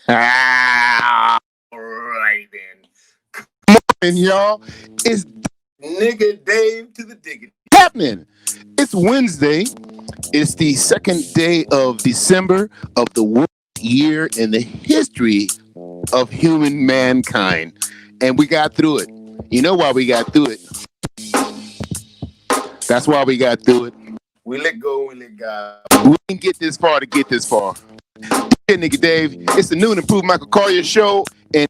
All right then. Come on, y'all. It's nigga Dave to the diggity. Happening. It's Wednesday. It's the second day of December of the worst year in the history of human mankind. And we got through it. You know why we got through it? That's why we got through it. We let go, we let God. We didn't get this far to get this far. Hey, nigga Dave, it's the new and improved Michael Colyar Show, and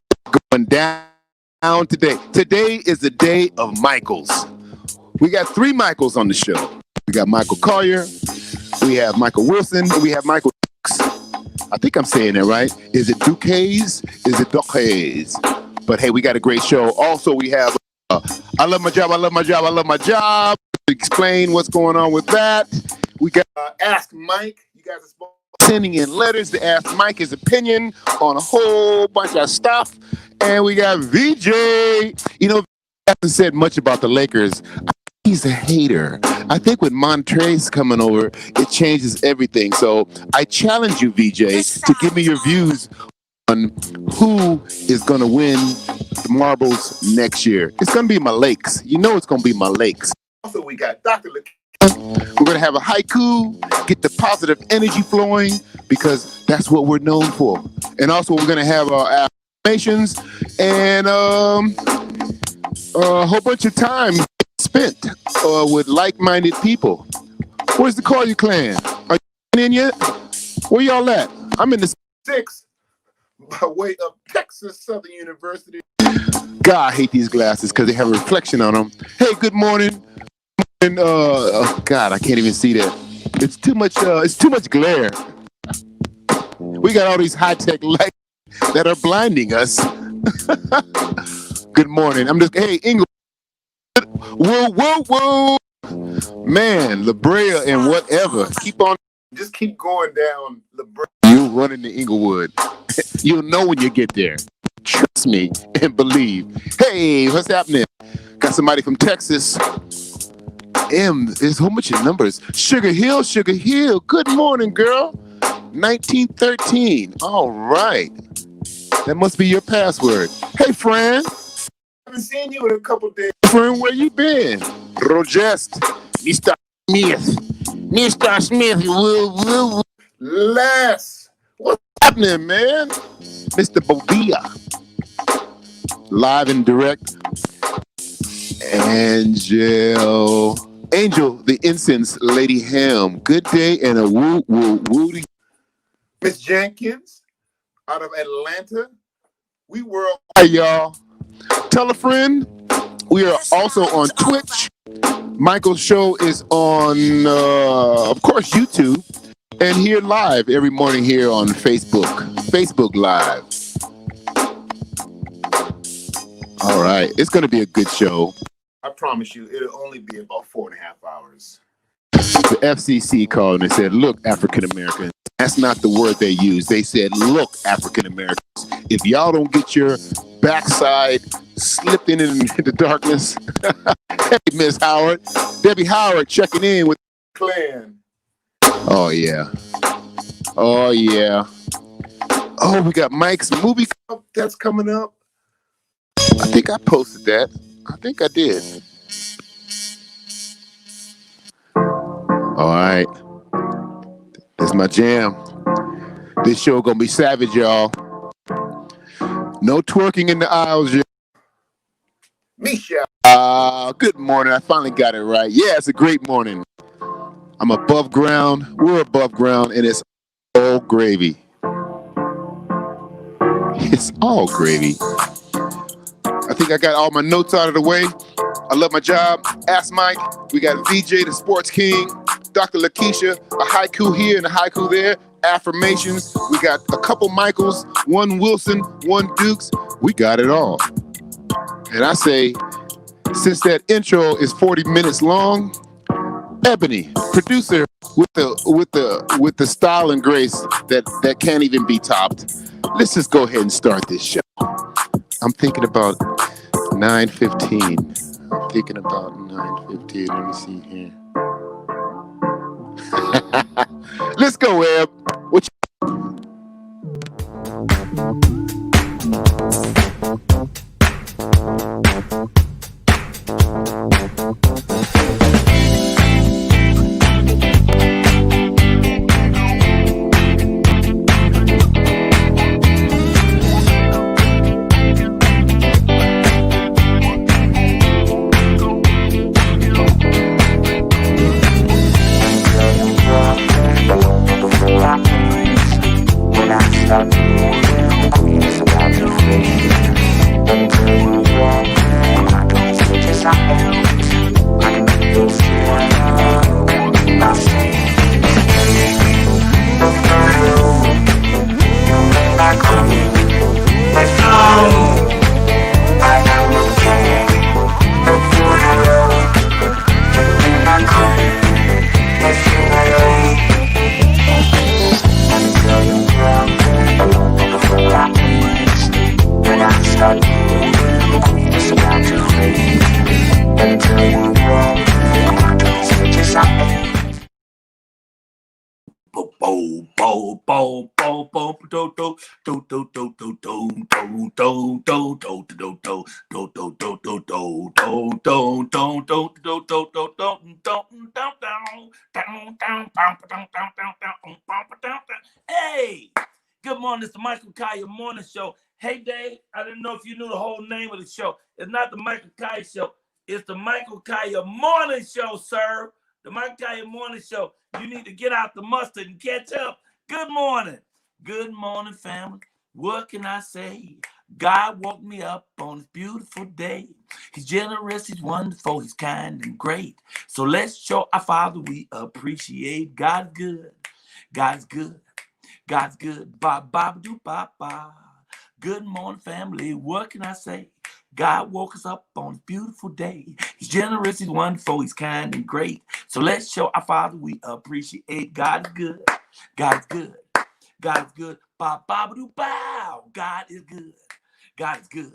going down today. Today is the day of Michaels. We got three Michaels on the show. We got Michael Colyar, we have Michael Wilson, and we have Michael Dukes. I think I'm saying that right. Is it Dukes? Is it Dukes? But hey, we got a great show. Also, we have I love my job, I love my job, I love my job. To explain what's going on with that. We got Ask Mike. You guys are sending in letters to ask Mike his opinion on a whole bunch of stuff. And we got Vijay. You know, hasn't said much about the Lakers. He's a hater. I think with Montrezl coming over, it changes everything. So I challenge you, Vijay, to give me your views on who is going to win the marbles next year. It's going to be my Lakes. You know it's going to be my Lakes. Also, we got Dr. We're going to have a haiku, get the positive energy flowing, because that's what we're known for. And also, we're going to have our affirmations and a whole bunch of time spent with like-minded people. Where's the Colyar clan? Are you in yet? Where y'all at? I'm in the 6 by way of Texas Southern University. God, I hate these glasses because they have a reflection on them. Hey, good morning. And oh God, I can't even see that. It's too much. It's too much glare. We got all these high-tech lights that are blinding us. Good morning. I'm just England. Whoa, whoa, whoa, man, La Brea and whatever. Just keep going down La Brea. You running to Inglewood. You'll know when you get there. Trust me and believe. Hey, what's happening? Got somebody from Texas. There's a whole bunch of numbers. Sugar Hill. Good morning, girl. 1913. All right. That must be your password. Hey, friend. I haven't seen you in a couple days. Friend, where you been? Rogest. Mr. Smith. Les. What's happening, man? Mr. Bovia. Live and direct. Angel, the incense lady Ham. Good day and a woo to Miss Jenkins out of Atlanta. We were hi y'all. Tell a friend. We are also on Twitch. Michael's show is on of course YouTube, and here live every morning here on Facebook Live. All right, it's gonna be a good show. I promise you, it'll only be about 4.5 hours. The FCC called and they said, look, African Americans. That's not the word they used. They said, look, African Americans. If y'all don't get your backside slipped in the darkness. Hey, Miss Howard. Debbie Howard checking in with the clan. Oh, yeah. Oh, we got Mike's movie that's coming up. I think I posted that. I think I did. All right. That's my jam. This show gonna be savage, y'all. No twerking in the aisles, y'all. Misha. Good morning. I finally got it right. Yeah, it's a great morning. I'm above ground. We're above ground, and it's all gravy. It's all gravy. I think I got all my notes out of the way. I love my job. Ask Mike. We got Vijay, the sports king. Dr. Lakeisha, a haiku here and a haiku there. Affirmations. We got a couple Michaels, one Wilson, one Dukes. We got it all. And I say, since that intro is 40 minutes long, Ebonie, producer with the style and grace that can't even be topped. Let's just go ahead and start this show. I'm thinking about 9:15. I'm thinking about 9:15. Let me see here. Let's go, Eb. Hey, good morning. It's the Michael Colyar Morning Show. Hey, Dave, I didn't know if you knew the whole name of the show. It's not the Michael Colyar Show. It's the Michael Colyar Morning Show, sir. The Michael Colyar Morning Show. You need to get out the mustard and catch up. Good morning. Good morning, family. What can I say? God woke me up on this beautiful day. He's generous, he's wonderful, he's kind and great. So let's show our Father we appreciate. God's good. God's good. God's good. Ba ba do ba ba. Good morning, family. What can I say? God woke us up on this beautiful day. He's generous, he's wonderful, he's kind and great. So let's show our Father we appreciate. God's good. God's good. God is good. Ba ba do bow. God is good. God is good.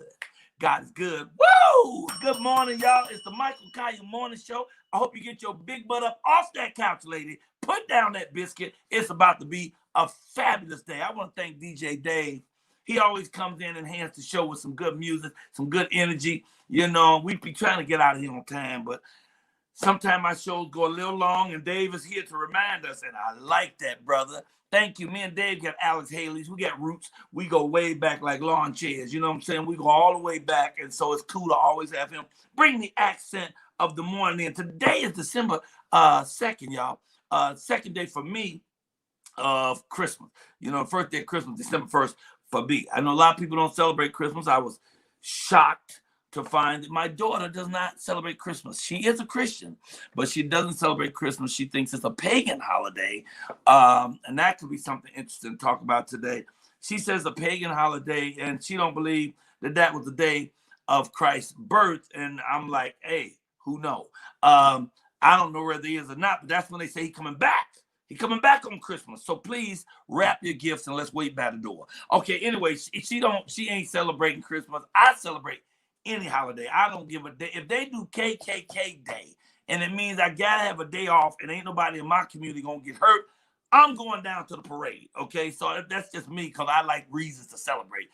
God is good. Woo! Good morning, y'all. It's the Michael Colyar Morning Show. I hope you get your big butt up off that couch, lady. Put down that biscuit. It's about to be a fabulous day. I want to thank DJ Dave. He always comes in and enhance the show with some good music, some good energy. You know, we be trying to get out of here on time, but sometimes my shows go a little long, and Dave is here to remind us, and I like that, brother. Thank you. Me and Dave got Alex Haley's. We got roots. We go way back like lawn chairs. You know what I'm saying? We go all the way back, and so it's cool to always have him bring the accent of the morning in. Today is December 2nd, y'all. Second day for me of Christmas. You know, first day of Christmas, December 1st for me. I know a lot of people don't celebrate Christmas. I was shocked to find that my daughter does not celebrate Christmas. She is a Christian, but she doesn't celebrate Christmas. She thinks it's a pagan holiday. And that could be something interesting to talk about today. She says a pagan holiday, and she don't believe that that was the day of Christ's birth. And I'm like, hey, who knows? I don't know whether he is or not, but that's when they say he's coming back. He's coming back on Christmas. So please wrap your gifts and let's wait by the door. Okay, anyway, she ain't celebrating Christmas. I celebrate any holiday. I don't give a day. If they do KKK Day, and it means I gotta have a day off, and ain't nobody in my community gonna get hurt, I'm going down to the parade. Okay, so that's just me because I like reasons to celebrate.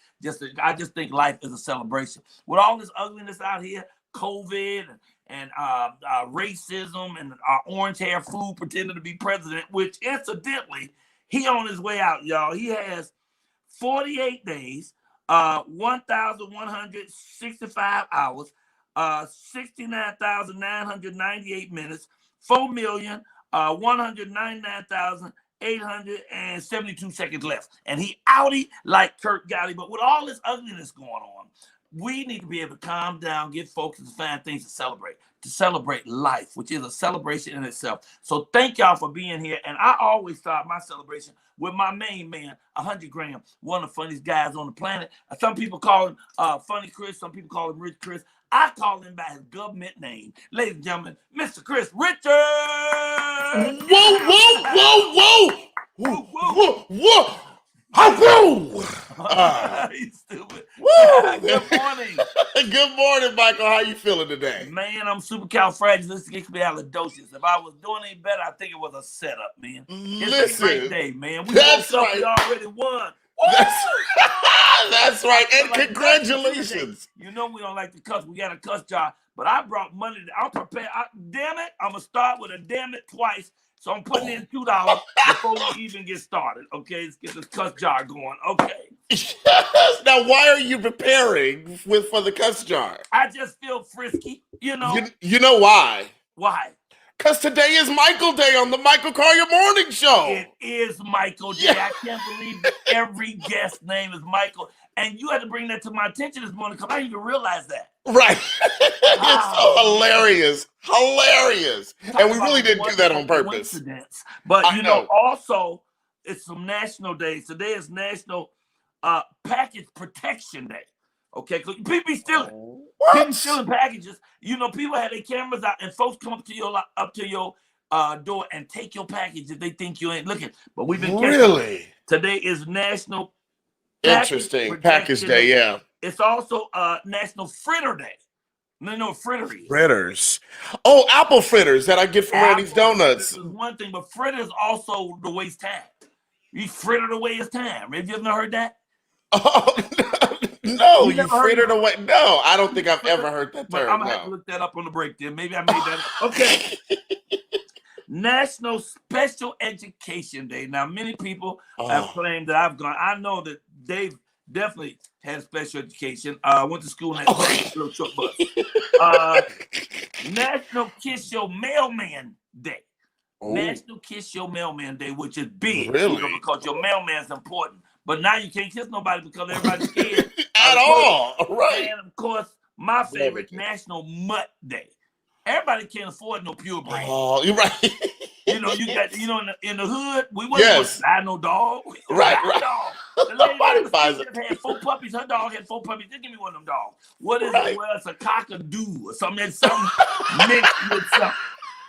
I just think life is a celebration. With all this ugliness out here, COVID and racism and orange hair fool pretending to be president, which incidentally he on his way out, y'all. He has 48 days. 1,165 hours, 69,998 minutes, 4,199,872 seconds left. And he outie like Kurt Gowdy. But with all this ugliness going on, we need to be able to calm down, get focused, and find things to celebrate life, which is a celebration in itself. So thank y'all for being here. And I always start my celebration with my main man, 100 Gram, one of the funniest guys on the planet. Some people call him Funny Chris. Some people call him Rich Chris. I call him by his government name. Ladies and gentlemen, Mr. Chris Richard. Whoa, whoa, whoa, whoa. Whoa, whoa, whoa. Hello. You stupid. Woo. Good morning. Good morning, Michael. How you feeling today? Man, I'm supercalifragilisticexpialidocious. If I was doing any better, I think it was a setup, man. It's a great day, man. We woke up, we already won. That's right. And Like, congratulations. you know we don't like to cuss. We got a cuss jar. But I brought money. I'm prepared. Damn it. I'm going to start with a damn it twice. So I'm putting in $2 before we even get started. Okay, let's get this cuss jar going. Okay. Now, why are you preparing for the cuss jar? I just feel frisky, you know. You know why? Why? Because today is Michael Day on the Michael Colyar Morning Show. It is Michael Day. I can't believe every guest name is Michael. And you had to bring that to my attention this morning because I didn't even realize that. Right. It's so hilarious. Hilarious. And we really didn't do that on purpose. But, you know, also, it's some national days. Today is National Package Protection Day. Okay, because people be stealing. People stealing packages. You know, people have their cameras out and folks come up to your door and take your package if they think you ain't looking. But we've been really. Today is National Package Day. Yeah. It's also National Fritter Day. You know what fritter is? Fritters. Oh, apple fritters that I get from Randy's Donuts. Is one thing, but fritter is also to waste time. You frittered away his time. Have you ever heard that? Oh, no, you frittered away. No, I don't think I've ever heard that term. I'm going to have to look that up on the break then. Maybe I made that up. Okay. National Special Education Day. Now, many people have claimed that I've gone. I know that they've definitely had special education. Went to school in that little short bus. National Kiss Your Mailman Day. National Kiss Your Mailman Day, which is big. Really? You know, because your mailman's important. But now you can't kiss nobody because everybody's scared. At all. Right. And, of course, my favorite, National Mutt Day. Everybody can't afford no purebred. Oh, you're right. You know, you got, you know, in the hood, we wasn't buy no dog. Right. Dog. Nobody buys it. Had 4 puppies. Her dog had 4 puppies. Just give me one of them dogs. What is it? Well, it's a cockadoo or something. That's something mixed with something.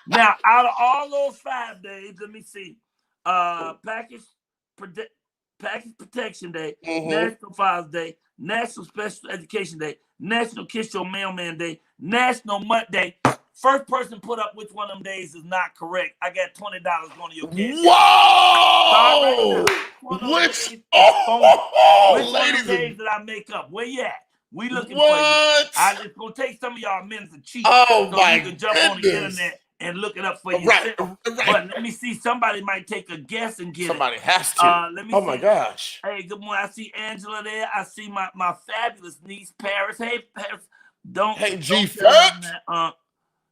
Now, out of all those 5 days, let me see. Package Protection Day, National Father's Day, National Special Education Day, National Kiss Your Mailman Day, National Mutt Day. First person put up which one of them days is not correct. I got $20 going to your cash. Whoa! Which one of the days that I make up? Where you at? We looking for you. It's going to take some of y'all minutes to cheat. Oh, so my you can jump on the internet and look it up for yourself. Right. But let me see. Somebody might take a guess and get Somebody has to. Let me see. My gosh. Hey, good morning. I see Angela there. I see my fabulous niece, Paris. Hey, Paris. Don't. Hey, G-Fat.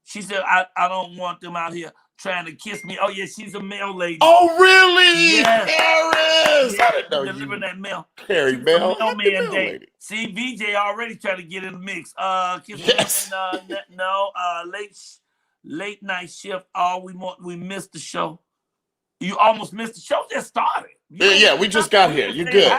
She said, I don't want them out here trying to kiss me. Oh, yeah, she's a mail lady. Oh, really? Yes. Paris. Yeah, I didn't know delivering that mail. Carry mail. Mailman Day. See, Vijay already trying to get in the mix. Late night shift. We missed the show. You almost missed the show. Just started. Yeah, we just got here. You're good.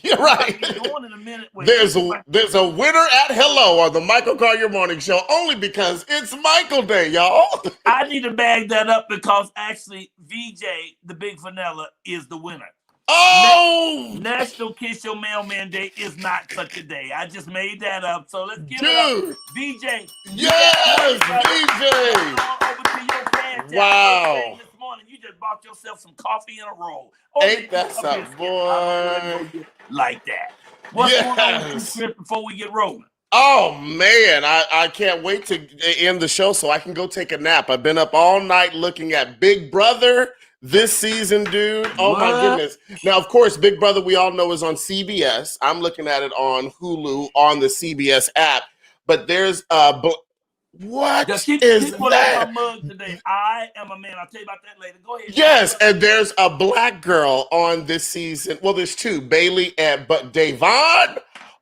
You're right. In a minute. There's a winner at Hello on the Michael Colyar Morning Show only because it's Michael Day, y'all. I need to bag that up because actually Vijay, the big vanilla, is the winner. Oh! National Kiss Your Mailman Day is not such a day. I just made that up. So let's give it up. Vijay. Yes, Vijay. Over to your cash. Wow. This morning, you just bought yourself some coffee in a roll. Ain't that something, boy? Like that. What's going on with you, Chris, before we get rolling? Oh, man. I can't wait to end the show so I can go take a nap. I've been up all night looking at Big Brother this season, dude. Oh, my goodness. Now, of course, Big Brother, we all know, is on CBS. I'm looking at it on Hulu on the CBS app. But there's what is that? Today. I am a man. I'll tell you about that later. Go ahead. Yes, and there's a black girl on this season. Well, there's 2, Bailey but Vaughn.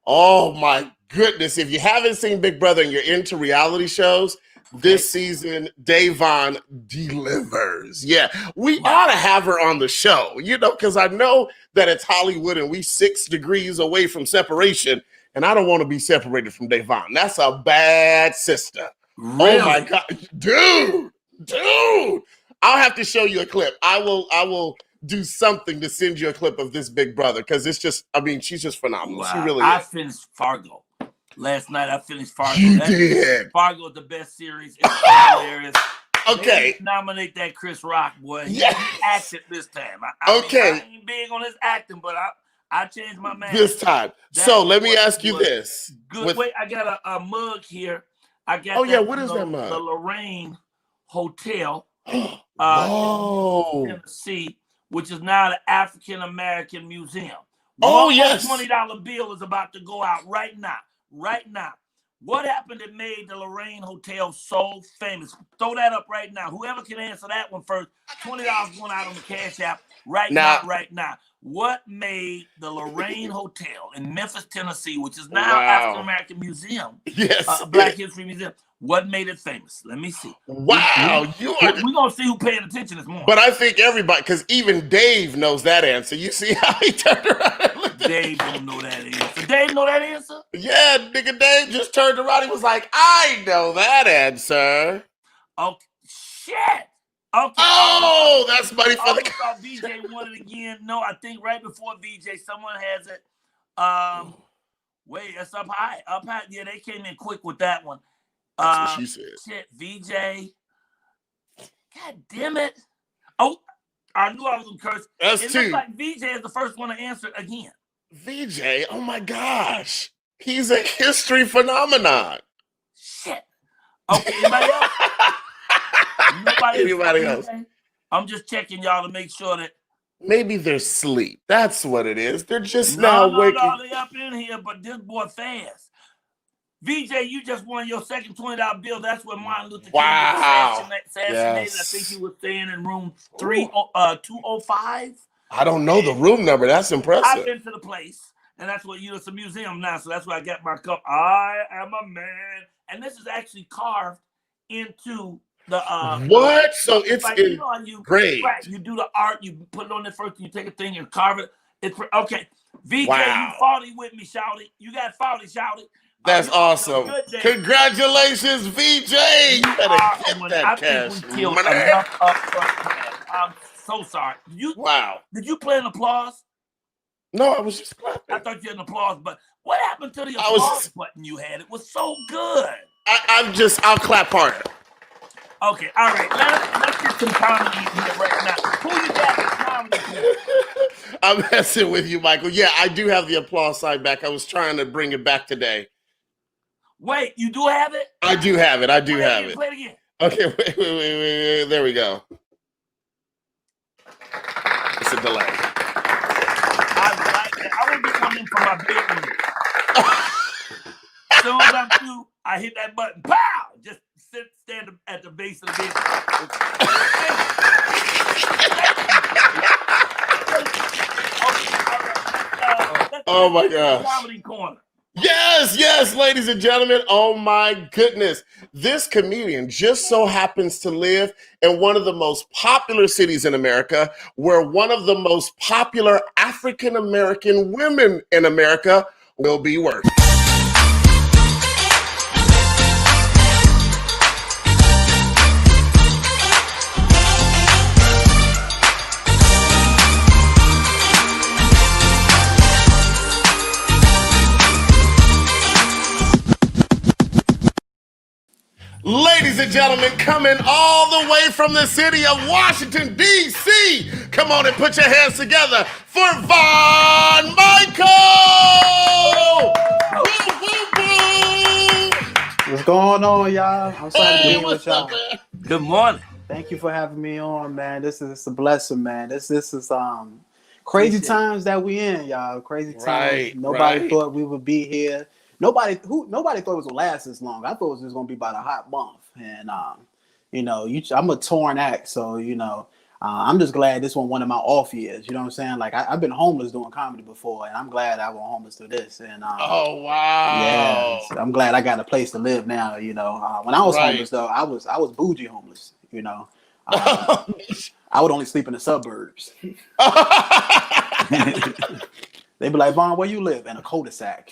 Oh my goodness! If you haven't seen Big Brother and you're into reality shows, this season Vaughn delivers. Yeah, we ought to have her on the show. You know, because I know that it's Hollywood and we 6 degrees away from separation, and I don't want to be separated from Vaughn. That's a bad sister. Really? Oh my God, dude! I'll have to show you a clip. I will do something to send you a clip of this Big Brother because it's just, I mean, she's just phenomenal. Wow. She really is. I finished Fargo last night. I finished Fargo. You did. Fargo is the best series. It's hilarious. Okay. Nominate that Chris Rock boy. Yes. He acted this time. I mean, I ain't big on his acting, but I changed my mind. This time. So let me ask you this. Good. Wait, I got a mug here. I got What is that mug? The Lorraine Hotel. Whoa. In Tennessee, which is now the African American Museum. Yes. $20 bill is about to go out right now. Right now. What happened that made the Lorraine Hotel so famous? Throw that up right now. Whoever can answer that one first, $20 going out on the Cash App right now. What made the Lorraine Hotel in Memphis, Tennessee, which is now African American Museum, Black History Museum, what made it famous? Let me see. Wow, we're gonna see who paying attention this morning. But I think everybody, because even Dave knows that answer. You see how he turned around and looked at Dave don't know that answer. Dave know that answer? Yeah, nigga, Dave just turned around. He was like, I know that answer. Okay, shit. Okay. Oh, that's money for the thought Vijay won it again. No, I think right before Vijay, someone has it. Wait, it's up high. Up high. Yeah, they came in quick with that one. That's what she said. Shit, Vijay. God damn it. Oh, I knew I was going to curse. That's it two. looks like Vijay is the first one to answer it again. Vijay, oh my gosh. He's a history phenomenon. Shit. Okay, anybody else? Anybody else? I'm just checking y'all to make sure that. Maybe they're asleep. That's what it is. They're just now waking. No, they up in here, but this boy fast. Vijay, you just won your second $20 bill. That's where Martin Luther King was assassinated. Yes. I think he was staying in room 205. I don't know the room number. That's impressive. I've been to the place, and that's what it's a museum now. So that's where I got my cup. I am a man, and this is actually carved into the what? So it's like, great. Right, you do the art. You put it on there first. And you take a thing and carve it. It's okay. Vijay, you 40 with me, shouty. You got 40, shouty. That's awesome. Congratulations, Vijay. You better get that cash. I'm so sorry. Wow. Did you play an applause? No, I was just clapping. I thought you had an applause, but what happened to the applause button you had? It was so good. I'll clap harder. Okay, all right. Let's get some comedy here right now. Who you got in comedy here? I'm messing with you, Michael. Yeah, I do have the applause side back. I was trying to bring it back today. Wait, you do have it? I do have it. Play it again. Okay, wait. There we go. It's a delay. I like that. I want to get one in from my bedroom. As soon as I'm through, I hit that button. Pow! Just stand at the base of the bed. Oh my gosh. Comedy corner. Yes, ladies and gentlemen. Oh my goodness. This comedian just so happens to live in one of the most popular cities in America, where one of the most popular African American women in America will be working. Ladies and gentlemen, coming all the way from the city of Washington, D.C., come on and put your hands together for Vaughn Michael! Woo, woo, woo. What's going on, y'all? I'm excited to be with y'all. Good morning. Thank you for having me on, man. This is a blessing, man. This is crazy times that we in, y'all. Crazy times. Nobody thought we would be here. Nobody thought it was gonna last this long. I thought it was just gonna be about a hot month. And I'm a torn act, so I'm just glad this one of my off years. You know what I'm saying? Like I've been homeless doing comedy before, and I'm glad I went homeless through this. And oh wow, yeah, I'm glad I got a place to live now. When I was homeless though, I was bougie homeless. I would only sleep in the suburbs. They be like, Vaughn, where you live? In a cul-de-sac.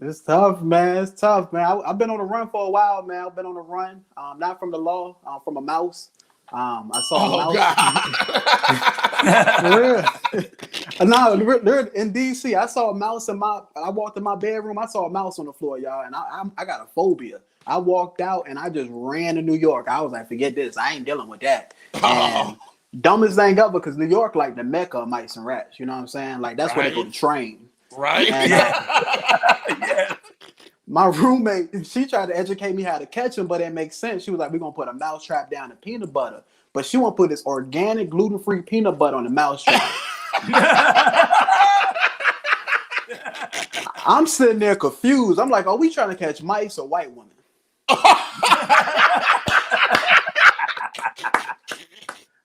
It's tough, man. It's tough, man. I've been on the run for a while, man. I've been on the run. Not from the law, from a mouse. I saw a mouse. For real. No, in DC, I saw a mouse I walked in my bedroom. I saw a mouse on the floor, y'all, and I got a phobia. I walked out and I just ran to New York. I was like, forget this. I ain't dealing with that. And dumbest thing ever, because New York like the mecca of mice and rats. You know what I'm saying? Like that's where they go to train. Right. And, Yes. my roommate, she tried to educate me how to catch them, but it makes sense. She was like, we're going to put a mouse trap down in peanut butter. But she won't put this organic, gluten-free peanut butter on the mouse trap. I'm sitting there confused. I'm like, are we trying to catch mice or white women?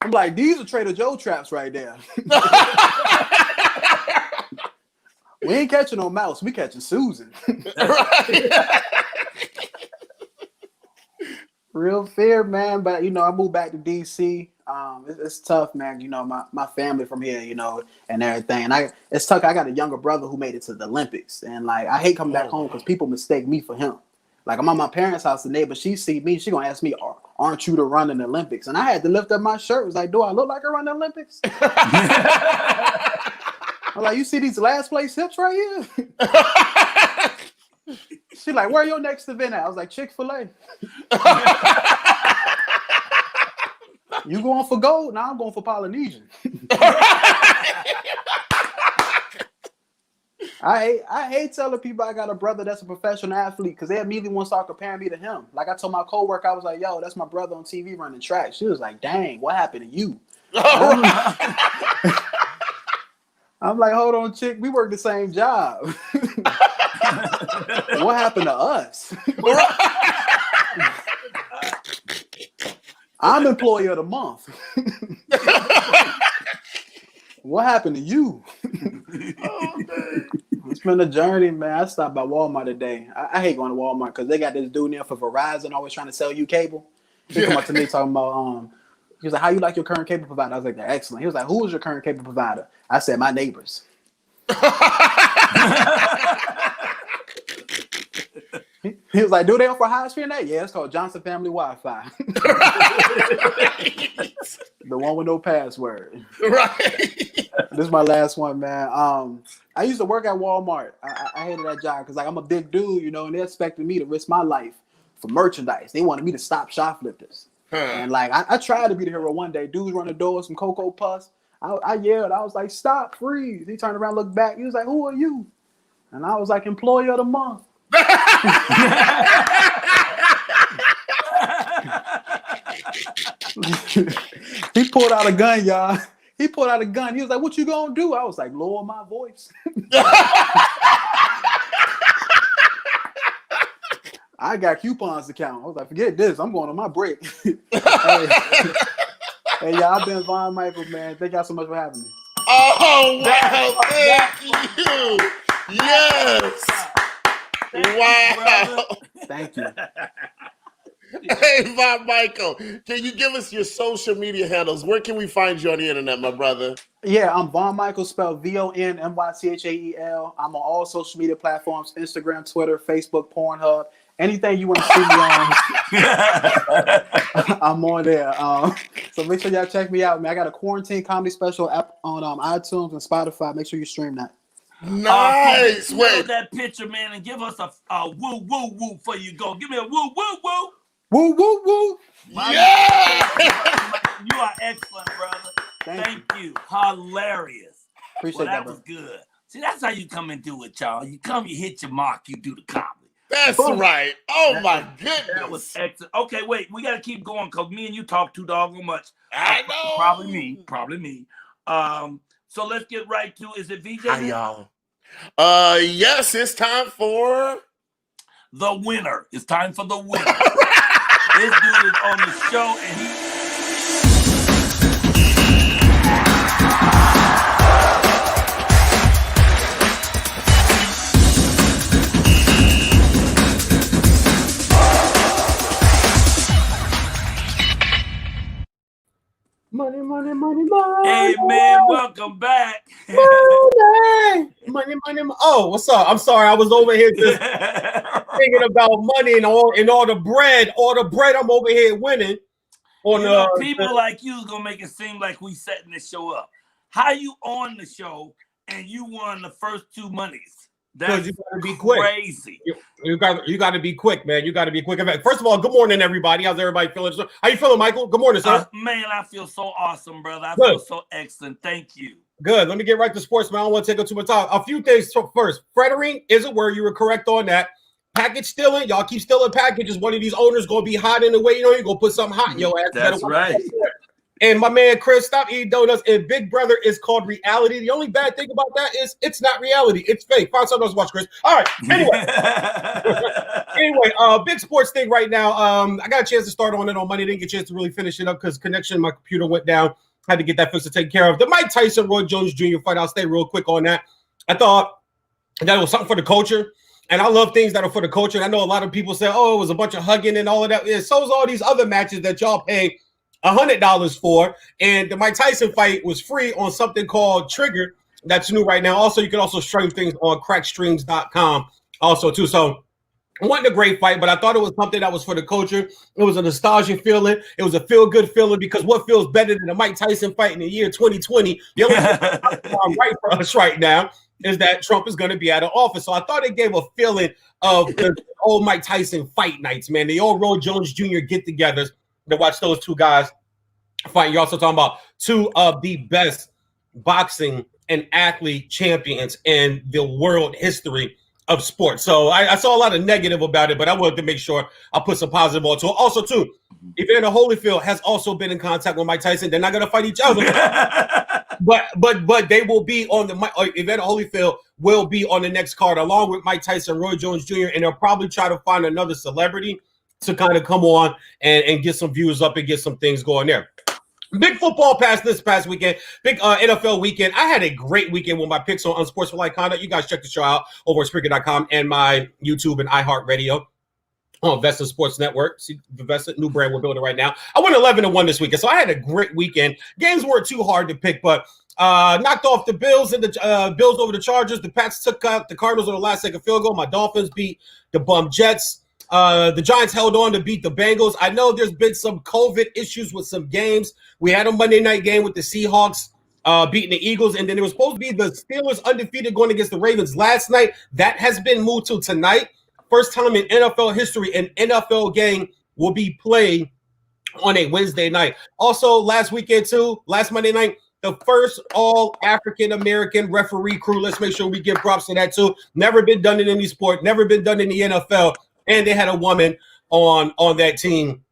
I'm like, these are Trader Joe traps right there. We ain't catching no mouse. We catching Susan. Real fear, man. But, you know, I moved back to D.C. It's tough, man. You know, my family from here, you know, and everything. And it's tough. I got a younger brother who made it to the Olympics. And, like, I hate coming back home because people mistake me for him. Like, I'm at my parents' house today, but she see me. She going to ask me, aren't you to run in the Olympics? And I had to lift up my shirt. It was like, do I look like I run the Olympics? I'm like, you see these last place hips right here? She like, where your next event at? I was like, Chick-fil-A. You going for gold? Now I'm going for Polynesian. I hate telling people I got a brother that's a professional athlete because they immediately want to start comparing me to him. Like I told my coworker, I was like, yo, that's my brother on TV running track. She was like, dang, what happened to you? I'm like, hold on, chick, we work the same job. What happened to us? I'm employee of the month. What happened to you? It's been a journey, man. I stopped by Walmart today. I hate going to Walmart because they got this dude there for Verizon always trying to sell you cable. He come up to me talking about, he was like, how you like your current cable provider? I was like, they're excellent. He was like, who is your current cable provider? I said, my neighbors. He was like, do they offer high-speed internet? Yeah, it's called Johnson Family Wi-Fi. The one with no password. Right. This is my last one, man. I used to work at Walmart. I hated that job because like I'm a big dude, you know, and they expected me to risk my life for merchandise. They wanted me to stop shoplifters. And like I tried to be the hero one day. Dudes run the door, some Cocoa Puffs. I yelled. I was like, stop, freeze. He turned around, looked back. He was like, who are you? And I was like, employee of the month. He pulled out a gun, y'all. He pulled out a gun. He was like, what you gonna do? I was like, lower my voice. I got coupons to count. I was like, forget this. I'm going on my break. Hey, y'all, I've been Vaughn Michael, man. Thank y'all so much for having me. Oh, wow. Thank you. Yes. Wow. Thank you. Hey, Vaughn Michael, can you give us your social media handles? Where can we find you on the internet, my brother? Yeah, I'm Vaughn Michael, spelled VONMYCHAEL. I'm on all social media platforms, Instagram, Twitter, Facebook, Pornhub. Anything you want to see me on, I'm on there. So make sure y'all check me out, man. I got a quarantine comedy special app on iTunes and Spotify. Make sure you stream that. Nice. Wait, that picture, man, and give us a woo woo woo before you go. Give me a woo woo woo. Woo woo woo. Yeah. You are excellent, brother. Thank you. Hilarious. Appreciate that was good. See, that's how you come and do it, y'all. You come, you hit your mark, you do the comedy. That's right. Oh, my goodness. That was excellent. Okay, wait. We got to keep going because me and you talk too doggone much. I know. Probably me. So let's get right to, is it Vijay? Hi, y'all. Yes, it's time for the winner. It's time for the winner. This dude is on the show and he Money, money, money, money. Hey man, welcome back. Money. Oh, what's up? I'm sorry, I was over here just thinking about money and all the bread. All the bread I'm over here winning. People like you is gonna make it seem like we setting this show up. How you on the show and you won the first two monies? Because you got to be quick. Crazy. You got to be quick, man. You got to be quick. First of all, good morning, everybody. How's everybody feeling? How you feeling, Michael? Good morning, sir. Man, I feel so awesome, brother. I feel so excellent. Thank you. Good. Let me get right to sports, man. I don't want to take up too much time. A few things first. Frittering is a word. You were correct on that. Package stealing. Y'all keep stealing packages. One of these owners going to be hot in the way. You're going to put something hot in your ass. That's right. And my man Chris, stop eating donuts. And Big Brother is called reality. The only bad thing about that is it's not reality. It's fake. Find something else to watch, Chris. All right. Anyway, big sports thing right now. I got a chance to start on it on Monday. Didn't get a chance to really finish it up because connection, my computer went down. Had to get that fixed to take care of. The Mike Tyson, Roy Jones Jr. fight. I'll stay real quick on that. I thought that was something for the culture. And I love things that are for the culture. And I know a lot of people say, oh, it was a bunch of hugging and all of that. Yeah, so is all these other matches that y'all pay $100 for. And the Mike Tyson fight was free on something called Trigger. That's new right now. Also, you can also stream things on crackstreams.com also too. So it wasn't a great fight, but I thought it was something that was for the culture. It was a nostalgia feeling. It was a feel-good feeling because what feels better than a Mike Tyson fight in the year 2020? The only thing right for us right now is that Trump is going to be out of office. So I thought it gave a feeling of the old Mike Tyson fight nights, man. The old Roy Jones Jr. get-togethers to watch those two guys fight. You're also talking about two of the best boxing and athlete champions in the world history of sports. So I saw a lot of negative about it, but I wanted to make sure I put some positive on to it. Also, too, Evander Holyfield has also been in contact with Mike Tyson. They're not going to fight each other. But they will be on the Evander Holyfield will be on the next card along with Mike Tyson, Roy Jones Jr., and they'll probably try to find another celebrity to kind of come on and get some views up and get some things going there. Big football pass this past weekend. Big NFL weekend. I had a great weekend with my picks on unsportsmanlike conduct. You guys check the show out over at Spreaker.com and my YouTube and iHeartRadio on Vesta Sports Network. See the Vesta new brand we're building right now. I went 11-1 this weekend, so I had a great weekend. Games weren't too hard to pick, but knocked off the Bills and the Bills over the Chargers. The Pats took out the Cardinals on the last second field goal. My Dolphins beat the bum Jets. The Giants held on to beat the Bengals. I know there's been some COVID issues with some games. We had a Monday night game with the Seahawks beating the Eagles, and then it was supposed to be the Steelers undefeated going against the Ravens last night. That has been moved to tonight. First time in NFL history, an NFL game will be played on a Wednesday night. Also, last weekend too, last Monday night, the first all African-American referee crew. Let's make sure we give props to that too. Never been done in any sport, never been done in the NFL. And they had a woman on that team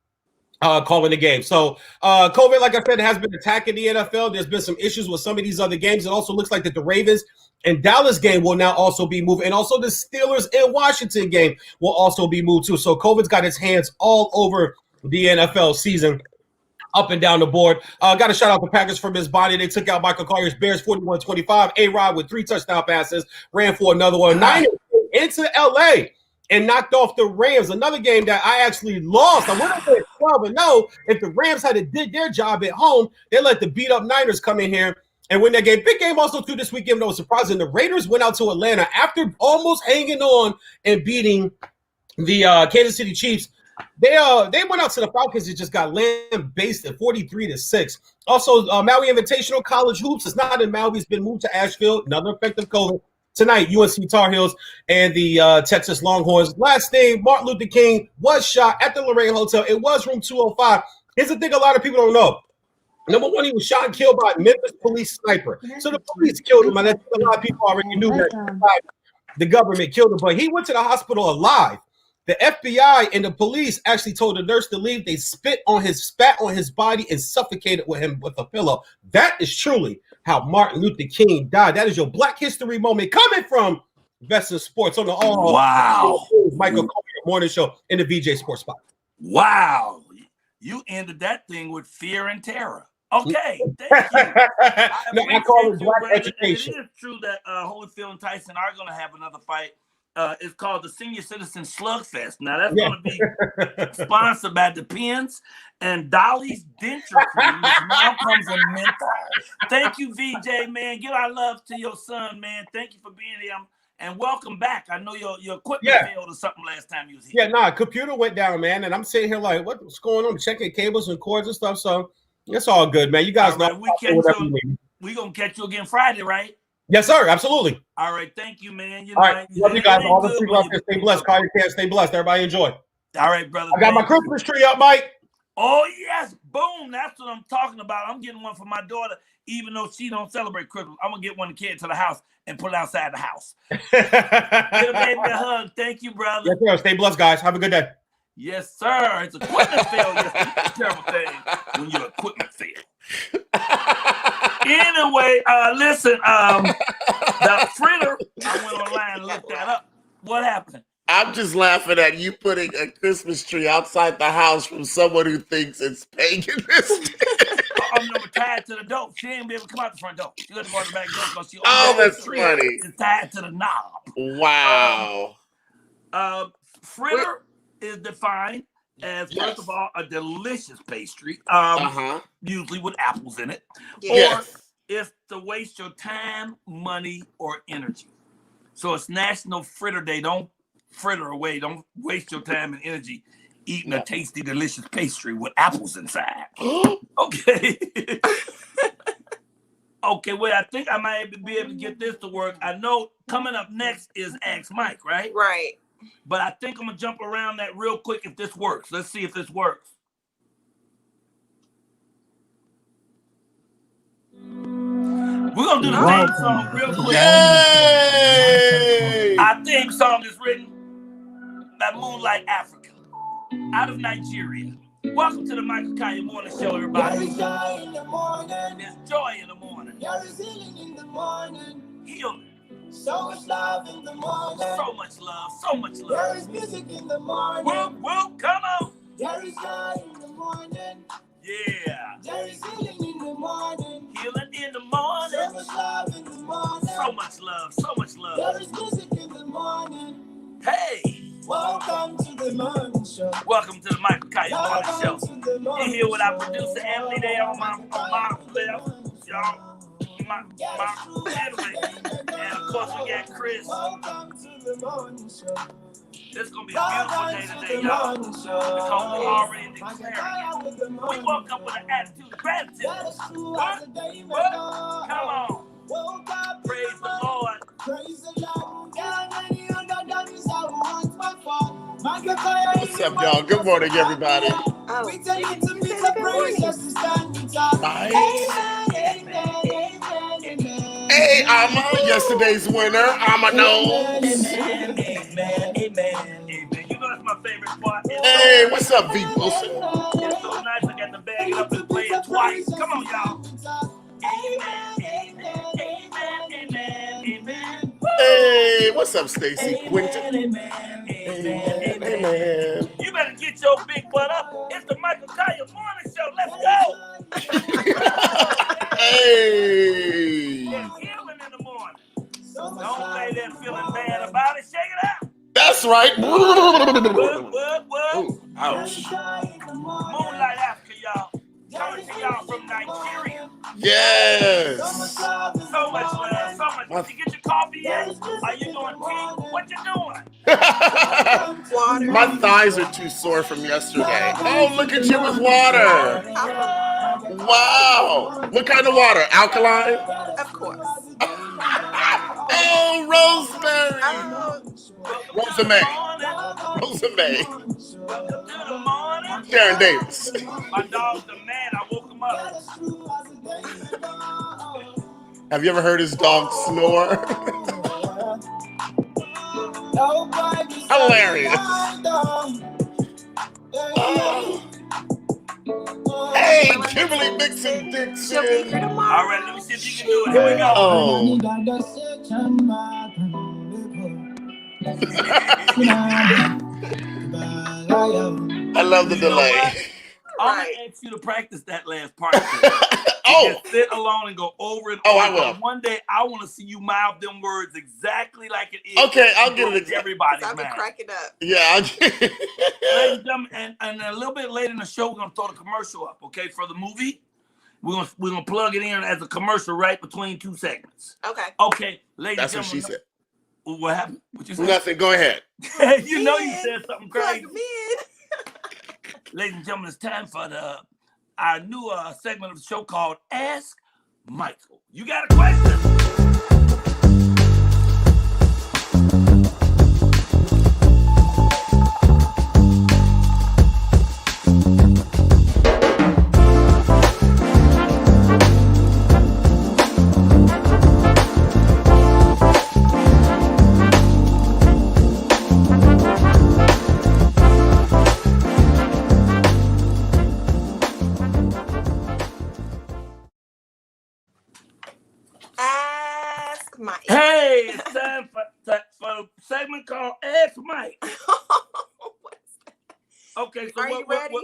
calling the game. So COVID, like I said, has been attacking the NFL. There's been some issues with some of these other games. It also looks like that the Ravens and Dallas game will now also be moved. And also the Steelers and Washington game will also be moved too. So COVID's got its hands all over the NFL season. Up and down the board. Got to shout out the Packers from his body. They took out Michael Colyar's Bears 41-25. A-Rod with 3 touchdown passes. Ran for another one. Niners into L.A. and knocked off the Rams. Another game that I actually lost. I would have been 12-0 if the Rams had did their job at home. They let the beat-up Niners come in here and win that game. Big game also too this weekend. That was surprising. The Raiders went out to Atlanta after almost hanging on and beating the Kansas City Chiefs. They went out to the Falcons and just got lamb-basted 43-6. Also, Maui Invitational College Hoops. It's not in Maui. It's been moved to Asheville. Another effect of COVID. Tonight, UNC Tar Heels and the Texas Longhorns. Last thing, Martin Luther King was shot at the Lorraine Hotel. It was room 205. Here's the thing a lot of people don't know. Number one, he was shot and killed by a Memphis police sniper. So the police killed him, and I think a lot of people already knew that the government killed him. But he went to the hospital alive. The FBI and the police actually told the nurse to leave. They spat on his body and suffocated with him with a pillow. That is truly how Martin Luther King died. That is your Black History moment coming from Vesta Sports on the Michael Colyar Morning Show in the Vijay Sports Spot. Wow. You ended that thing with fear and terror. Okay, thank you. I call it Black education. It is true that Holyfield and Tyson are going to have another fight. It's called the Senior Citizen Slugfest. Now, that's going to be sponsored by Depends and Dolly's Denture Cream, which now comes in menthol. Thank you, Vijay, man. Give our love to your son, man. Thank you for being here. And welcome back. I know your equipment failed or something last time you was here. Yeah, computer went down, man. And I'm sitting here like, what's going on? Checking cables and cords and stuff. So it's all good, man. You guys know. We're going to catch you again Friday, right? Yes, sir. Absolutely. All right. Thank you, man. All right. Love you guys. All the people out there, stay blessed. Call your care, stay blessed. Everybody enjoy. All right, brother. I got my Christmas tree up, Mike. Oh, yes. Boom. That's what I'm talking about. I'm getting one for my daughter, even though she don't celebrate Christmas. I'm going to get one to carry to the house and put it outside the house. Get a baby a hug. Thank you, brother. Yes, sir. Stay blessed, guys. Have a good day. Yes, sir. It's equipment failure. It's a terrible thing when your equipment fails. Anyway, listen, the fritter, I went online and looked that up. What happened? I'm just laughing at you putting a Christmas tree outside the house from someone who thinks it's paganistic. I'm tied to the door. She ain't be able to come out the front door. She got to go to the back door because she that's funny. It's tied to the knob. Wow. Fritter is defined as, first of all, a delicious pastry, usually with apples in it. Or it's to waste your time, money, or energy. So it's National Fritter Day. Don't fritter away. Don't waste your time and energy eating a tasty, delicious pastry with apples inside. Okay. Okay, well, I think I might be able to get this to work. I know coming up next is Ask Mike, right? Right. But I think I'm going to jump around that real quick if this works. Let's see if this works. We're going to do the theme song real quick. Yay! Our theme song is written by Moonlight Africa out of Nigeria. Welcome to the Michael Colyar Morning Show, everybody. There is joy in the morning. There's joy in the morning. There is healing in the morning. Healing. So much love in the morning. So much love. So much love. There is music in the morning. Whoop, whoop, come on. There is joy in the morning. Yeah. There is healing in the morning. Healing in the morning. So much love in the morning. So much love. So much love. There is music in the morning. Hey. Welcome to the morning show. Welcome to the Michael Colyar Morning Show. Welcome to the morning You're here with our show. producer Emily there on my left, y'all. My anyway. And of course we got Chris. Welcome to the morning show. It's gonna be a beautiful day today, y'all. Because we already declared it. We woke up with an attitude of gratitude. What? Come on. Praise the Lord. Praise the Lord. What's up, y'all? Good morning, everybody. We tell you to be the praise just to stand in top. Bye. Amen, amen, amen. Hey, Amma, yesterday's winner. Amma knows. Amen, amen, amen. You know that's my favorite part. Hey, what's up, V. Wilson? It's so nice I got to bag it up and play it twice. Come on, y'all. Amen, amen, amen, amen, amen. Hey, what's up, Stacy? Quinton? Amen, amen, Amen. You better get your big butt up. It's the Michael Colyar Morning Show. Let's go. Hey. There's healing in the morning. Don't lay there feeling bad about it. Shake it out. That's right. What? Ooh, ouch. Moonlight Africa, y'all. Coming to y'all from Nigeria. Yes. So much love, so much. Did you get your coffee yet? Are you doing tea? What you doing? Water. My thighs are too sore from yesterday. Oh, look at you with water. Wow. What kind of water? Alkaline? Of course. Oh, rosemary. Rosamay. Rosamay. Welcome to the morning. Sharon Davis. My dogs are mad. I woke them up. Have you ever heard his dog snore? Hilarious. Oh. Hey, Kimberly Mixon She'll be here Dixon. tomorrow. All right, let me see if you can do it. Here we go. Oh. I love the delay. I'm Right. gonna ask you to practice that last part. Oh. Just sit alone and go over it. Oh, I over. will. One day I want to see you mouth them words exactly like it is. Okay, I'll get it. Everybody's I've been mouth. cracking up. Yeah, I'll get Ladies and gentlemen, and a little bit later in the show, we're gonna throw the commercial up, okay, for the movie. We're gonna plug it in as a commercial right between two segments. Okay. Okay, ladies That's and what she gentlemen. said. What happened? What you said? Nothing. Go ahead. You know you said something crazy. Plug me in. Ladies and gentlemen, it's time for our new segment of the show called Ask Michael. You got a question? Mike. Hey, it's time for a segment called Ask Mike. Okay, so Are you ready?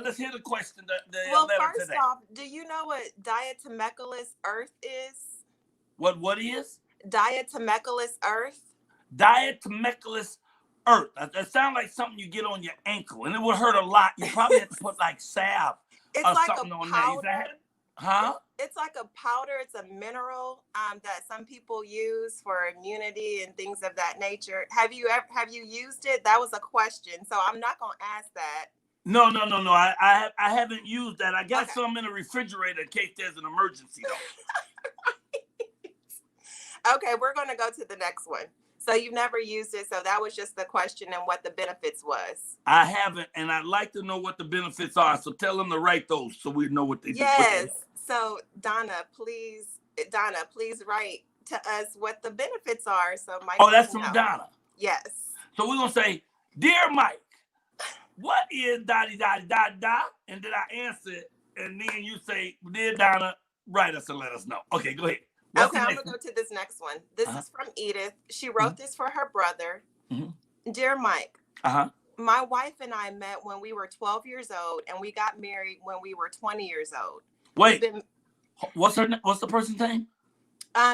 Let's hear the question. Well, letter first today. off, do you know what diatomaceous earth is? What is? Diatomaceous earth. Diatomaceous earth. That sounds like something you get on your ankle, and it would hurt a lot. You probably have to put like salve It's or like something a on powder. there. Huh? It's like a powder. It's a mineral that some people use for immunity and things of that nature. Have you used it? That was a question, so I'm not gonna ask that. No. I haven't used that. I got some in the refrigerator in case there's an emergency, though. Okay, we're gonna go to the next one. So you've never used it, so that was just the question and what the benefits was. I haven't, and I'd like to know what the benefits are. So tell them to write those so we know what they do. Yes. So Donna, please write to us what the benefits are. So Mike. Oh, that's from Donna. Yes. So we're gonna say, "Dear Mike, what is dotty dotty dot dot?" And then I answer it, and then you say, "Dear Donna, write us and let us know." Okay, go ahead. Okay, I'm gonna go to this next one. This is from Edith. She wrote this for her brother. Dear Mike, my wife and I met when we were 12 years old, and we got married when we were 20 years old. Wait, what's the person's name?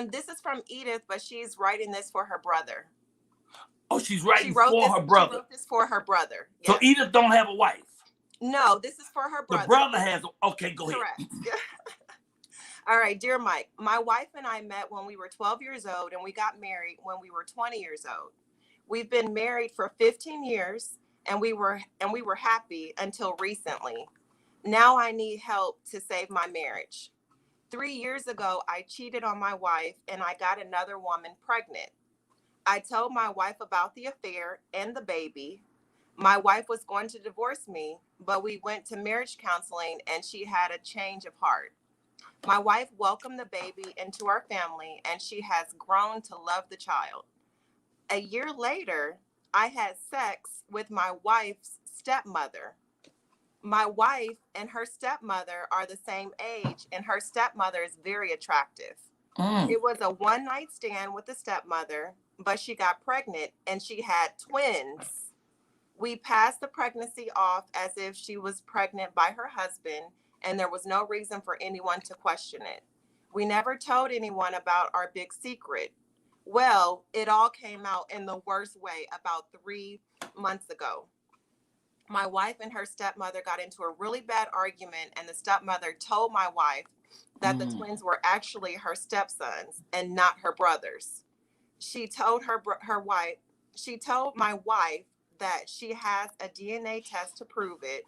This is from Edith, but she's writing this for her brother. Oh, she's writing for her brother. She wrote this for her brother. Yes. So Edith don't have a wife. No, this is for her brother. The brother has. Okay, go ahead. Correct. All right, dear Mike, my wife and I met when we were 12 years old, and we got married when we were 20 years old. We've been married for 15 years, and we were happy until recently. Now I need help to save my marriage. 3 years ago, I cheated on my wife, and I got another woman pregnant. I told my wife about the affair and the baby. My wife was going to divorce me, but we went to marriage counseling, and she had a change of heart. My wife welcomed the baby into our family, and she has grown to love the child. A year later, I had sex with my wife's stepmother. My wife and her stepmother are the same age, and her stepmother is very attractive. It was a one-night stand with the stepmother, but she got pregnant, and she had twins. We passed the pregnancy off as if she was pregnant by her husband, and there was no reason for anyone to question it. We never told anyone about our big secret. Well, it all came out in the worst way about 3 months ago. My wife and her stepmother got into a really bad argument, and the stepmother told my wife that the twins were actually her stepsons and not her brothers. She told my wife that she has a DNA test to prove it.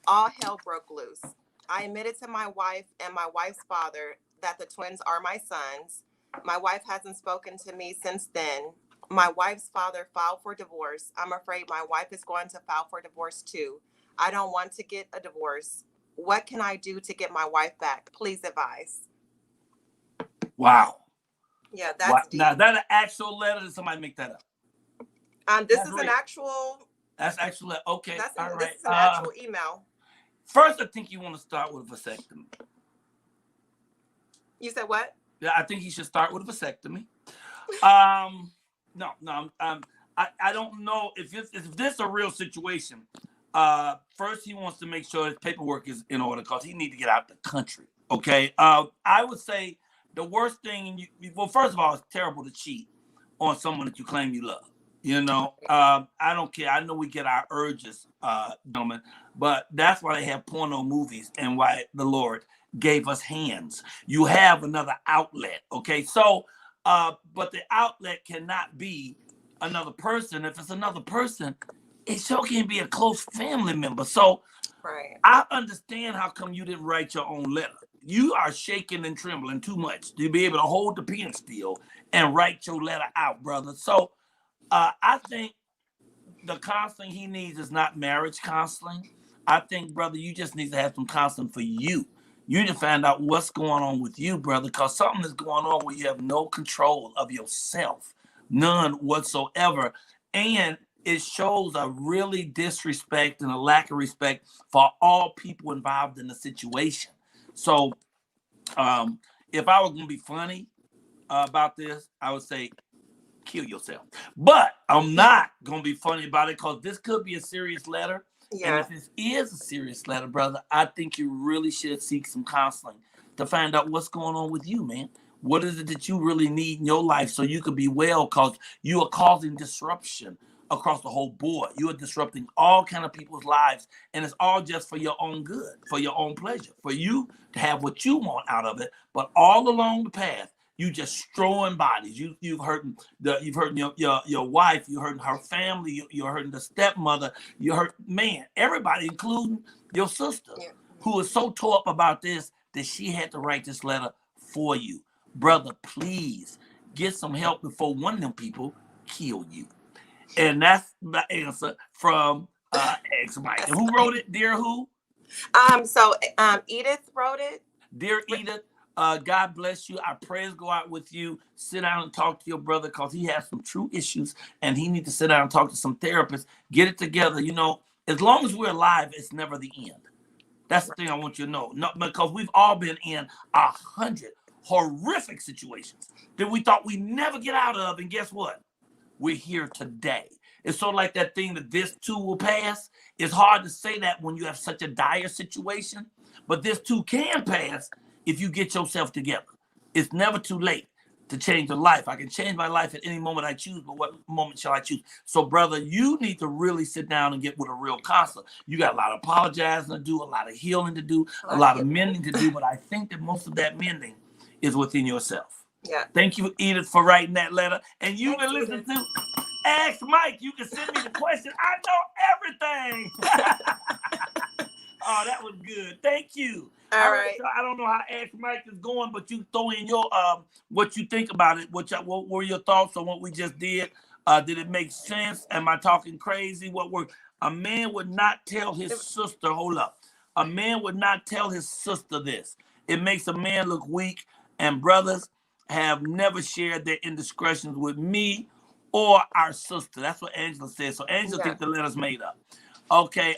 All hell broke loose. I admitted to my wife and my wife's father that the twins are my sons. My wife hasn't spoken to me since then. My wife's father filed for divorce. I'm afraid my wife is going to file for divorce too. I don't want to get a divorce. What can I do to get my wife back? Please advise. Wow. Yeah, that's deep. Now, is that an actual letter? Did somebody make that up? This is an actual. That's actually okay. This is an actual email. First, I think you want to start with a vasectomy. You said what? Yeah, I think he should start with a vasectomy. I don't know if this is a real situation. First, he wants to make sure his paperwork is in order because he needs to get out the country. Okay. I would say the worst thing. Well, first of all, it's terrible to cheat on someone that you claim you love. You know, I don't care. I know we get our urges, gentlemen, but that's why they have porno movies and why the Lord gave us hands. You have another outlet, okay? So, but the outlet cannot be another person. If it's another person, it sure can be a close family member. So, right. I understand how come you didn't write your own letter. You are shaking and trembling too much to be able to hold the pen still and write your letter out, brother. So, I think the counseling he needs is not marriage counseling. I think, brother, you just need to have some counseling for you. You need to find out what's going on with you, brother, because something is going on where you have no control of yourself, none whatsoever. And it shows a really disrespect and a lack of respect for all people involved in the situation. So if I was going to be funny, about this, I would say kill yourself. But I'm not going to be funny about it because this could be a serious letter. Yeah. And if this is a serious letter, brother, I think you really should seek some counseling to find out what's going on with you, man. What is it that you really need in your life so you can be well, because you are causing disruption across the whole board. You are disrupting all kind of people's lives, and it's all just for your own good, for your own pleasure, for you to have what you want out of it. But all along the path, you just throwing bodies. You've hurting your wife. You hurting her family. You're hurting the stepmother. You hurt everybody, including your sister, who is so tore up about this that she had to write this letter for you. Brother, please get some help before one of them people kill you. And that's the answer from ex Mike. And who wrote it? Dear who? Edith wrote it. Dear Edith, God bless you. Our prayers go out with you. Sit down and talk to your brother because he has some true issues and he needs to sit down and talk to some therapists. Get it together. You know, as long as we're alive, it's never the end. That's the thing I want you to know. No, because we've all been in 100 horrific situations that we thought we'd never get out of. And guess what? We're here today. It's sort of like that thing that this too will pass. It's hard to say that when you have such a dire situation, but this too can pass if you get yourself together. It's never too late to change your life. I can change my life at any moment I choose, but what moment shall I choose? So, brother, you need to really sit down and get with a real counselor. You got a lot of apologizing to do, a lot of healing to do, a lot of mending to do, but I think that most of that mending is within yourself. Yeah. Thank you, Edith, for writing that letter. And you've been listening to Ask Mike. You can send me the question. I know everything. Oh, that was good. Thank you. All right. So I don't know how Ask Mike is going, but you throw in your what you think about it. What were your thoughts on what we just did? Did it make sense? Am I talking crazy? A man would not tell his sister, hold up. A man would not tell his sister this. It makes a man look weak, and brothers have never shared their indiscretions with me or our sister. That's what Angela said. So Angela thinks the letter's made up. Okay.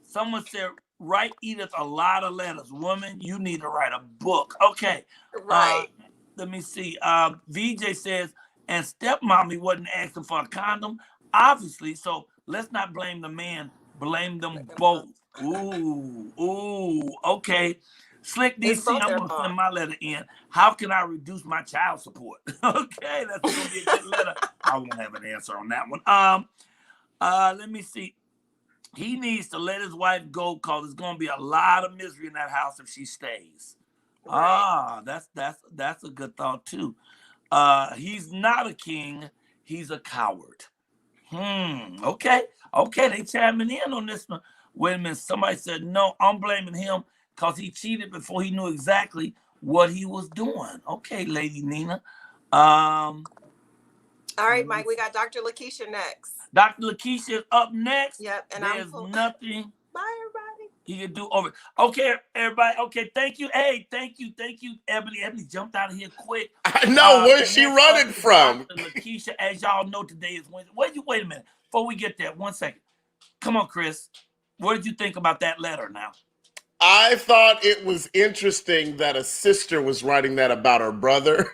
Someone said, write Edith a lot of letters. Woman, you need to write a book. Okay. Right. Let me see. Vijay says, and stepmommy wasn't asking for a condom. Obviously, so let's not blame the man. Blame them both. Ooh, okay. Slick DC, I'm going to send my letter in. How can I reduce my child support? Okay, that's going to be a good letter. I won't have an answer on that one. Let me see. He needs to let his wife go because there's going to be a lot of misery in that house if she stays. Right. That's a good thought, too. He's not a king. He's a coward. Okay, they chiming in on this one. Wait a minute. Somebody said, no, I'm blaming him because he cheated before he knew exactly what he was doing. Okay, Lady Nina. All right, Mike, we got Dr. Lakeisha next. Dr. Lakeisha is up next. Yep, and there's nothing. Bye, everybody. He can do over. Okay, everybody. Okay, thank you. Hey, thank you, Ebony. Ebony jumped out of here quick. I know. Where's she running from? Dr. Lakeisha, as y'all know, today is Wednesday. Wait a minute. Before we get there, 1 second. Come on, Chris. What did you think about that letter now? I thought it was interesting that a sister was writing that about her brother.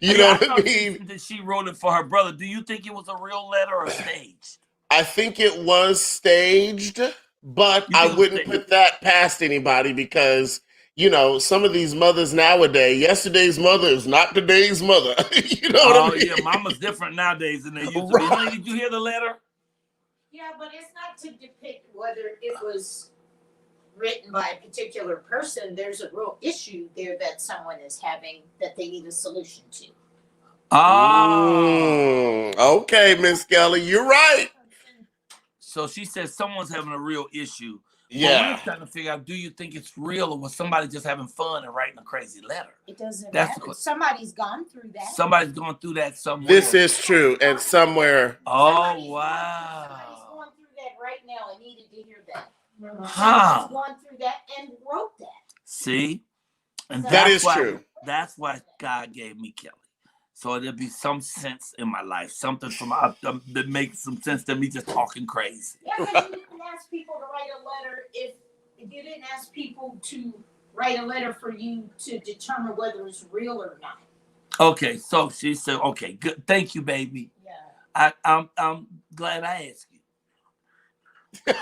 You know what I mean? That she wrote it for her brother. Do you think it was a real letter or staged? I think it was staged, but I wouldn't put that past anybody because, you know, some of these mothers nowadays, yesterday's mother is not today's mother. You know what I mean? Oh, yeah, mama's different nowadays than they used to be. Honey, did you hear the letter? Yeah, but it's not to depict whether it was written by a particular person. There's a real issue there that someone is having that they need a solution to. Okay, Miss Kelly, you're right. So she says someone's having a real issue. Yeah. But we're trying to figure out, do you think it's real or was somebody just having fun and writing a crazy letter? It doesn't matter. Somebody's gone through that. Somebody's going through that somewhere. This is true. And somewhere. Oh, Somebody's going through that right now. I needed to hear that. Huh. Going through that and wrote that. See? And that is true. That's why God gave me Kelly. So there'll be some sense in my life, something from that makes some sense to me just talking crazy. Yeah, because you didn't ask people to write a letter if you didn't ask people to write a letter for you to determine whether it's real or not. Okay, so she said, okay, good. Thank you, baby. Yeah. I'm glad I asked you.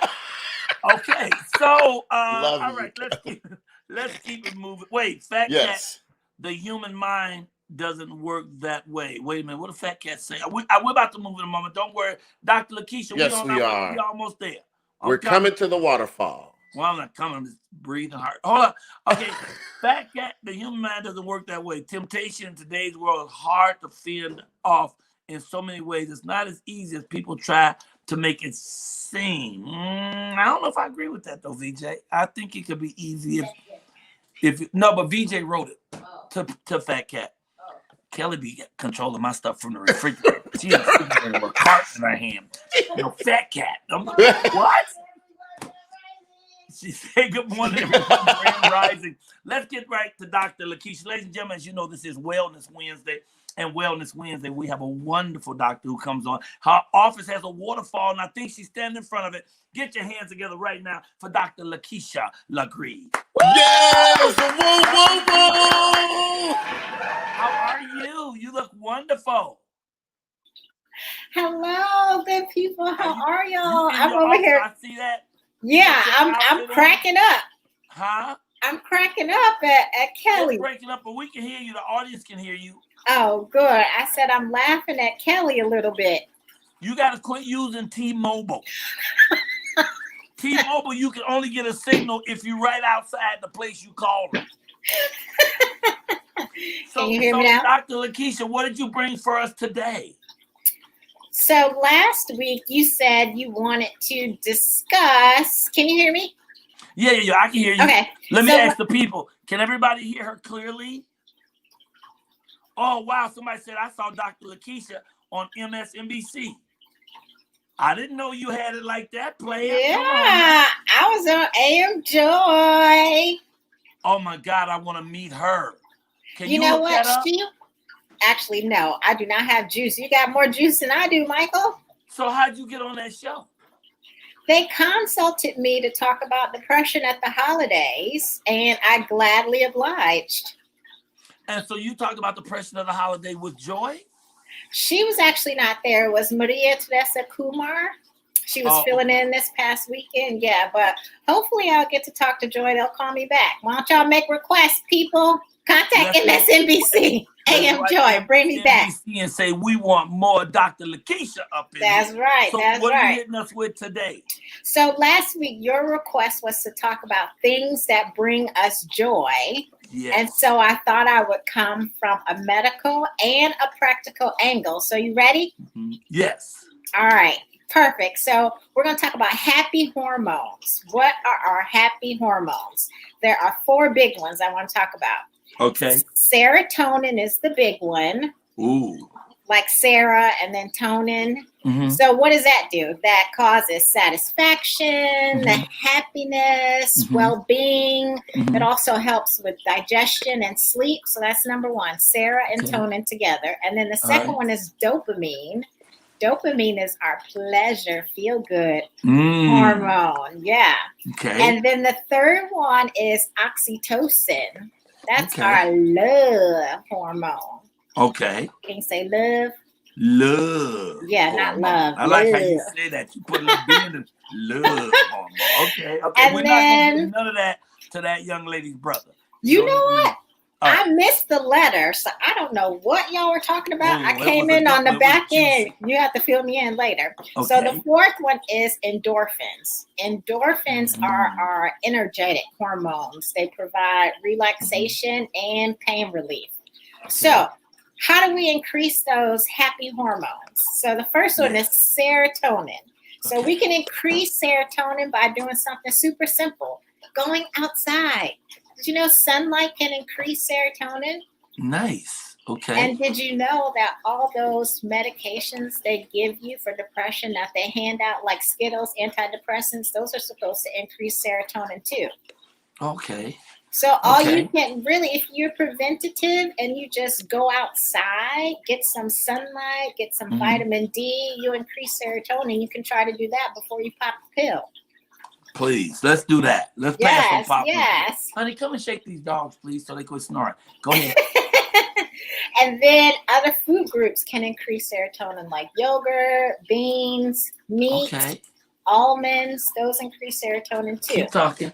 Okay, so all right, let's keep it moving. Wait, Fat Cat, the human mind doesn't work that way. Wait a minute, what did Fat Cat say? We're about to move in a moment. Don't worry, Dr. Lakeisha. Yes, we are. We're almost there. We're coming to the waterfall. Well, I'm not coming. I'm just breathing hard. Hold on. Okay, Fat Cat, the human mind doesn't work that way. Temptation in today's world is hard to fend off in so many ways. It's not as easy as people try to make it seem. I don't know if I agree with that though, Vijay. I think it could be easy but Vijay wrote it to Fat Cat. Kelly be controlling my stuff from the refrigerator. She has a cart in her hand. Fat Cat. I'm like, what? She said, good morning, everyone. Grand Rising. Let's get right to Dr. Lakeisha. Ladies and gentlemen, as you know, this is Wellness Wednesday. And Wellness Wednesday, we have a wonderful doctor who comes on. Her office has a waterfall, and I think she's standing in front of it. Get your hands together right now for Dr. Lakeisha Legree. Yes! Woo, woo, woo! How are you? You look wonderful. Hello, good people. How are y'all? I'm over office, here. I see that. Yeah, I'm cracking up. Huh? I'm cracking up at Kelly. You're breaking up, but we can hear you. The audience can hear you. Oh, good. I said I'm laughing at Kelly a little bit. You got to quit using T-Mobile. T-Mobile, you can only get a signal if you're right outside the place you call them. Can you hear me now? Dr. Lakeisha, what did you bring for us today? So last week you said you wanted to discuss. Can you hear me? Yeah, I can hear you. Okay. Let me ask the people. Can everybody hear her clearly? Oh, wow. Somebody said, I saw Dr. Lakeisha on MSNBC. I didn't know you had it like that, player. Yeah, I was on AM Joy. Oh, my God. I want to meet her. Can you know what? Actually, no, I do not have juice. You got more juice than I do, Michael. So how'd you get on that show? They consulted me to talk about depression at the holidays, and I gladly obliged. And so you talked about depression at the holiday with Joy? She was actually not there. It was Maria Teresa Kumar. She was filling in this past weekend. Yeah, but hopefully I'll get to talk to Joy. They'll call me back. Why don't y'all make requests, people? Contact MSNBC. AM Joy, bring me back. And say, we want more Dr. Lakeisha up in That's here. right. So that's what right. are you hitting us with today? So last week, your request was to talk about things that bring us joy. Yes. And so I thought I would come from a medical and a practical angle. So you ready? Mm-hmm. Yes. All right. Perfect. So we're going to talk about happy hormones. What are our happy hormones? There are 4 big ones I want to talk about. Okay. Serotonin is the big one. Ooh. Like Sarah and then tonin. Mm-hmm. So what does that do? That causes satisfaction, happiness, well-being. It also helps with digestion and sleep. So that's number 1, Sarah and tonin together. And then the second one is dopamine. Dopamine is our pleasure, feel-good hormone. Yeah. Okay. And then the third one is oxytocin. That's our love hormone. Okay. Can you say love? Love. Yeah, not love. I like how you say that. You put a little bit in love hormone. Okay. And we're then, not going to do none of that to that young lady's brother. You know what? I missed the letter, so I don't know what y'all were talking about. I came in on the back end. You have to fill me in later. Okay. So the fourth one is endorphins. Endorphins are our energetic hormones. They provide relaxation and pain relief. So how do we increase those happy hormones? So the first one is serotonin. So we can increase serotonin by doing something super simple. Going outside. Did you know sunlight can increase serotonin? Nice. Okay. And did you know that all those medications they give you for depression that they hand out, like Skittles, antidepressants, those are supposed to increase serotonin too. Okay. So all you can really, if you're preventative and you just go outside, get some sunlight, get some vitamin D, you increase serotonin. You can try to do that before you pop the pill. Please, let's do that. Let's pass some popcorn. Yes. Honey, come and shake these dogs, please, so they quit snoring. Go ahead. And then other food groups can increase serotonin, like yogurt, beans, meat, almonds. Those increase serotonin too. Keep talking.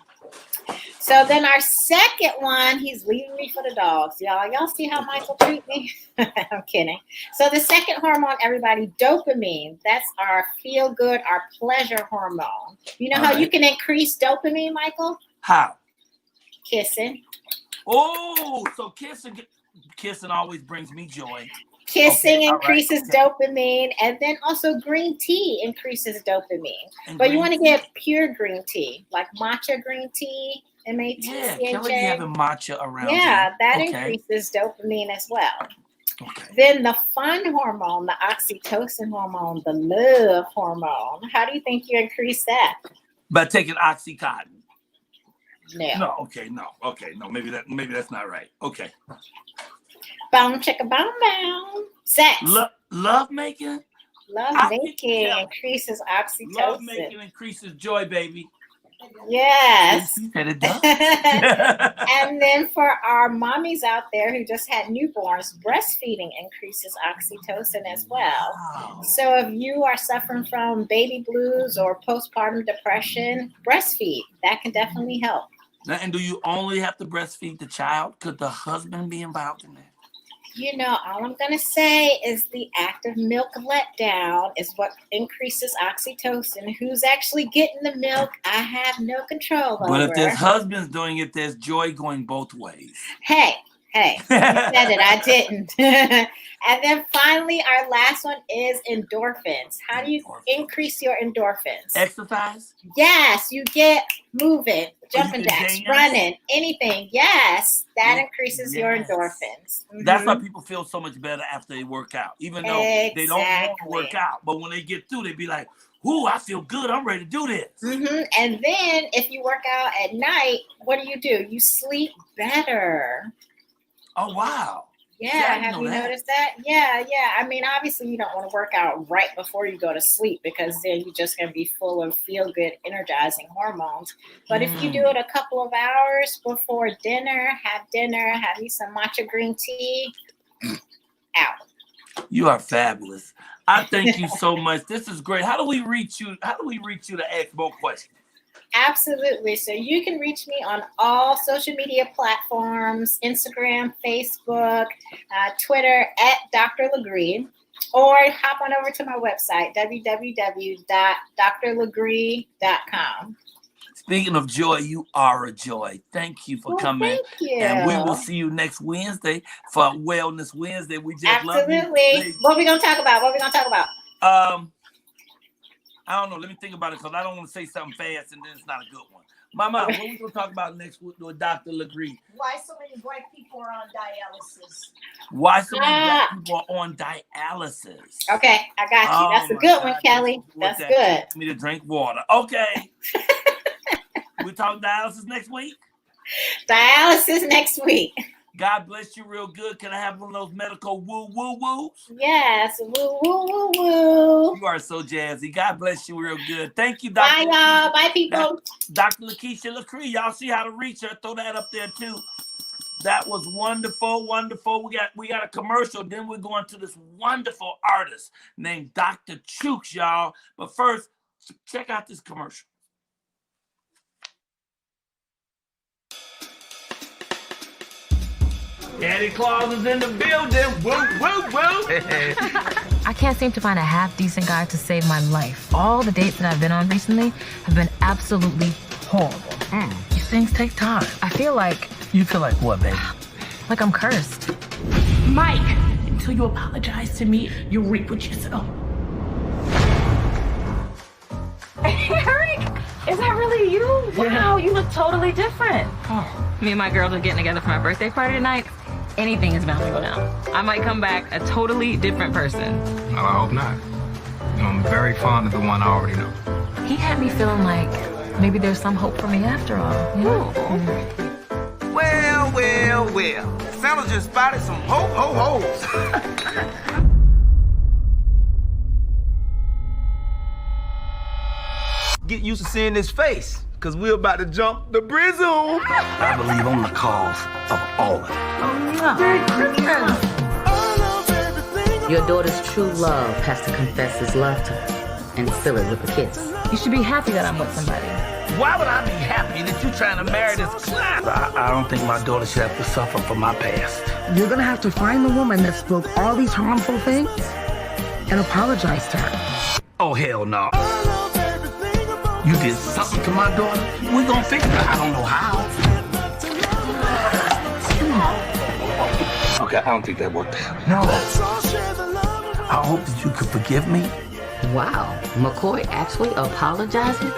So then our second one, he's leaving me for the dogs. Y'all see how Michael treat me? I'm kidding. So the second hormone, everybody, dopamine. That's our feel good, our pleasure hormone. You know how you can increase dopamine, Michael? How? Kissing. Oh, so kissing always brings me joy. Kissing increases dopamine, and then also green tea increases dopamine. But you want to get pure green tea, like matcha green tea, M-A-T-C-H-A. Yeah, Kelly having matcha around. Yeah, that increases dopamine as well. Then the fun hormone, the oxytocin hormone, the love hormone. How do you think you increase that? By taking Oxycontin. No. No. Maybe that's not right. Okay. Boom, chicka, boom, boom. Sex. Love making. Love making increases oxytocin. Love making increases joy, baby. Yes. It does. And then for our mommies out there who just had newborns, breastfeeding increases oxytocin as well. Wow. So if you are suffering from baby blues or postpartum depression, breastfeed. That can definitely help. Now, and do you only have to breastfeed the child? Could the husband be involved in that? You know, all I'm going to say is the act of milk letdown is what increases oxytocin. Who's actually getting the milk, I have no control over. But if there's husbands doing it, there's joy going both ways. Hey, you said it, I didn't. And then finally, our last one is endorphins. How do you increase your endorphins? Exercise? Yes, you get moving, jumping jacks, running, anything. Yes, that increases your endorphins. Mm-hmm. That's why people feel so much better after they work out, even though they don't want to work out. But when they get through, they be like, ooh, I feel good. I'm ready to do this. Mm-hmm. And then if you work out at night, what do? You sleep better. Oh, wow. Yeah, have you noticed that? Yeah. I mean, obviously, you don't want to work out right before you go to sleep because then you're just going to be full of feel-good, energizing hormones. But if you do it a couple of hours before dinner, have you some matcha green tea, out. You are fabulous. I thank you so much. This is great. How do we reach you? How do we reach you to ask more questions? Absolutely. So you can reach me on all social media platforms, Instagram, Facebook, Twitter at Dr. Legree, or hop on over to my website, www.drlegree.com. Speaking of joy, you are a joy. Thank you for coming. Thank you. And we will see you next Wednesday for Wellness Wednesday. We just love you. Absolutely. What are we going to talk about? I don't know. Let me think about it because I don't want to say something fast and then it's not a good one. Mama, what are we going to talk about next with Dr. Legree? Why so many black people are on dialysis. Why so many black people are on dialysis? Okay, I got you. That's a good one, Kelly. That's good. Me to drink water. Okay. We talk dialysis next week? Dialysis next week. God bless you real good. Can I have one of those medical woo-woo-woos? Yes, woo-woo-woo-woo. You are so jazzy. God bless you real good. Thank you, Dr. Bye, y'all. Bye, people. Dr. Lakeisha Lecree. Y'all see how to reach her. Throw that up there, too. That was wonderful, wonderful. We got a commercial. Then we're going to this wonderful artist named Dr. Chooks, y'all. But first, check out this commercial. Daddy Claus is in the building. Woo, woo, woo. I can't seem to find a half-decent guy to save my life. All the dates that I've been on recently have been absolutely horrible. These things take time. I feel like... You feel like what, baby? Like I'm cursed. Mike, until you apologize to me, you reap what you sow. Eric, is that really you? Wow, you look totally different. Oh. Me and my girls are getting together for my birthday party tonight. Anything is bound to go down. I might come back a totally different person. Well, I hope not. I'm very fond of the one I already know. He had me feeling like maybe there's some hope for me after all. You know? Well. Santa just spotted some ho-ho-hos. Get used to seeing this face. because we're about to jump the Brizzle. I believe on the cause of all of it. Merry Christmas. Your daughter's true love has to confess his love to her and seal it with a kiss. You should be happy that I'm with somebody. Why would I be happy that you're trying to marry this clown? I don't think my daughter should have to suffer for my past. You're gonna have to find the woman that spoke all these harmful things and apologize to her. Oh, hell no. You did something to my daughter? We're gonna fix it. I don't know how. Okay, I don't think that worked out. No. I hope that you could forgive me. Wow, McCoy actually apologizing?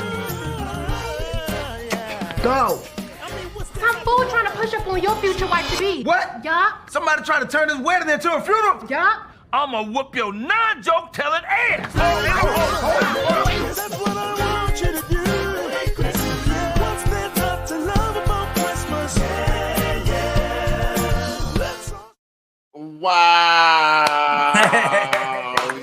Go! Some fool trying to push up on your future wife-to-be. What? Yeah. Somebody trying to turn this wedding into a funeral? Yeah. I'ma whoop your non-joke telling ass. That's what I want you to do. What's there not to love about Christmas? Wow.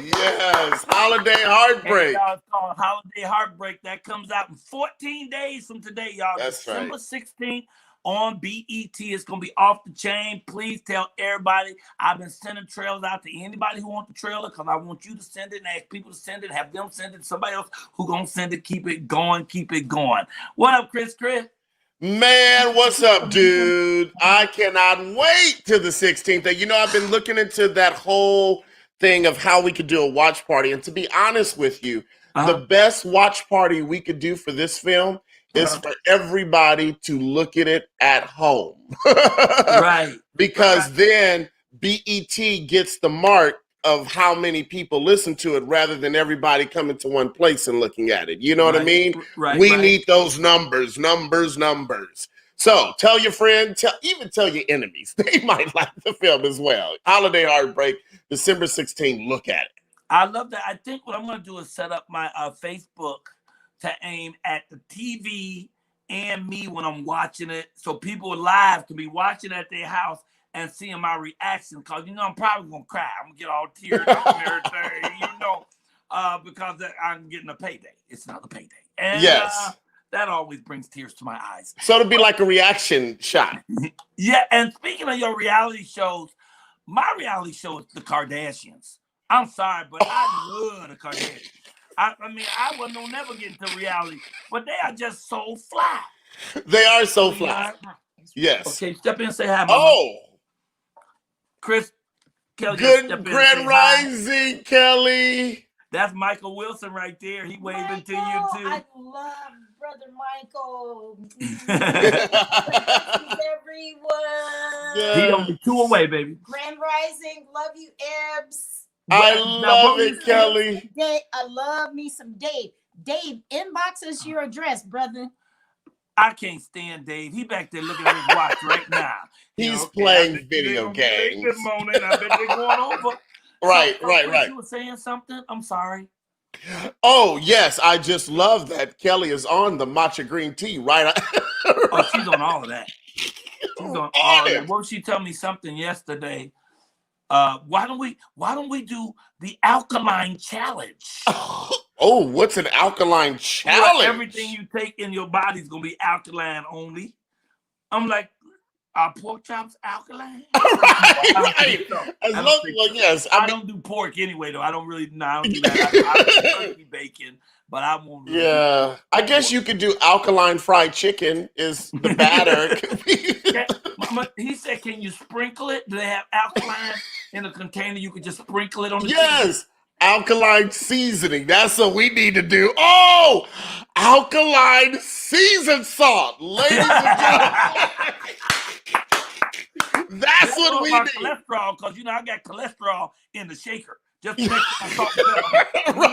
Yes. Holiday Heartbreak. Hey, y'all, it's called Holiday Heartbreak. That comes out in 14 days from today, y'all. That's right. December 16th on BET. It's going to be off the chain. Please tell everybody. I've been sending trailers out to anybody who wants the trailer because I want you to send it and ask people to send it, have them send it to somebody else who going to send it. Keep it going. Keep it going. What up, Chris? Man, what's up, dude? I cannot wait till the 16th. You know, I've been looking into that whole thing of how we could do a watch party. And to be honest with you, the best watch party we could do for this film is for everybody to look at it at home. Right. Because then BET gets the mark of how many people listen to it rather than everybody coming to one place and looking at it. You know what I mean? Right. We need those numbers. So tell your friend, even tell your enemies. They might like the film as well. Holiday Heartbreak, December 16th. Look at it. I love that. I think what I'm going to do is set up my Facebook to aim at the TV and me when I'm watching it. So people live can be watching at their house and seeing my reaction. Because, you know, I'm probably going to cry. I'm going to get all teared up and everything, you know, because I'm getting a payday. It's another payday. And, yes. That always brings tears to my eyes. So it'll be like a reaction shot. Yeah, and speaking of your reality shows, my reality show is the Kardashians. I'm sorry, but I love the Kardashians. I mean, I will never get into reality, but they are just so fly. They are so fly. Yes. Okay, step in and say hi, Mama. Oh. Chris Kelly. Good Grand Rising, Kelly. That's Michael Wilson right there. He waving to you, too. I love Brother Michael. Everyone. Yeah. He only 2 away, baby. Grand Rising. Love you, Ebbs. I love it, Kelly. Dave, I love me some Dave. Dave, inbox us your address, brother. I can't stand Dave. He back there looking at his watch right now. He's playing video games. Good morning. I bet they're going over. Right. You were saying something? I'm sorry. Oh, yes. I just love that Kelly is on the matcha green tea, right? Oh, she's on all of that. She's on all of that. Well, she told me something yesterday. Why don't we do the alkaline challenge? Oh, what's an alkaline challenge? Well, everything you take in your body is gonna be alkaline only. I'm like, are pork chops alkaline? Right. I don't do pork anyway, though. I don't really know. I don't do that. I do turkey bacon, but I won't. Really yeah, I guess you could do alkaline fried chicken. Is the batter? He said, "Can you sprinkle it? Do they have alkaline in a container? You could just sprinkle it on the Yes, chicken? Alkaline seasoning. That's what we need to do. Oh, alkaline seasoned salt, ladies and gentlemen. That's what we need. Cholesterol, because you know I got cholesterol in the shaker. Just make my salt and pepper.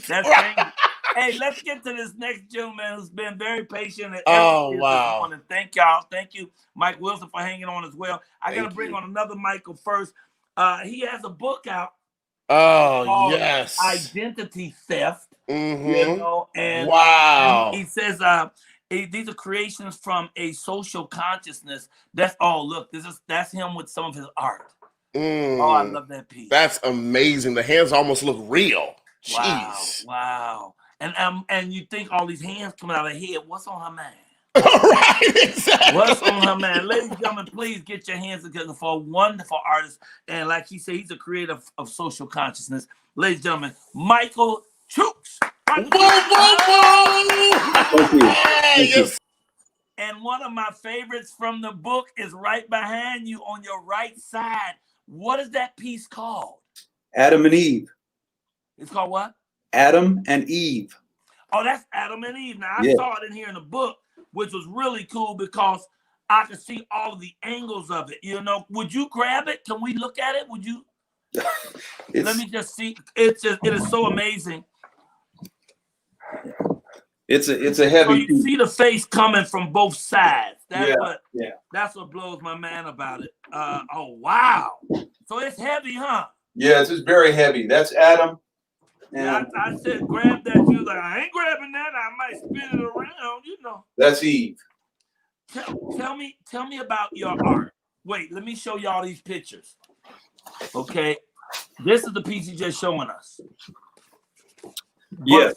That's changing. Hey, let's get to this next gentleman who's been very patient. Oh, wow. And thank y'all. Thank you, Mike Wilson, for hanging on as well. I got to bring on another Michael first. He has a book out. Oh, yes. Identity Theft. Mm-hmm. You know, and wow. He says these are creations from a social consciousnness. That's all. Look, that's him with some of his art. Oh, I love that piece. That's amazing. The hands almost look real. Wow, Jeez. wow. And you think all these hands coming out of her head. What's on her mind? Right, exactly. What's on her mind? Ladies and gentlemen, please get your hands together for a wonderful artist. And like he said, he's a creator of social consciousness. Ladies and gentlemen, Michael Chooks. Thank you. Thank you. And one of my favorites from the book is right behind you on your right side. What is that piece called? Adam and Eve. It's called what? Adam and Eve. Oh, that's Adam and Eve. Now, I saw it in here in the book, which was really cool because I could see all of the angles of it. You know, would you grab it? Can we look at it? Would you? Let me just see. It is so amazing. It's a heavy. So you see the face coming from both sides. That's yeah. That's what blows my mind about it. Oh wow! So it's heavy, huh? Yeah, it's very heavy. That's Adam. Yeah, I said grab that. You was like, I ain't grabbing that. I might spin it around. You know. That's Eve. Tell me about your art. Wait, let me show y'all these pictures. Okay, this is the piece he's just showing us. Yeah.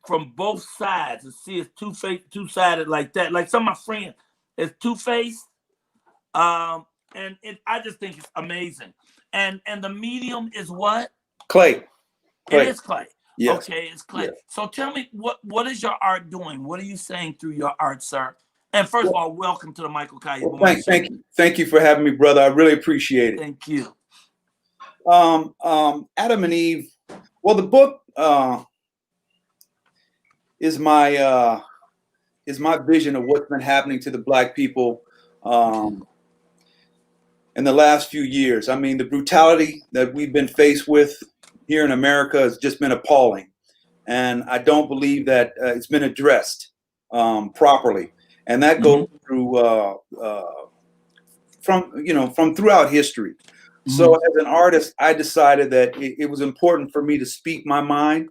From both sides, to see it's two-sided like that. Like some of my friends, it's two-faced. I just think it's amazing. And the medium is what? Clay. It is clay. Yes. Okay, it's clay. Yes. So tell me, what is your art doing? What are you saying through your art, sir? And first of all, welcome to the Michael Colyar Morning Show. Thank you for having me, brother. I really appreciate it. Thank you. Adam and Eve. Well, the book is my vision of what's been happening to the Black people in the last few years. I mean, the brutality that we've been faced with here in America has just been appalling, and I don't believe that it's been addressed properly. And that goes through from throughout history. So as an artist, I decided that it was important for me to speak my mind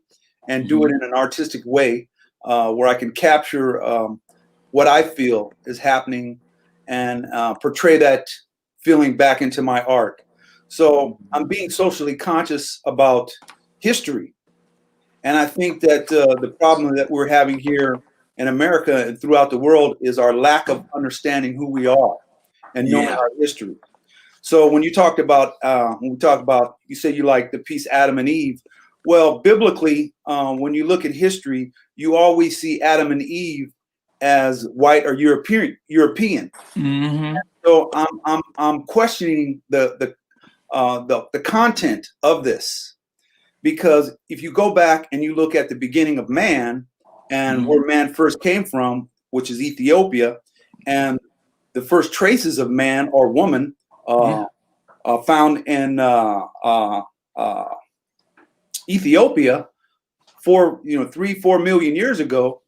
and do it in an artistic way where I can capture what I feel is happening and portray that feeling back into my art. So I'm being socially conscious about history. And I think that the problem that we're having here in America and throughout the world is our lack of understanding who we are and knowing our history. So when you talked about, you say you like the piece Adam and Eve. Well, biblically, when you look at history, you always see Adam and Eve as white or European. So I'm questioning the content of this, because if you go back and you look at the beginning of man and where man first came from, which is Ethiopia, and the first traces of man or woman found in Ethiopia 3-4 million years ago,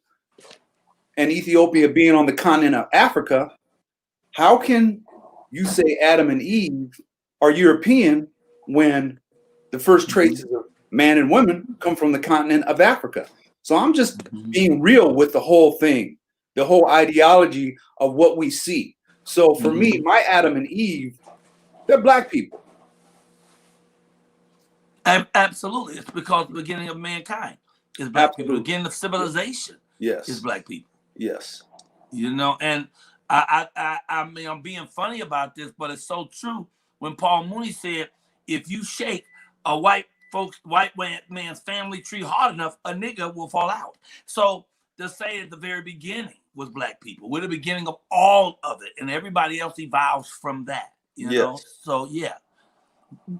and Ethiopia being on the continent of Africa, how can you say Adam and Eve are European when the first traces of man and women come from the continent of Africa? So I'm just being real with the whole thing, the whole ideology of what we see. So for me, my Adam and Eve, they're Black people. Absolutely. It's because the beginning of mankind is Black people. The beginning of civilization is Black people. Yes. You know, and I mean, I'm being funny about this, but it's so true. When Paul Mooney said, if you shake a white man's family tree hard enough, a nigga will fall out. So to say at the very beginning was Black people. We're the beginning of all of it, and everybody else evolves from that. You know? So yeah.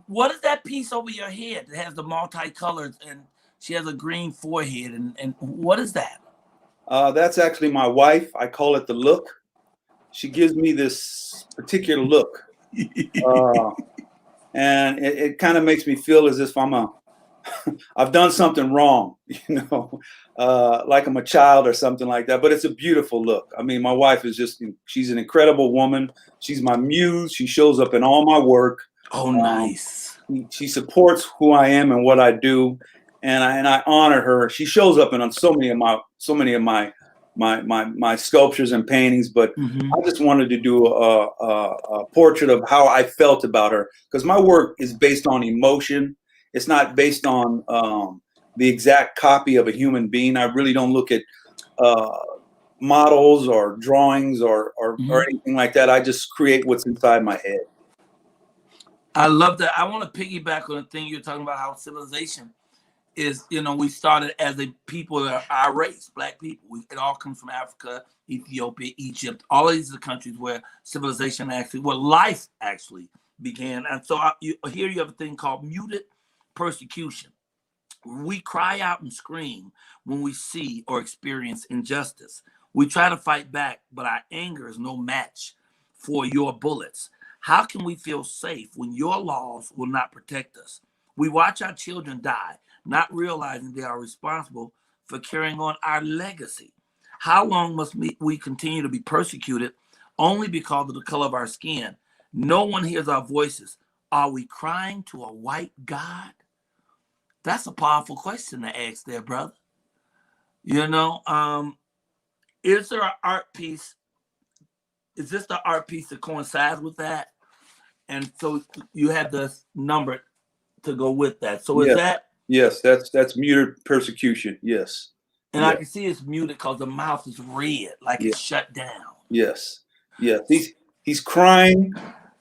What is that piece over your head that has the multicolors and she has a green forehead? And what is that? That's actually my wife. I call it the look. She gives me this particular look. And it kind of makes me feel as if I've done something wrong, like I'm a child or something like that. But it's a beautiful look. I mean, my wife is she's an incredible woman. She's my muse. She shows up in all my work. Oh, nice. She supports who I am and what I do, and I honor her. She shows up in so many of my sculptures and paintings. But I just wanted to do a portrait of how I felt about her, because my work is based on emotion. It's not based on the exact copy of a human being. I really don't look at models or drawings or anything like that. I just create what's inside my head. I love that. I want to piggyback on the thing you're talking about, how civilization is, we started as a people, our race, Black people. It all comes from Africa, Ethiopia, Egypt. All of these are the countries where civilization life actually began. And so here you have a thing called muted persecution. We cry out and scream when we see or experience injustice. We try to fight back, but our anger is no match for your bullets. How can we feel safe when your laws will not protect us? We watch our children die, not realizing they are responsible for carrying on our legacy. How long must we continue to be persecuted only because of the color of our skin? No one hears our voices. Are we crying to a white God? That's a powerful question to ask there, brother. Is there an art piece? Is this the art piece that coincides with that? And so you have the number to go with that. So is that? Yes, that's muted persecution. Yes. And I can see it's muted because the mouth is red, like it's shut down. Yes. Yes. He's crying.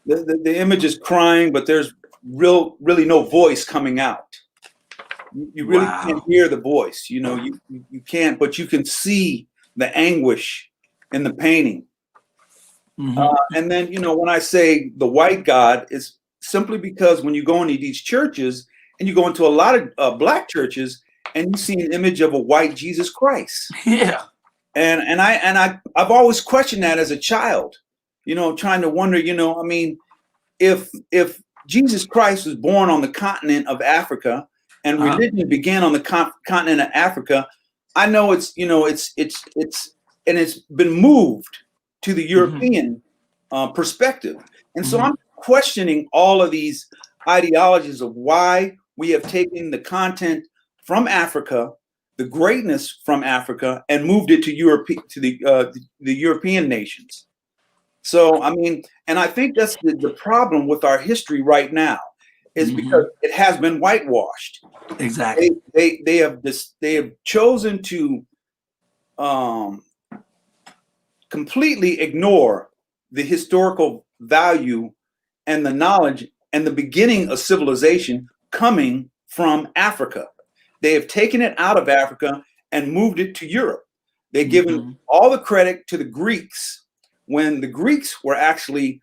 The image is crying, but there's really no voice coming out. You really can't hear the voice. You can't, but you can see the anguish in the painting. And then, when I say the white God, it's simply because when you go into these churches and you go into a lot of Black churches and you see an image of a white Jesus Christ. Yeah. And I've always questioned that as a child, trying to wonder, if Jesus Christ was born on the continent of Africa and religion began on the continent of Africa, I know it's been moved to the European perspective. And so I'm questioning all of these ideologies of why we have taken the content from Africa, the greatness from Africa, and moved it to Europe, to the European nations. So, and I think that's the problem with our history right now, is because it has been whitewashed. Exactly. They have chosen to completely ignore the historical value and the knowledge and the beginning of civilization coming from Africa. They have taken it out of Africa and moved it to Europe. They've given all the credit to the Greeks when the Greeks were actually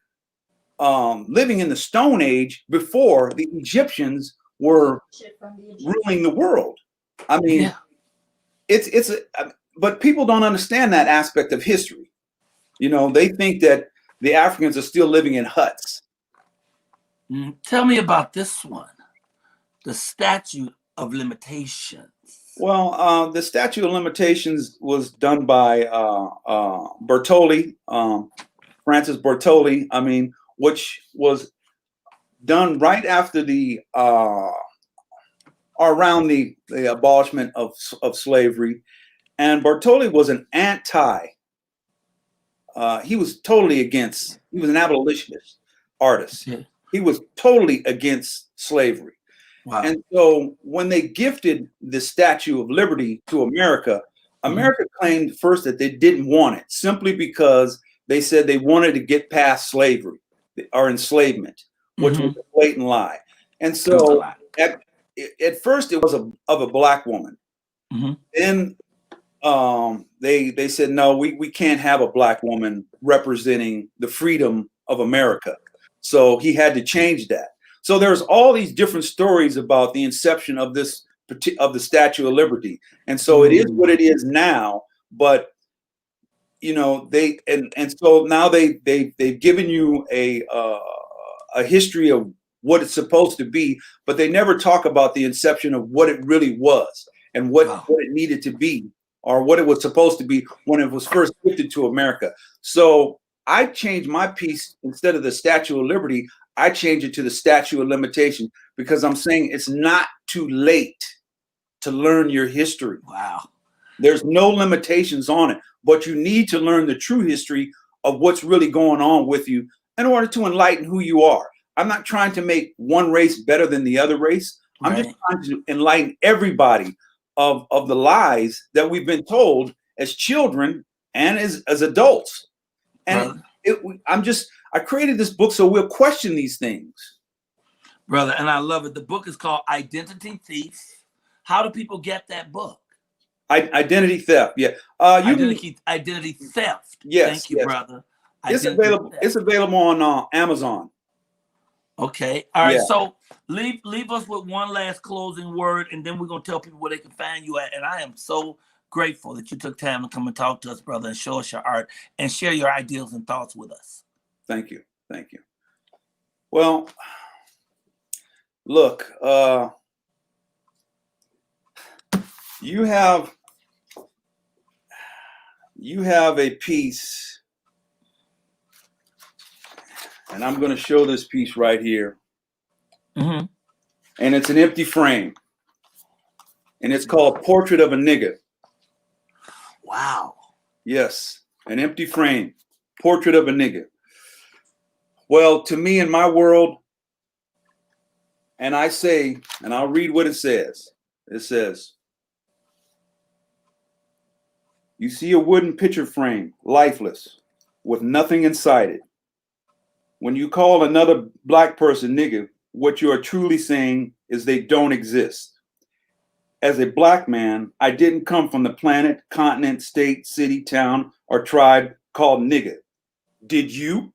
living in the Stone Age before the Egyptians were ruling the world. But people don't understand that aspect of history. They think that the Africans are still living in huts. Tell me about this one, the Statute of Limitations. Well, the Statute of Limitations was done by Bertolli, Francis Bertolli, which was done right after around the abolishment of slavery. And Bertolli was an he was totally against, he was an abolitionist artist. Yeah. He was totally against slavery. Wow. And so when they gifted the Statue of Liberty to America, America claimed first that they didn't want it simply because they said they wanted to get past slavery or enslavement, which was a blatant lie. And so at first it was of a Black woman. Then they said, no, we can't have a Black woman representing the freedom of America. So he had to change that. So there's all these different stories about the inception of the Statue of Liberty. And so it is what it is now, but they so now they've given you a history of what it's supposed to be, but they never talk about the inception of what it really was and what it needed to be, or what it was supposed to be when it was first gifted to America. So I changed my piece. Instead of the Statue of Liberty, I changed it to the Statute of Limitation, because I'm saying it's not too late to learn your history. Wow. There's no limitations on it, but you need to learn the true history of what's really going on with you in order to enlighten who you are. I'm not trying to make one race better than the other race. I'm just trying to enlighten everybody of the lies that we've been told as children and as adults. And I created this book so we'll question these things. Brother, and I love it. The book is called Identity Thief. How do people get that book? Identity theft. Yeah. Identity theft. Yes. Thank you, brother. It's available. It's available on Amazon. Okay. All right. Yeah. So leave us with one last closing word, and then we're gonna tell people where they can find you at. And I am so grateful that you took time to come and talk to us, brother, and show us your art and share your ideas and thoughts with us. Thank you. Thank you. Well, look, you have a piece, and I'm going to show this piece right here. Mm-hmm. And it's an empty frame, and it's called Portrait of a Nigga. Wow. Yes, an empty frame, Portrait of a Nigga. Well, to me, in my world, and I say, and I'll read what it says. It says, you see a wooden picture frame, lifeless, with nothing inside it. When you call another black person nigga, what you are truly saying is they don't exist. As a black man, I didn't come from the planet, continent, state, city, town, or tribe called nigga. Did you?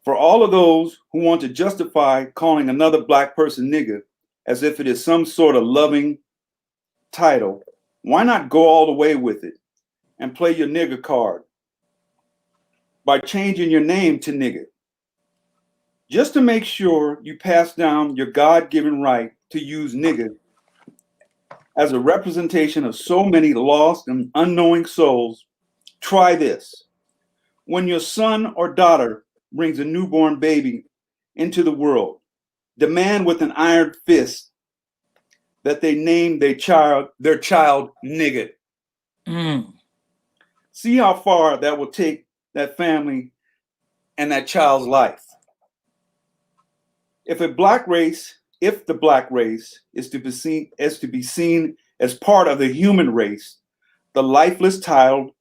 For all of those who want to justify calling another black person nigga as if it is some sort of loving title, why not go all the way with it and play your nigga card by changing your name to nigga, just to make sure you pass down your God-given right to use nigga as a representation of so many lost and unknowing souls. Try this. When your son or daughter brings a newborn baby into the world, demand with an iron fist that they name their child nigga. See how far that will take that family and that child's life. If the black race is to be seen as part of the human race, the lifeless title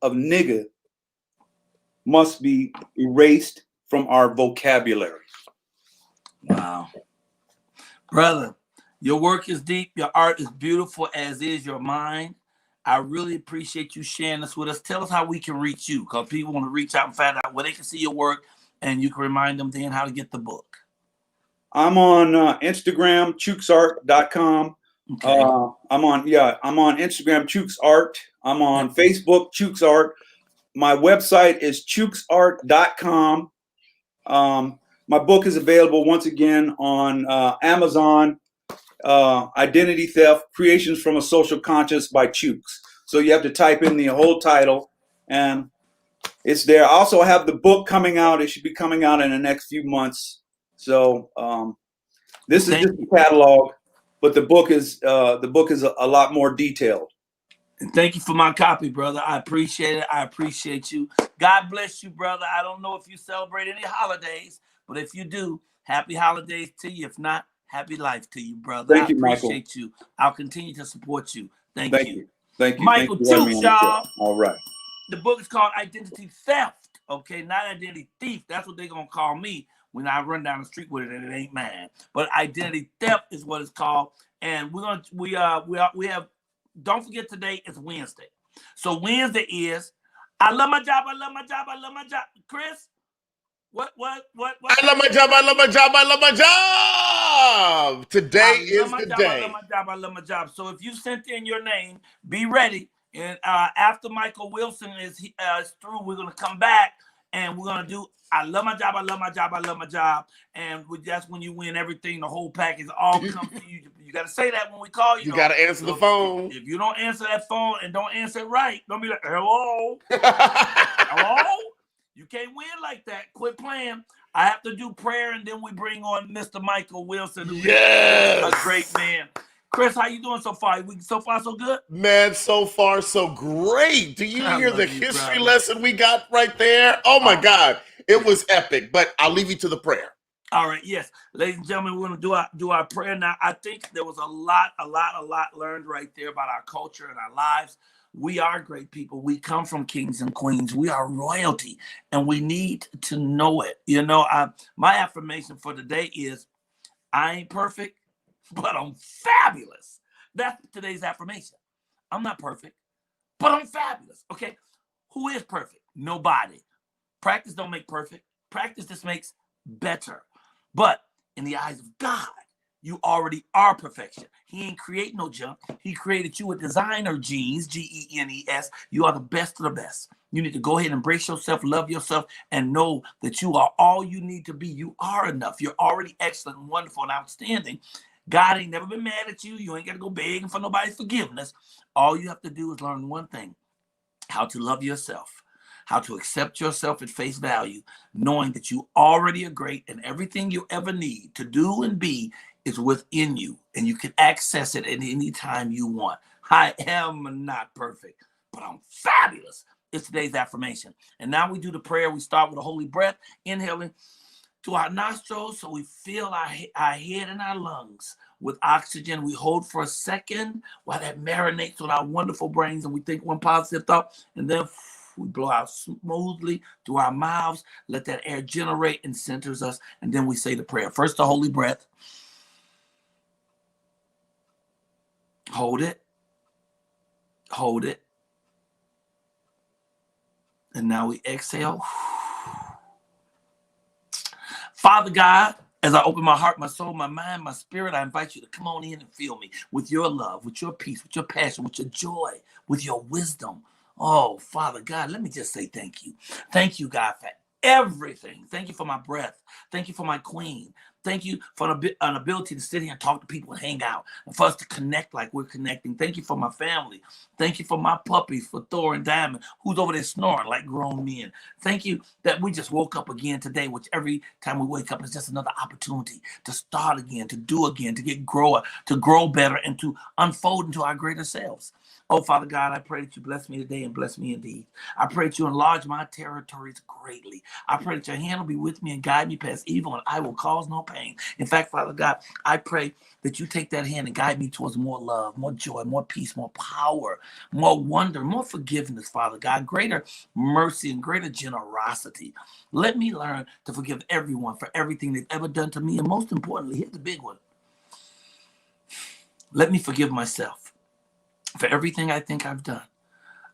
of nigga must be erased from our vocabulary. Wow. Brother, your work is deep. Your art is beautiful, as is your mind. I really appreciate you sharing this with us. Tell us how we can reach you, because people want to reach out and find out where they can see your work, and you can remind them then how to get the book. I'm on Instagram, chooksart.com. Okay. I'm on Instagram, chooksart. I'm on Facebook, chooksart. My website is chooksart.com. My book is available once again on Amazon. Identity Theft, Creations from a Social Conscious by Chooks. So you have to type in the whole title and it's there. I also have the book coming out. It should be coming out in the next few months. So this is just a catalog, but the book is a lot more detailed. And thank you for my copy, brother. I appreciate it. I appreciate you. God bless you, brother. I don't know if you celebrate any holidays, but if you do, happy holidays to you. If not, happy life to you, brother. Thank you, Michael. I appreciate you. I'll continue to support you. Thank you. Thank you. Michael Chooks, y'all. All right. The book is called Identity Theft. Okay, not Identity Thief. That's what they're gonna call me when I run down the street with it and it ain't mine. But Identity Theft is what it's called. And we have. Don't forget today is Wednesday. So Wednesday is I love my job. I love my job. I love my job. Chris. What? I love my job. I love my job. I love my job. Today is the day. I love my job. I love my job. So if you sent in your name, be ready. And after Michael Wilson is through, we're gonna come back and we're gonna do I love my job. I love my job. I love my job. And that's when you win everything. The whole package all comes to you. You got to say that when we call you. You got to answer the phone. If you don't answer that phone and don't answer it right, don't be like, hello. Hello? You can't win like that. Quit playing. I have to do prayer, and then we bring on Mr. Michael Wilson, who is a great man. Chris, how you doing so far? So far, so good? Man, so far, so great. Do you hear the history lesson we got right there? Oh, my God. It was epic, but I'll leave you to the prayer. All right, yes. Ladies and gentlemen, we're going to do our prayer now. I think there was a lot learned right there about our culture and our lives. We are great people. We come from kings and queens. We are royalty, and we need to know it. You know, my affirmation for today is, I ain't perfect, but I'm fabulous. That's today's affirmation. I'm not perfect, but I'm fabulous. Okay, who is perfect? Nobody. Practice don't make perfect. Practice just makes better. But in the eyes of God, you already are perfection. He ain't create no junk. He created you with designer genes, Genes. You are the best of the best. You need to go ahead and embrace yourself, love yourself, and know that you are all you need to be. You are enough. You're already excellent, wonderful, and outstanding. God ain't never been mad at you. You ain't got to go begging for nobody's forgiveness. All you have to do is learn one thing: how to love yourself, how to accept yourself at face value, knowing that you already are great and everything you ever need to do and be is within you, and you can access it at any time you want. I am not perfect, but I'm fabulous. It's today's affirmation. And now we do the prayer. We start with a holy breath, inhaling to our nostrils so we fill our head and our lungs with oxygen. We hold for a second while that marinates with our wonderful brains, and we think one positive thought, and then we blow out smoothly through our mouths. Let that air generate and centers us, and then we say the prayer. First, the holy breath. Hold it. Hold it. And now we exhale. Father God, as I open my heart, my soul, my mind, my spirit, I invite you to come on in and fill me with your love, with your peace, with your passion, with your joy, with your wisdom. Oh, Father God, let me just say thank you. Thank you, God, for everything. Thank you for my breath. Thank you for my queen. Thank you for an ability to sit here and talk to people and hang out, and for us to connect like we're connecting. Thank you for my family. Thank you for my puppies, for Thor and Diamond, who's over there snoring like grown men. Thank you that we just woke up again today, which every time we wake up is just another opportunity to start again, to do again, to to grow better, and to unfold into our greater selves. Oh, Father God, I pray that you bless me today and bless me indeed. I pray that you enlarge my territories greatly. I pray that your hand will be with me and guide me past evil, and I will cause no pain. In fact, Father God, I pray that you take that hand and guide me towards more love, more joy, more peace, more power, more wonder, more forgiveness, Father God, greater mercy and greater generosity. Let me learn to forgive everyone for everything they've ever done to me. And most importantly, here's the big one. Let me forgive myself for everything I think I've done.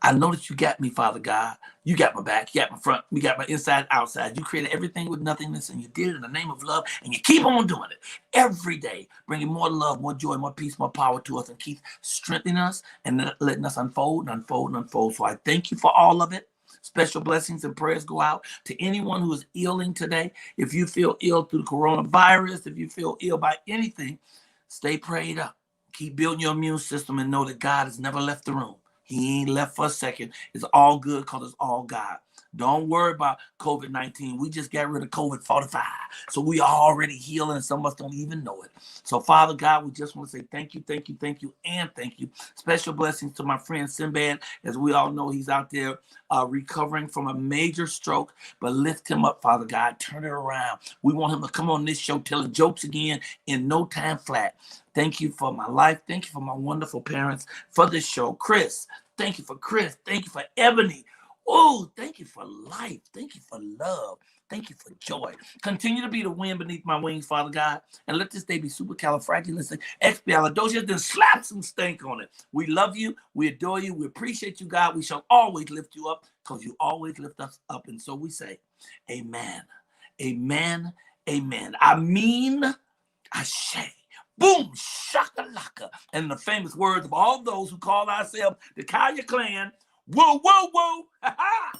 I know that you got me, Father God. You got my back, you got my front, you got my inside, outside. You created everything with nothingness, and you did it in the name of love, and you keep on doing it every day, bringing more love, more joy, more peace, more power to us, and keep strengthening us and letting us unfold and unfold and unfold. So I thank you for all of it. Special blessings and prayers go out to anyone who is ailing today. If you feel ill through the coronavirus, if you feel ill by anything, stay prayed up. Keep building your immune system and know that God has never left the room. He ain't left for a second. It's all good because it's all God. Don't worry about COVID-19. We just got rid of COVID-45. So we are already healing, and some of us don't even know it. So, Father God, we just want to say thank you, thank you, thank you, and thank you. Special blessings to my friend Sinbad. As we all know, he's out there recovering from a major stroke. But lift him up, Father God. Turn it around. We want him to come on this show telling jokes again in no time flat. Thank you for my life. Thank you for my wonderful parents, for this show. Chris, thank you for Chris. Thank you for Ebonie. Oh, thank you for life. Thank you for love. Thank you for joy. Continue to be the wind beneath my wings, Father God, and let this day be supercalifragilisticexpialidocious, then slap some stank on it. We love you. We adore you. We appreciate you, God. We shall always lift you up because you always lift us up. And so we say, amen, amen, amen. I mean, ashe. Boom, shakalaka. And the famous words of all those who call ourselves the Colyar clan, whoa, whoa, whoa, ha-ha.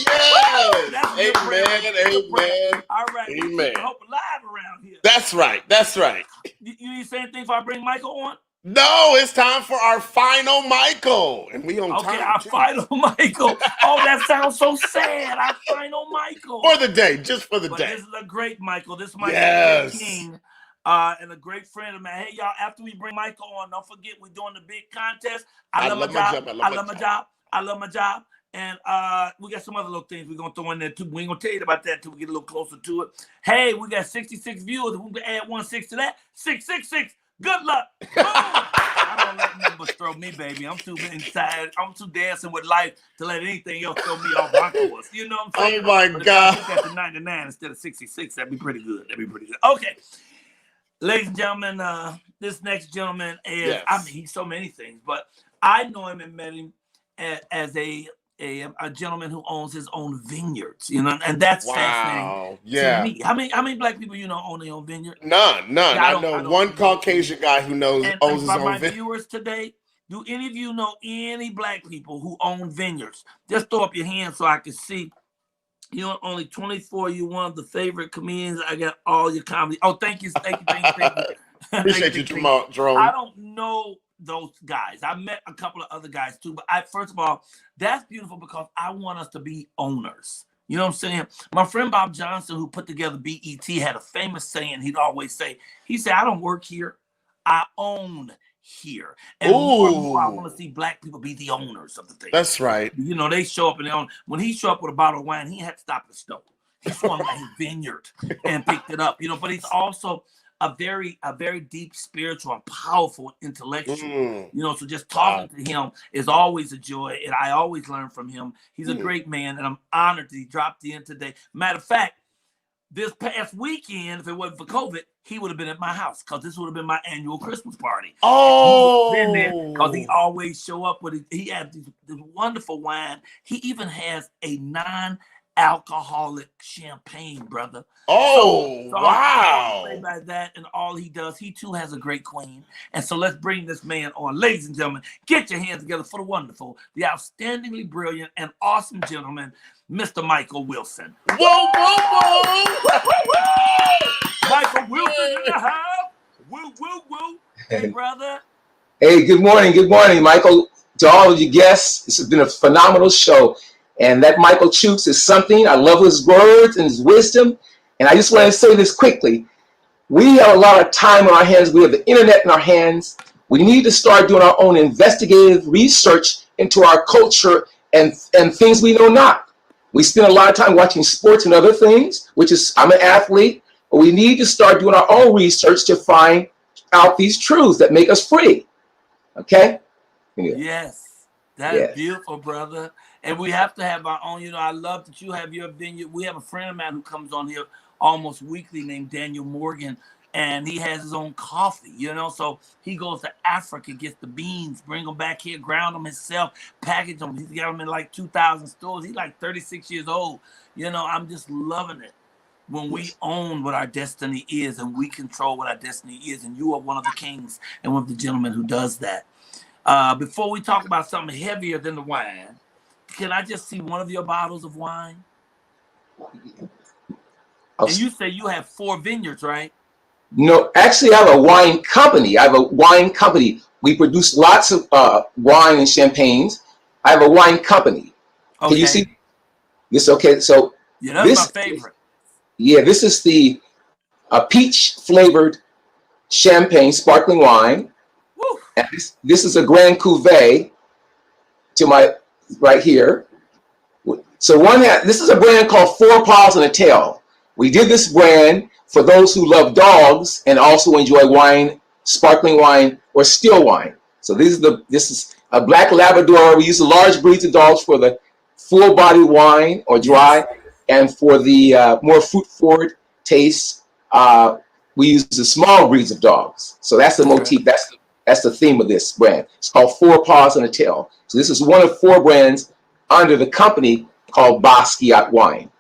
Yes. Amen. All right. Amen. We hope alive around here. That's right. That's right. You need to say anything before I bring Michael on? No, it's time for our final Michael. And we on time. Okay, our final Michael. Oh, that sounds so sad. Our final Michael. For the day, just for the day. This is a great Michael. This is Michael King. And a great friend of mine. Hey, y'all, after we bring Michael on, don't forget we're doing the big contest. I love my job. I love my job. And we got some other little things we're going to throw in there, too. We ain't going to tell you about that until we get a little closer to it. Hey, we got 66 viewers. If we can add 1-6 to that, 666. Good luck. I don't let numbers throw me, baby. I'm too inside. I'm too dancing with life to let anything else throw me off my course. You know what I'm saying? Oh, my but God. If I put that to 99 instead of 66, that'd be pretty good. Okay. Ladies and gentlemen, this next gentleman is, Yes. I mean, he's so many things, but I know him and met him as a gentleman who owns his own vineyards, you know, and that's fascinating to me. How many black people you know own their own vineyard? None. I know one Caucasian guy who owns his own vineyard. vineyard. Viewers today, do any of you know any black people who own vineyards? Just throw up your hand so I can see. You're only 24. You're one of the favorite comedians. I got all your comedy. Oh, thank you. Appreciate you, Jerome. I don't know those guys. I met a couple of other guys too, but first of all, that's beautiful because I want us to be owners. You know what I'm saying? My friend Bob Johnson, who put together BET, had a famous saying he'd always say. He said, I don't work here, I own here. And more and more, I want to see black people be the owners of the thing. That's right. You know, they show up and they own. When he showed up with a bottle of wine, he had to stop at the store. He swung by his vineyard and picked it up. You know, but he's also a very deep spiritual and powerful intellectual. You know, so just talking to him is always a joy, and I always learn from him. He's a great man, and I'm honored that he dropped in today. Matter of fact, this past weekend, if it wasn't for COVID, he would have been at my house because this would have been my annual Christmas party. Oh, been there because he always show up with it. He has this wonderful wine. He even has a non-alcoholic champagne, brother. Oh, so wow! By that and all he does, he too has a great queen. And so let's bring this man on, ladies and gentlemen. Get your hands together for the wonderful, the outstandingly brilliant, and awesome gentleman, Mr. Michael Wilson. Whoa! Michael Wilson in the house. Woo. Hey, brother. Hey, good morning, Michael. To all of you guests, this has been a phenomenal show. And that Michael Chooks is something. I love his words and his wisdom. And I just want to say this quickly. We have a lot of time on our hands. We have the internet in our hands. We need to start doing our own investigative research into our culture and things we know not. We spend a lot of time watching sports and other things, which is, I'm an athlete, but we need to start doing our own research to find out these truths that make us free. Okay? Yes, that's beautiful, brother. And we have to have our own, you know, I love that you have your vineyard. We have a friend of mine who comes on here almost weekly named Daniel Morgan, and he has his own coffee, you know, so he goes to Africa, gets the beans, bring them back here, ground them himself, package them. He's got them in like 2,000 stores. He's like 36 years old. You know, I'm just loving it when we own what our destiny is and we control what our destiny is. And you are one of the kings and one of the gentlemen who does that. Before we talk about something heavier than the wine, can I just see one of your bottles of wine? And you say you have 4 vineyards, right? No, actually, I have a wine company. We produce lots of wine and champagnes. I have a wine company. Okay. Can you see this? Okay, so that's my favorite. This is the peach flavored champagne sparkling wine. Woo. And this is a Grand Cuvée to my right here. So this is a brand called 4 Paws and a Tail. We did this brand for those who love dogs and also enjoy wine, sparkling wine, or still wine. So this is a black Labrador. We use the large breeds of dogs for the full body wine or dry, and for the more fruit forward taste, we use the small breeds of dogs. So that's the motif. That's the theme of this brand. It's called 4 Paws and a Tail. So this is one of 4 brands under the company called Basquiat Wine.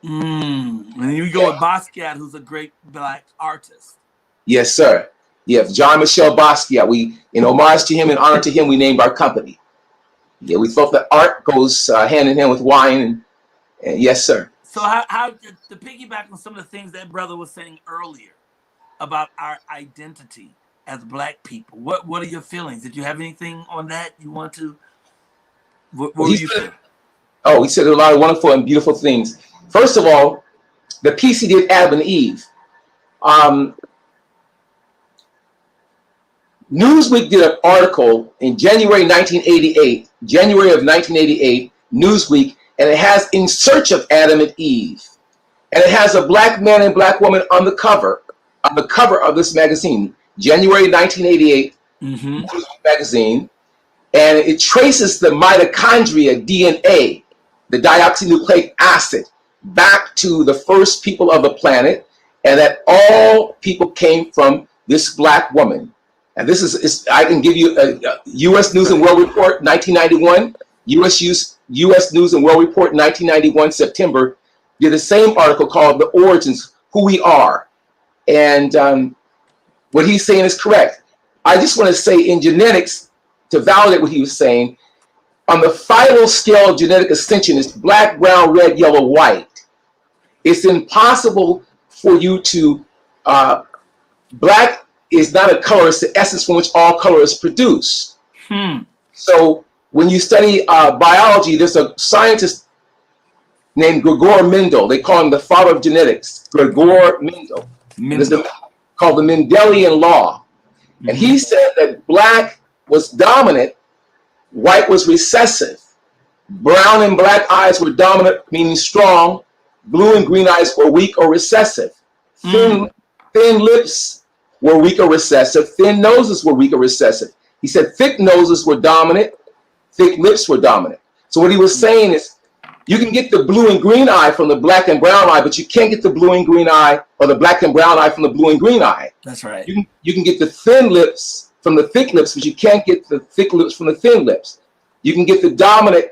And you go with Basquiat, who's a great black artist. Yes, sir. Yeah, Jean-Michel Basquiat. We, in homage to him and honor to him, we named our company. Yeah, we thought that art goes hand in hand with wine, and yes, sir. So how to piggyback on some of the things that brother was saying earlier about our identity as black people, what are your feelings? Did you have anything on that you want to? What were you saying? Oh, he said a lot of wonderful and beautiful things. First of all, the piece he did, Adam and Eve. Newsweek did an article in January of 1988, Newsweek, and it has In Search of Adam and Eve. And it has a black man and black woman on the cover of this magazine, January 1988 magazine. And it traces the mitochondria DNA, the deoxynucleic acid, back to the first people of the planet, and that all people came from this black woman. And this is I can give you a U.S. News and World Report, 1991, U.S. News and World Report, 1991, September, did the same article called The Origins, Who We Are. And what he's saying is correct. I just want to say in genetics, to validate what he was saying, on the final scale of genetic ascension is black, brown, red, yellow, white. It's impossible for you to, black is not a color, it's the essence from which all color is produced. So when you study biology, there's a scientist named Gregor Mendel. They call him the father of genetics, Gregor Mendel. There's called the Mendelian law. And he said that black was dominant, white was recessive. Brown and black eyes were dominant, meaning strong. Blue and green eyes were weak or recessive. Thin lips were weak or recessive. Thin noses were weak or recessive. He said thick noses were dominant, thick lips were dominant. So what he was saying is, you can get the blue and green eye from the black and brown eye, but you can't get the blue and green eye or the black and brown eye from the blue and green eye. That's right. You can get the thin lips from the thick lips, but you can't get the thick lips from the thin lips. You can get the dominant,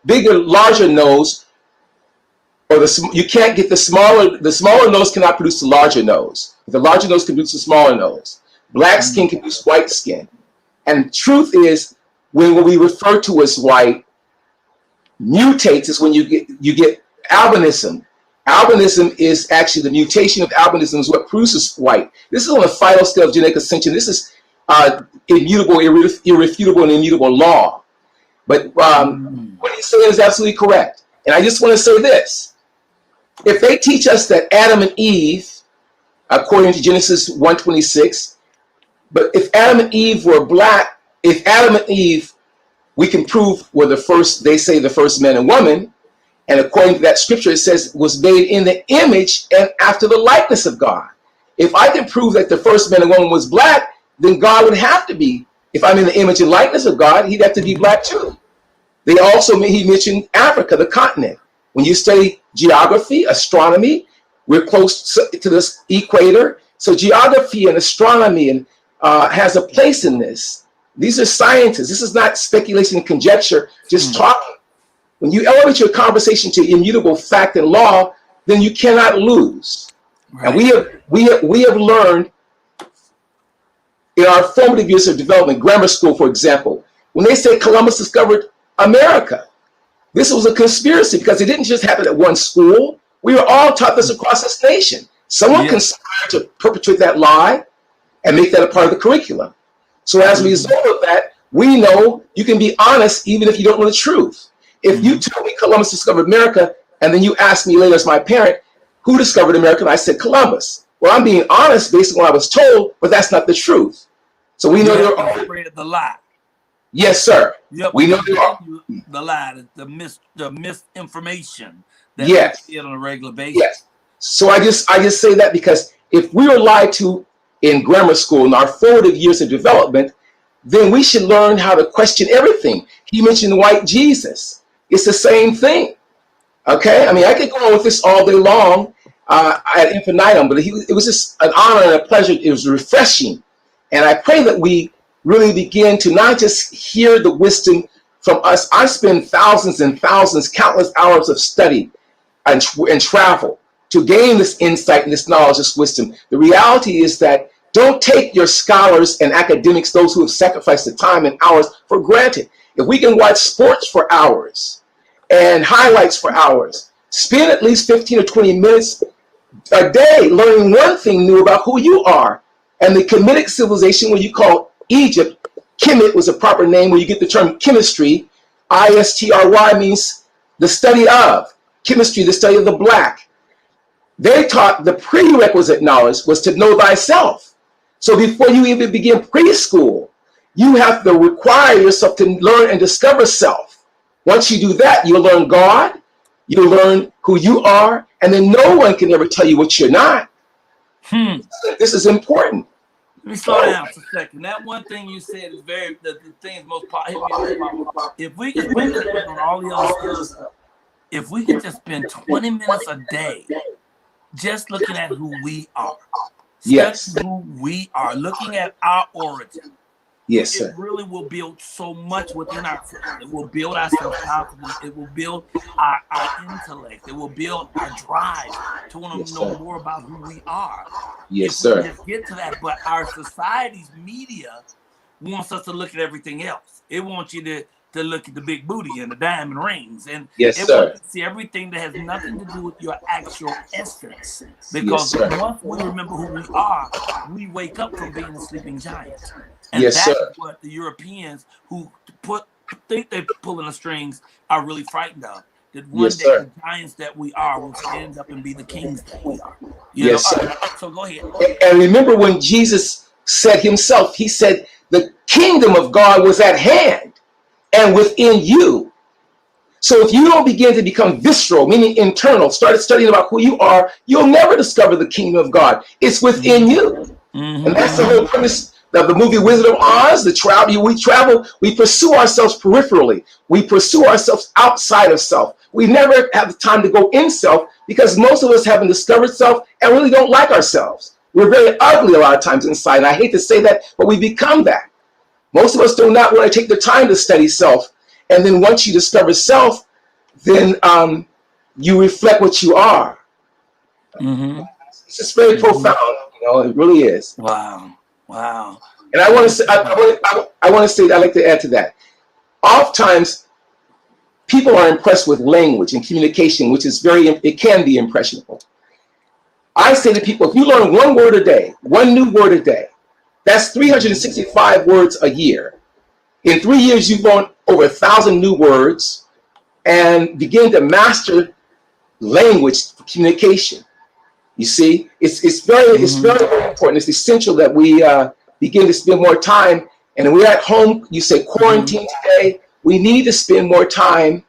bigger, larger nose, or you can't get the smaller nose cannot produce the larger nose. The larger nose can produce the smaller nose. Black skin can produce white skin. And truth is, when what we refer to as white mutates is when you get albinism. Albinism is actually the mutation of albinism is what produces white. This is on the final scale of genetic ascension. This is immutable, irrefutable, and immutable law. But what he's saying is absolutely correct. And I just want to say this. If they teach us that Adam and Eve, according to Genesis 1:26, but if Adam and Eve were black, if Adam and Eve, we can prove were the first, they say the first man and woman, and according to that scripture, it says was made in the image and after the likeness of God. If I can prove that the first man and woman was black, then God would have to be, if I'm in the image and likeness of God, he'd have to be black too. He mentioned Africa, the continent. When you study geography, astronomy, we're close to this equator. So geography and astronomy and has a place in this. These are scientists. This is not speculation and conjecture, just talking. When you elevate your conversation to immutable fact and law, then you cannot lose. Right. And we have learned in our formative years of development, grammar school, for example, when they say Columbus discovered America, this was a conspiracy because it didn't just happen at one school. We were all taught this across this nation. Someone conspired to perpetuate that lie and make that a part of the curriculum. So as a result of that, we know you can be honest even if you don't know the truth. If you tell me Columbus discovered America, and then you ask me later as my parent, who discovered America? And I said Columbus. Well, I'm being honest based on what I was told, but that's not the truth. So we know there are the lie. Yes, sir. Yep. We know there are the lie, the misinformation that we get on a regular basis. Yes. So I just say that because if we were lied to in grammar school in our formative years of development, then we should learn how to question everything. He mentioned white Jesus. It's the same thing. Okay? I mean, I could go on with this all day long ad infinitum, but it was just an honor and a pleasure. It was refreshing. And I pray that we really begin to not just hear the wisdom from us. I spend thousands and thousands, countless hours of study and travel to gain this insight and this knowledge, this wisdom. The reality is that don't take your scholars and academics, those who have sacrificed the time and hours, for granted. If we can watch sports for hours and highlights for hours, spend at least 15 or 20 minutes a day learning one thing new about who you are. And the Kemetic civilization, when you call Egypt, Kemet was a proper name where you get the term chemistry. I-S-T-R-Y means the study of. Chemistry, the study of the black. They taught the prerequisite knowledge was to know thyself. So before you even begin preschool, you have to require yourself to learn and discover self. Once you do that, you'll learn God, you'll learn who you are, and then no one can ever tell you what you're not. This is important. Let me slow down for a second. That one thing you said is the thing is most powerful. If we could spend on all the other stuff, if we could just spend 20 minutes a day just looking at who we are, who we are, looking at our origin. Yes, sir. It really will build so much within ourselves. It will build our self-confidence. It will build our intellect. It will build our drive to want to know more about who we are. Yes, sir. We just get to that, but our society's media wants us to look at everything else. It wants you to look at the big booty and the diamond rings, and it wants you to see everything that has nothing to do with your actual essence. Because once we remember who we are, we wake up from being a sleeping giant. And that's what the Europeans who think they're pulling the strings are really frightened of. That one day the giants that we are will stand up and be the kings that we are. You know? Sir. So go ahead. And remember when Jesus said himself, he said, the kingdom of God was at hand and within you. So if you don't begin to become visceral, meaning internal, start studying about who you are, you'll never discover the kingdom of God. It's within you. And that's the whole premise of the movie Wizard of Oz. We pursue ourselves peripherally. We pursue ourselves outside of self. We never have the time to go in self because most of us haven't discovered self and really don't like ourselves. We're very ugly a lot of times inside. And I hate to say that, but we become that. Most of us do not want to take the time to study self. And then once you discover self, then you reflect what you are. It's just very profound. You know, it really is. Wow. And I want to say, I want to say, I'd like to add to that. Oftentimes, people are impressed with language and communication, which is it can be impressionable. I say to people, if you learn one word a day, one new word a day, that's 365 words a year. In 3 years, you've learned over 1,000 new words and begin to master language for communication. You see, it's very important. It's essential that we begin to spend more time. And we're at home, you say quarantine today. We need to spend more time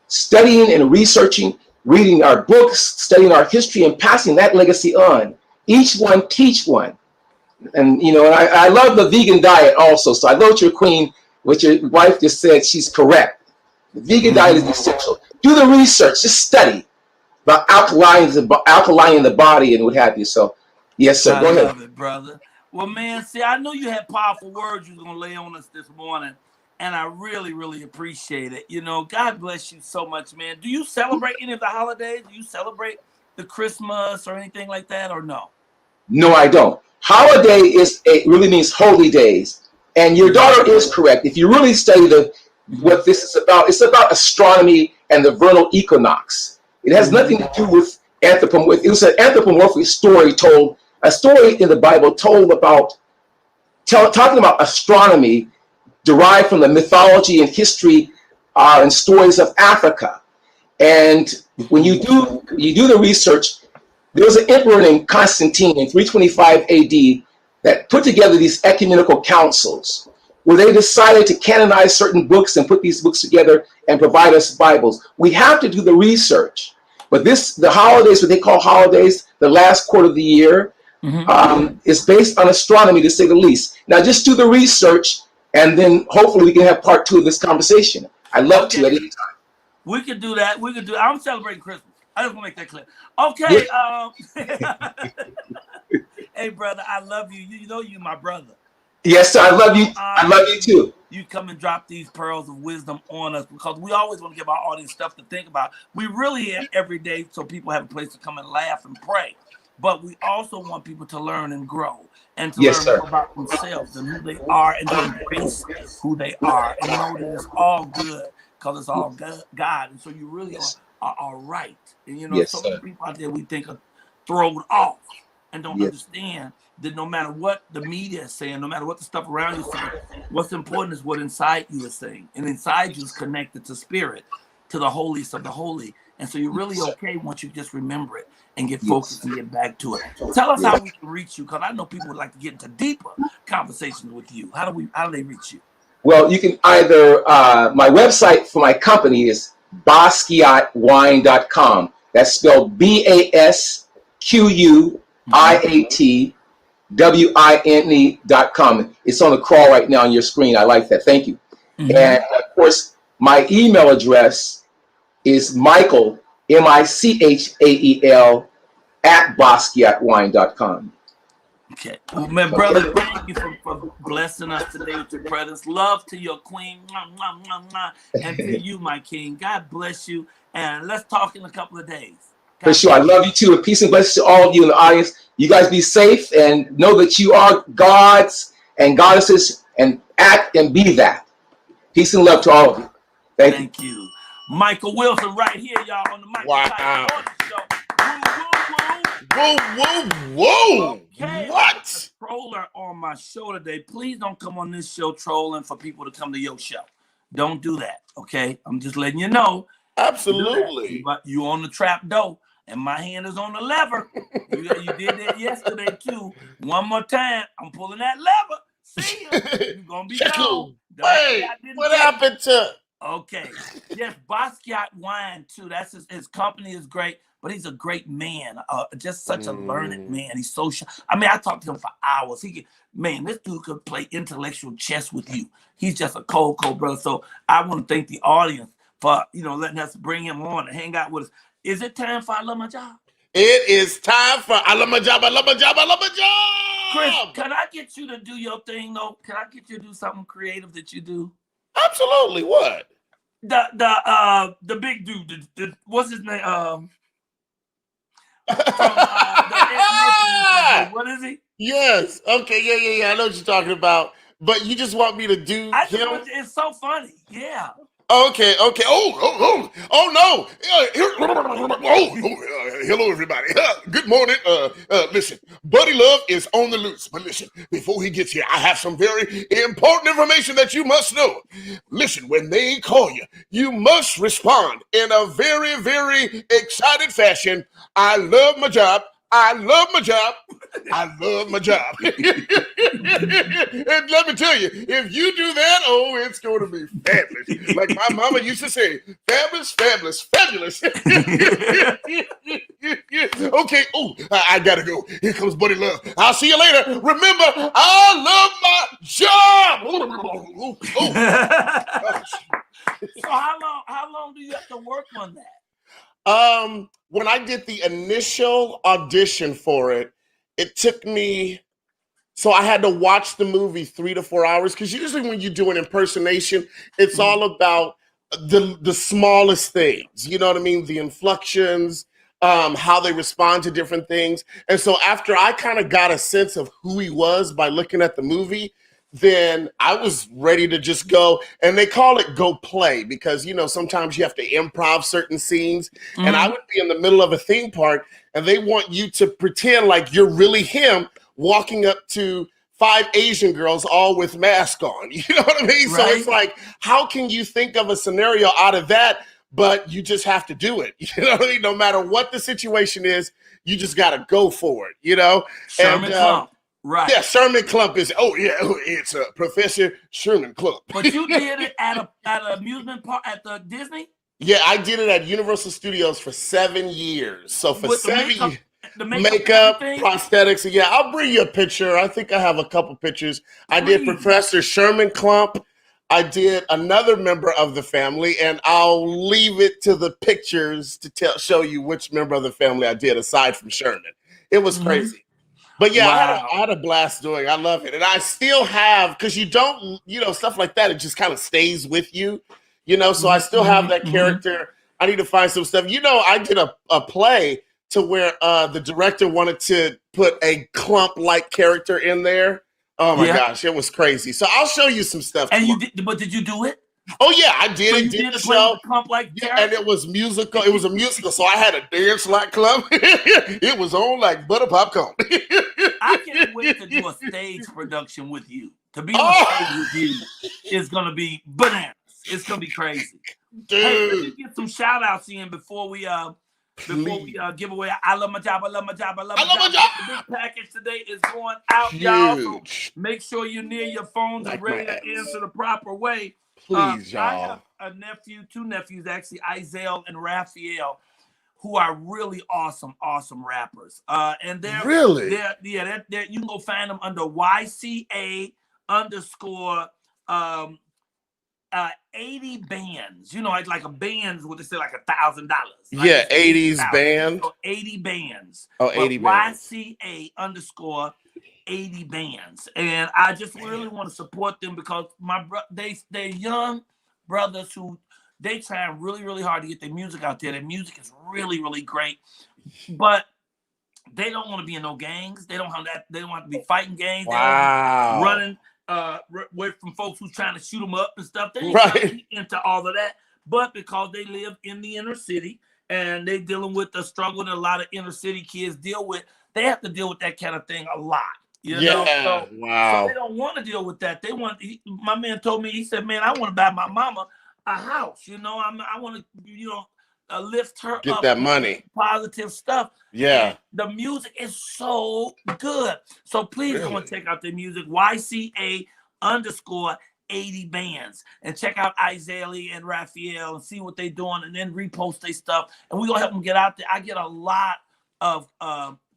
studying and researching, reading our books, studying our history, and passing that legacy on. Each one teach one. And, you know, I love the vegan diet also. So I love what your wife just said. She's correct. The vegan diet is essential. Do the research, just study about alkaline the body and what have you. So, yes, sir. Go ahead. I love it, brother. Well, man, see, I knew you had powerful words you were going to lay on us this morning, and I really, really appreciate it. You know, God bless you so much, man. Do you celebrate any of the holidays? Do you celebrate the Christmas or anything like that, or no? No, I don't. Holiday really means holy days. And your daughter is correct. If you really study what this is about, it's about astronomy and the vernal equinox. It has nothing to do with anthropomorphic. It was an anthropomorphic story told, a story in the Bible told about, talking about astronomy derived from the mythology and history and stories of Africa. And when you do the research, there was an emperor named Constantine in 325 AD that put together these ecumenical councils where they decided to canonize certain books and put these books together and provide us Bibles. We have to do the research. But the holidays, what they call holidays, the last quarter of the year, is based on astronomy, to say the least. Now, just do the research, and then hopefully we can have part 2 of this conversation. I'd love to at any time. We could do that. I'm celebrating Christmas. I just want to make that clear. Okay. Hey, brother, I love you. You know you're my brother. Yes, sir. I love you. I love you too. You come and drop these pearls of wisdom on us because we always want to give our audience stuff to think about. We really here every day so people have a place to come and laugh and pray. But we also want people to learn and grow and to learn more about themselves and who they are and to embrace who they are and know that it's all good because it's all God. And so you really are all right. And you know, so many people out there we think are thrown off and don't understand that no matter what the media is saying, no matter what the stuff around you is saying, what's important is what inside you is saying. And inside you is connected to spirit, to the holiest of the holy. And so you're really okay once you just remember it and get focused and get back to it. Tell us how we can reach you, because I know people would like to get into deeper conversations with you. How do they reach you? Well, you can either, my website for my company is basquiatwine.com. That's spelled BASQUIATWINE.com. It's on the crawl right now on your screen. I like that. Thank you. And of course, my email address is Michael, MICHAEL, at basquiatwine.com. Okay. Well, my brother, thank you for blessing us today with your presence. Love to your queen. Mwah, mwah, mwah, mwah. And to you, my king. God bless you. And let's talk in a couple of days. For sure. I love you too. And peace and blessings to all of you in the audience. You guys be safe and know that you are gods and goddesses, and act and be that. Peace and love to all of you. Thank you. Michael Wilson right here, y'all, on the Michael Colyar Morning Show. Whoa. Okay. What? Troller on my show today. Please don't come on this show trolling for people to come to your show. Don't do that, okay? I'm just letting you know. Absolutely. But you on the trap door, and my hand is on the lever. You did that yesterday, too. One more time, I'm pulling that lever. See you. You're going to be gone. Wait, what happened to... Okay. Yes, Basquiat Wine, too. That's his company is great, but he's a great man. Just such a learned man. He's so I mean, I talked to him for hours. This dude could play intellectual chess with you. He's just a cold brother. So I want to thank the audience for, letting us bring him on and hang out with us. Is it time for I Love My Job? It is time for I Love My Job, I Love My Job, I Love My Job! Chris, can I get you to do your thing, though? Can I get you to do something creative that you do? Absolutely. What? The big dude, what's his name? What is he? Yes. Okay. Yeah. I know what you're talking about. But you just want me to do him? It's so funny. Yeah. Okay. Oh no. Hello, everybody. Good morning. Listen, Buddy Love is on the loose. But listen, before he gets here, I have some very important information that you must know. Listen, when they call you, you must respond in a very, very excited fashion. I love my job. I love my job. I love my job. And let me tell you, if you do that, it's going to be fabulous. Like my mama used to say, fabulous, fabulous. Okay, I gotta go. Here comes Buddy Love. I'll see you later. Remember, I love my job. So how long do you have to work on that? When I did the initial audition for it, it took me, so I had to watch the movie 3 to 4 hours, because usually when you do an impersonation, it's all about the smallest things. You know what I mean? The inflections, how they respond to different things. And so after I kind of got a sense of who he was by looking at the movie, then I was ready to just go. And they call it go play because, sometimes you have to improv certain scenes. Mm-hmm. And I would be in the middle of a theme park and they want you to pretend like you're really him walking up to 5 Asian girls all with masks on. You know what I mean? Right. So it's like, how can you think of a scenario out of that? But you just have to do it. You know what I mean? No matter what the situation is, you just got to go for it, Sherman Clump. Right. Yeah, Sherman Clump is, it's Professor Sherman Clump. But you did it at an amusement park at the Disney? Yeah, I did it at Universal Studios for 7 years. So for with 7 years, makeup prosthetics. Yeah, I'll bring you a picture. I think I have a couple pictures. I did Professor Sherman Clump. I did another member of the family, and I'll leave it to the pictures to show you which member of the family I did aside from Sherman. It was crazy. But yeah, wow. I had a blast doing it. I love it. And I still have, because you don't, stuff like that, it just kind of stays with you, so I still have that character. I need to find some stuff. I did a play to where the director wanted to put a clump-like character in there. Oh my gosh, it was crazy. So I'll show you some stuff. And but did you do it? Oh yeah, I did. So it. Did the show. And it was musical. It was a musical, so I had to dance like clump. It was on like butter popcorn. I can't wait to do a stage production with you. To be on stage with you is gonna be bananas. It's gonna be crazy. Dude. Hey, let me get some shout outs in before we before we give away. I love my job. I love my job. I love my job. The big package today is going out, y'all. So make sure you're near your phones and ready to answer the proper way. Please, y'all. I have a nephew, two nephews actually, Isaiah and Raphael, who are really awesome rappers. And they're you can go find them under YCA _ 80 bands. You know, it's like a band's what they say, like $1,000. Yeah, 80s band. So 80 bands. Oh, 80 bands. YCA _ 80 bands. And I just really want to support them because they're young brothers who they try really, really hard to get their music out there. Their music is really, really great. But they don't want to be in no gangs. They don't have that. They don't want to be fighting gangs. Wow. They don't running away from folks who's trying to shoot them up and stuff. They ain't trying to be into all of that. But because they live in the inner city and they dealing with the struggle that a lot of inner city kids deal with, they have to deal with that kind of thing a lot. You know? So they don't want to deal with that. They want. My man told me, he said, "Man, I want to buy my mama a house. You know, I want to, you know, lift her get up, that money, positive stuff." Yeah, and the music is so good. So please go and check out their music. YCA _ 80 bands, and check out Isaiah and Raphael and see what they're doing, and then repost their stuff. And we're gonna help them get out there. I get a lot of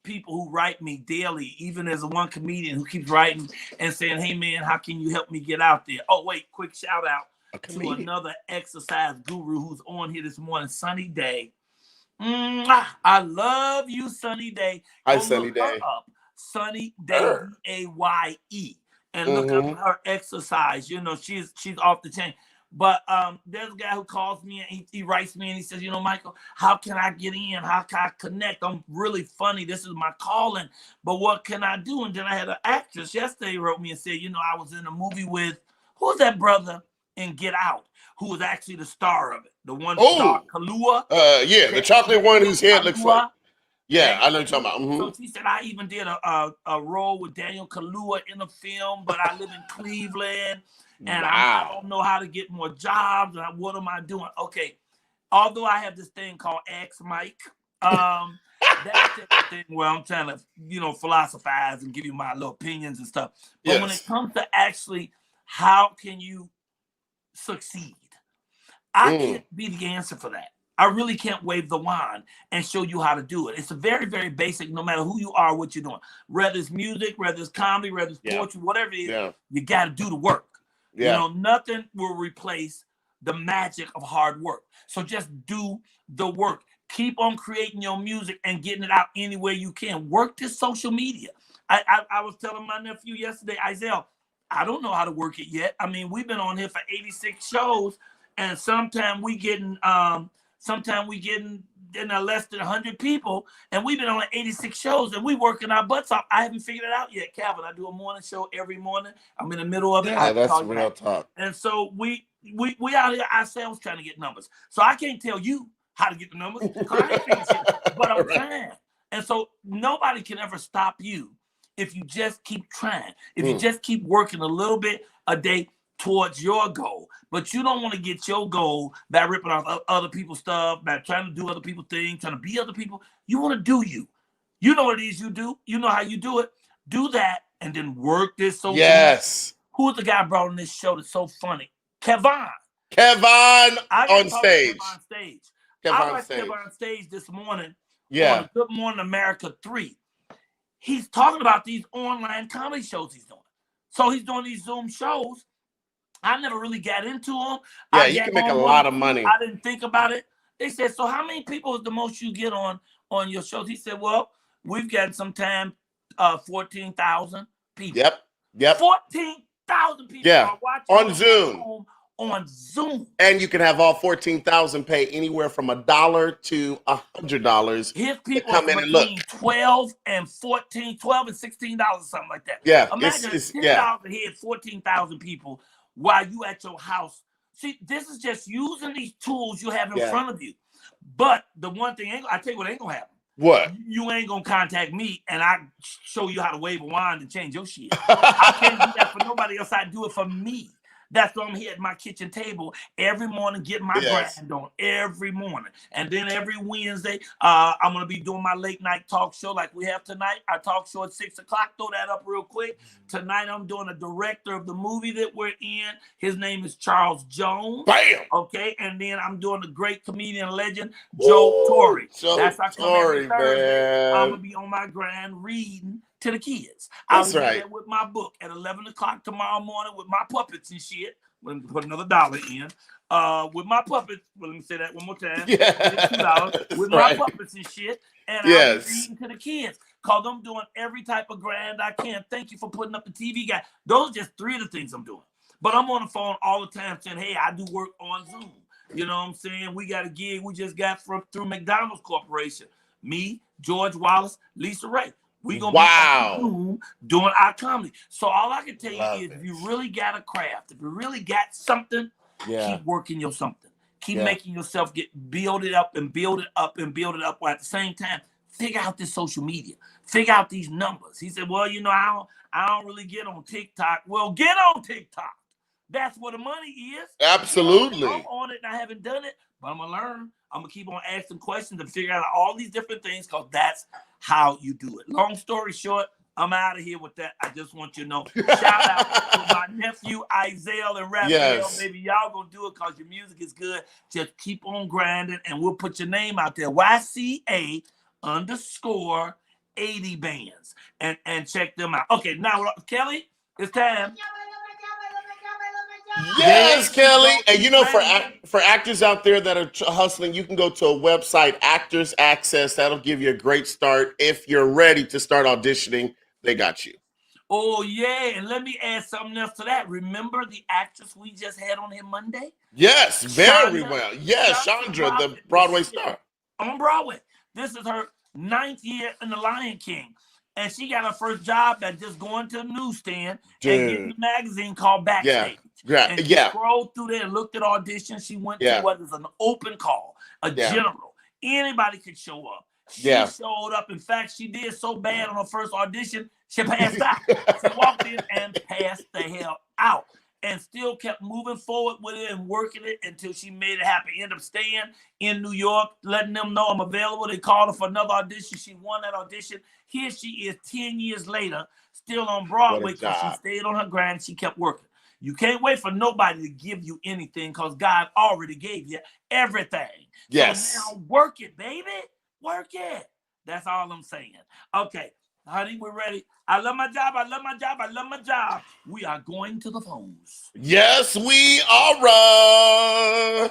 people who write me daily, even as one comedian who keeps writing and saying, "Hey man, how can you help me get out there?" Oh wait, quick shout out to another exercise guru who's on here this morning, Sunny Day. I love you, Sunny Day. Hi, Sunny Day. Sunny Day, DAYE, and look up her exercise. You know, she's off the chain. But there's a guy who calls me and he writes me and he says, "You know, Michael, how can I get in? How can I connect? I'm really funny. This is my calling. But what can I do?" And then I had an actress yesterday wrote me and said, "You know, I was in a movie with who's that brother in Get Out, who was actually the star of it, the one star, Colyar." Yeah, the chocolate one whose head looks like. Yeah, I know what you're talking about. So she said, "I even did a role with Daniel Colyar in a film, but I live in Cleveland. And I don't know how to get more jobs. And what am I doing?" Okay, although I have this thing called X Mike, that's the thing where I'm trying to, you know, philosophize and give you my little opinions and stuff. But when it comes to actually how can you succeed, I can't be the answer for that. I really can't wave the wand and show you how to do it. It's a very, very basic, no matter who you are, what you're doing. Whether it's music, whether it's comedy, whether it's poetry, whatever it is, you got to do the work. You know, nothing will replace the magic of hard work. So just do the work. Keep on creating your music and getting it out anywhere you can. Work this social media. I was telling my nephew yesterday, Isaiah, I don't know how to work it yet. I mean, we've been on here for 86 shows, and sometimes we getting less than 100 people, and we've been on 86 shows, and we working our butts off. I haven't figured it out yet, Calvin. I do a morning show every morning. I'm in the middle of it. Yeah, that's real talk. And so we out here ourselves trying to get numbers. So I can't tell you how to get the numbers, because I ain't figured shit, but I'm trying. And so nobody can ever stop you if you just keep trying. If you just keep working a little bit a day towards your goal. But you don't want to get your goal by ripping off other people's stuff, by trying to do other people's things, trying to be other people. You want to do you. You know what it is you do. You know how you do it. Do that and then work this social media. Who's the guy brought on this show that's so funny? Kevon on stage. I watched Kevon on stage this morning on Good Morning America 3. He's talking about these online comedy shows he's doing. So he's doing these Zoom shows. I never really got into them. Yeah, you can make a lot of money. I didn't think about it. They said, "So how many people is the most you get on your shows?" He said, "Well, we've got sometime 14,000 people." Yep. 14,000 people are watching on Zoom. And you can have all 14,000 pay anywhere from $1 to $100. His people come in and look. $12 and $16, something like that. Yeah, imagine $10 a head, 14,000 people while you at your house. See, this is just using these tools you have in front of you. But the one thing, I tell you what ain't gonna happen. What? You ain't gonna contact me and I show you how to wave a wand and change your shit. I can't do that for nobody else. I do it for me. That's why I'm here at my kitchen table every morning, getting my grind on every morning. And then every Wednesday, I'm going to be doing my late night talk show like we have tonight. Our talk show at 6 o'clock. Throw that up real quick. Tonight, I'm doing a director of the movie that we're in. His name is Charles Jones. Bam! Okay. And then I'm doing the great comedian legend, Joe Torre. That's our comedy Thursday. I'm going to be on my grind reading to the kids. I'll be there with my book at 11 o'clock tomorrow morning with my puppets and shit. We're going to put another $1 in. With my puppets, well, let me say that one more time. $2 with my puppets and shit. And I'll be reading to the kids because I'm doing every type of grind I can. Thank you for putting up the TV guy. Those are just 3 of the things I'm doing. But I'm on the phone all the time saying, hey, I do work on Zoom. You know what I'm saying? We got a gig we just got through McDonald's Corporation. Me, George Wallace, Lisa Ray. We're going to be on Zoom doing our comedy. So all I can tell you is if you really got a craft, if you really got something, keep working your something. Keep making yourself build it up and build it up and build it up. While at the same time, figure out this social media. Figure out these numbers. He said, well, you know, I don't really get on TikTok. Well, get on TikTok. That's where the money is. Absolutely. I'm on it and I haven't done it, but I'm going to learn. I'm going to keep on asking questions and figure out all these different things because that's how you do it. Long story short, I'm out of here with that. I just want you to know. Shout out to my nephew, Isaiah and Raphael. Maybe y'all going to do it because your music is good. Just keep on grinding and we'll put your name out there. YCA _80 bands. And check them out. Okay, now, Kelly, it's time. Yes, Kelly. And you know, for actors out there that are hustling, you can go to a website, Actors Access. That'll give you a great start. If you're ready to start auditioning, they got you. Oh, yeah. And let me add something else to that. Remember the actress we just had on here Monday? Yes, very well. Yes, Chandra, the Broadway star. On Broadway. This is her 9th year in The Lion King. And she got her first job at just going to a newsstand and getting a magazine called Backstage. And she scrolled through there and looked at auditions. She went to what is an open call, a general. Anybody could show up. She showed up. In fact, she did so bad on her first audition, she passed out. She walked in and passed the hell out and still kept moving forward with it and working it until she made it happen. Ended up staying in New York, letting them know I'm available. They called her for another audition. She won that audition. Here she is 10 years later, still on Broadway because she stayed on her grind and she kept working. You can't wait for nobody to give you anything because God already gave you everything. Yes. So now work it, baby. Work it. That's all I'm saying. Okay, honey, we're ready. I love my job. I love my job. I love my job. We are going to the phones. Yes, we are.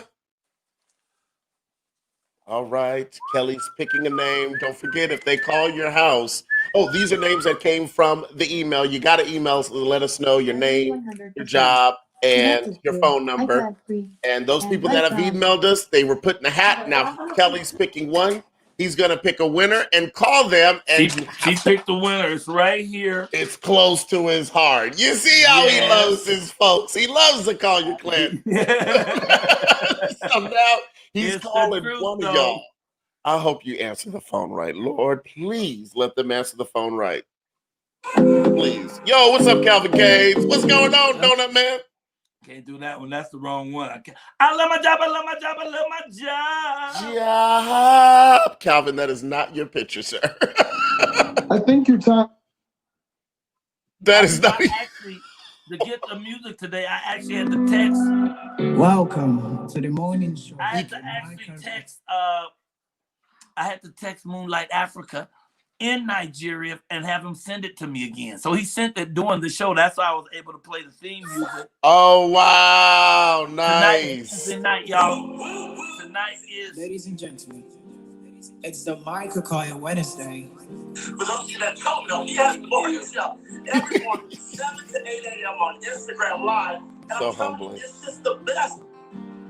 All right. Kelly's picking a name. Don't forget, if they call your house. Oh, these are names that came from the email. You got to email us to let us know your name, your job, and your phone number. And those people that have emailed us, they were put in a hat. Now, Kelly's picking one. He's going to pick a winner and call them. And she picked the winner. It's right here. It's close to his heart. You see how he loves his folks. He loves to call you Clint. So now he's calling one of y'all. I hope you answer the phone right. Lord, please let them answer the phone right. Please. Yo, what's up, Calvin Caves? What's going on, Donut Man? Can't do that one. That's the wrong one. I love my job. I love my job. I love my job. Calvin, that is not your picture, sir. I think you're talking. That is not. Actually, to get the music today, I actually had to text. Welcome to the morning show. I had to actually text. I had to text Moonlight Africa in Nigeria and have him send it to me again. So he sent it during the show. That's why I was able to play the theme music. Oh, wow. Nice. Tonight, y'all. Tonight is... Ladies and gentlemen, it's the Michael Colyar Wednesday. For those of you that don't know, he has the morning show every morning, 7 to 8 a.m. on Instagram Live. And so humbling. It's just the best.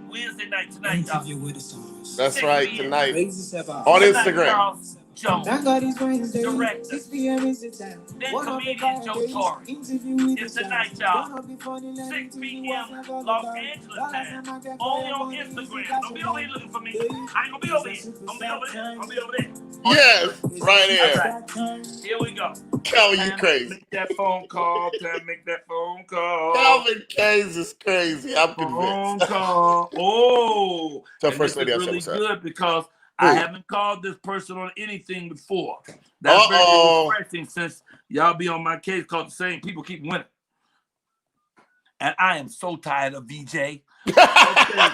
Wednesday night tonight, y'all. With the stars. That's right, tonight. On Instagram. Jones, director. 6 p.m. is the time. Then comedian Joe Torre. It's tonight, y'all. 6 p.m. Los Angeles time. Only on Instagram. Don't be over here looking for me. I ain't gonna be over here. Don't be over there. I'll be over there. Yes, right here. Right. Here we go. Calvin, you crazy. Make that phone call. Time to make that phone call. Calvin Case is crazy. I'm Phone convinced. call. Oh, So and first this lady, is I'll say really what's up. good because I haven't called this person on anything before. That's very refreshing since y'all be on my case because the same people keep winning. And I am so tired of Vijay. Okay.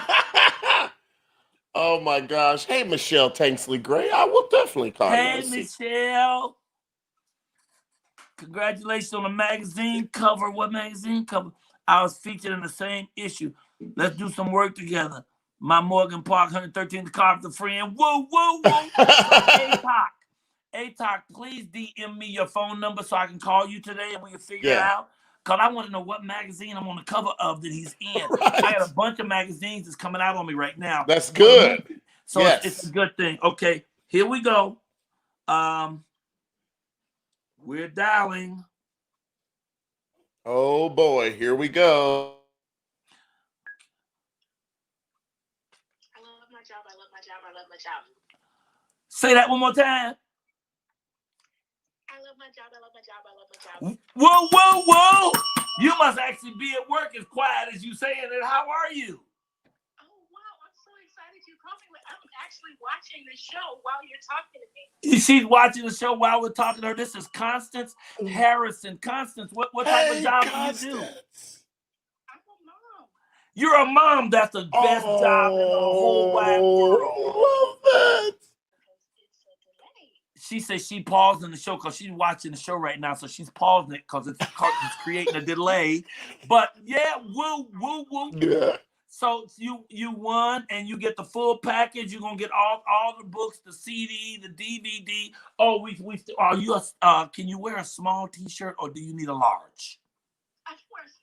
Oh my gosh. Hey, Michelle Tanksley Gray. I will definitely call you. Hey, Michelle. Congratulations on the magazine cover. What magazine cover? I was featured in the same issue. Let's do some work together. My Morgan Park 113th Carpenter friend. Woo, woo, woo. ATOC, please DM me your phone number so I can call you today and we can figure it out. Because I want to know what magazine I'm on the cover of that he's in. I got a bunch of magazines that's coming out on me right now. That's good. So it's a good thing. Okay, here we go. We're dialing. Oh boy, here we go. I love my job. I love my job. I love my job. Say that one more time. I love my job. I love my job. I love my job. Whoa, whoa, whoa. You must actually be at work as quiet as you saying it. How are you? Oh, wow. I'm so excited you called me. I'm actually watching the show while you're talking to me. She's watching the show while we're talking to her. This is Constance Harrison. Constance, what type of job do you do? I'm a mom. You're a mom. That's the best job in the whole wide world. Love that. She says she paused in the show because she's watching the show right now, so she's pausing it because it's creating a delay. But yeah, woo, woo, woo. Yeah. So you won, and you get the full package. You're gonna get all the books, the CD, the DVD. Oh, are you can you wear a small T-shirt or do you need a large? I can wear a small.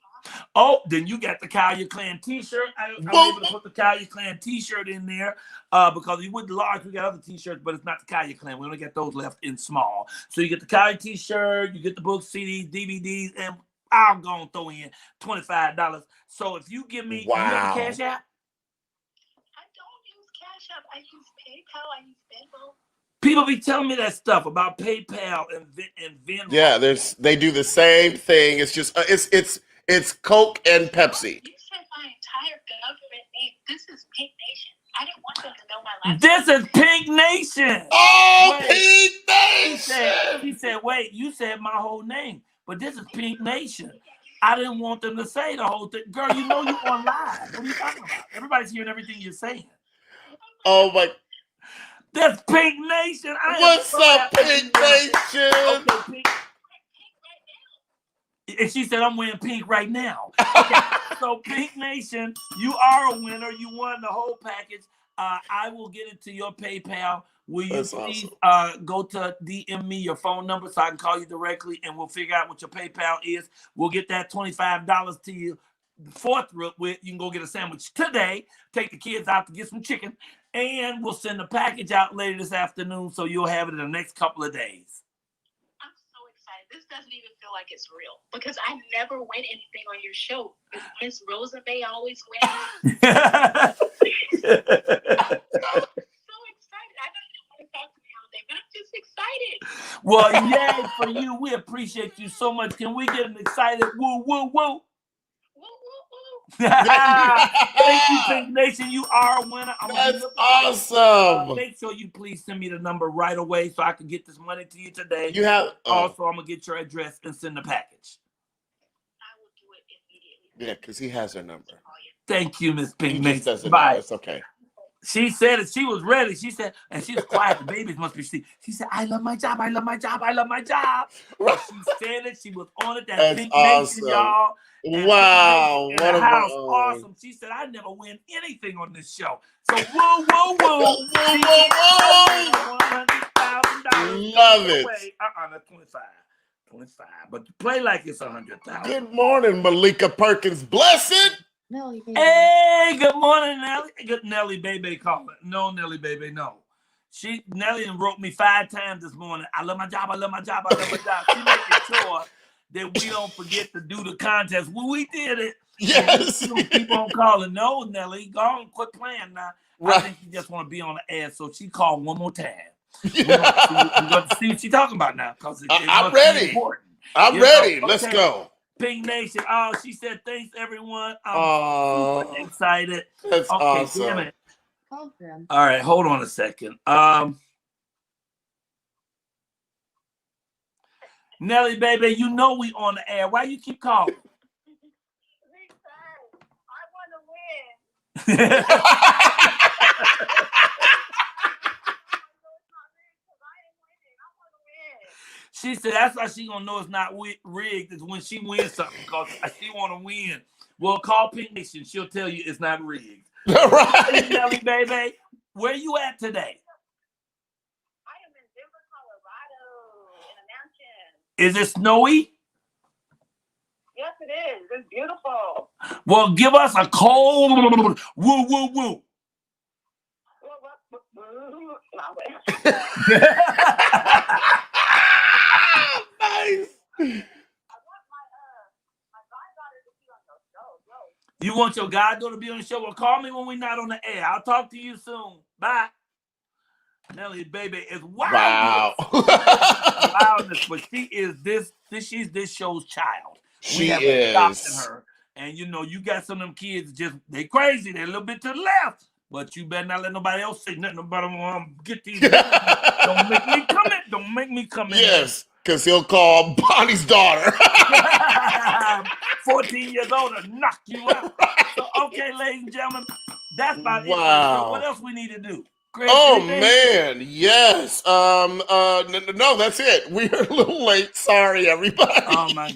Oh, then you got the Colyar Clan T-shirt. I'm able to put the Colyar Clan T-shirt in there because you would large. We got other T-shirts, but it's not the Colyar Clan. We only got those left in small. So you get the Colyar T-shirt, you get the books, CDs, DVDs, and I'm gonna throw in $25. So if you give me, you have a Cash App? I don't use Cash App. I use PayPal. I use Venmo. People be telling me that stuff about PayPal and Venmo. Yeah, they do the same thing. It's just it's Coke and Pepsi. You said my entire government name. This is Pink Nation. I didn't want them to know my last This is Pink Nation. Oh, wait. Pink Nation. She said, wait, you said my whole name, but this is Pink Nation. I didn't want them to say the whole thing. Girl, you know you're on live. What are you talking about? Everybody's hearing everything you're saying. Oh, my. That's Pink Nation. What's up, Pink Nation? Okay, Pink. And she said, I'm wearing pink right now. Okay, so Pink Nation, you are a winner. You won the whole package. I will get it to your PayPal. Will you please go to DM me your phone number so I can call you directly and we'll figure out what your PayPal is. We'll get that $25 to you forthwith. You can go get a sandwich today, take the kids out to get some chicken, and we'll send the package out later this afternoon so you'll have it in the next couple of days. I'm so excited. This doesn't even feel like it's real because I never win anything on your show. Miss Rosa May always wins. Well, yay for you. We appreciate you so much. Can we get an excited woo, woo, woo? Thank you, Pink Nation. You are a winner. That's awesome. Make sure you please send me the number right away so I can get this money to you today. You have also, I'm going to get your address and send the package. I will do it immediately. Yeah, because he has her number. Thank you, Miss Pink He Nation. just doesn't Bye. know. It's okay. She said it. She was ready. She said, and she was quiet. The babies must be asleep. She said, I love my job. I love my job. I love my job. She said it. She was on it. That's Pink awesome. Nation, y'all. And Wow. Pink What Nation in the house. a Awesome. She said, I never win anything on this show. So, woo, woo, woo. $100,000. Love it. That's 25. 25. But you play like it's 100,000. Good morning, Malika Perkins. Blessed. Hey, good morning, Nelly. Good Nelly Baby calling. No, Nelly Baby, no. Nelly wrote me 5 times this morning. I love my job. I love my job. I love my job. She making sure that we don't forget to do the contest. Well, we did it. Yes. Keep on calling. No, Nelly, go on, quit playing now. Right. I think she just want to be on the air, so she called one more time. We're going to see what she's talking about now. I'm ready. I'm ready. Okay. Let's go. Pink Nation. Oh, she said, thanks, everyone. I'm super excited. That's awesome. Damn it. All right, hold on a second. Nelly, baby, you know we on the air. Why you keep calling? I want to win. She said that's how she gonna know it's not rigged is when she wins something because she want to win. Well, call Pink Nation. She'll tell you it's not rigged. Right. Hey, Nelly, baby, where you at today? I am in Denver, Colorado, in a mansion. Is it snowy? Yes, it is. It's beautiful. Well, give us a cold woo woo woo. Nice. You want your goddaughter to be on the show? Well, call me when we're not on the air. I'll talk to you soon. Bye. Nelly, baby, is wild. Wow. Wildness, but she is she's this show's child. She is. Adopted her. And you know, you got some of them kids they crazy. They're a little bit to the left. But you better not let nobody else say nothing about them. Get these. Don't make me come in. Don't make me come in. Yes, because he'll call Bonnie's daughter. 14 years old and knock you out. So, okay, ladies and gentlemen, that's about it. So what else we need to do? Man, yes. No, that's it. We're a little late. Sorry, everybody. Oh my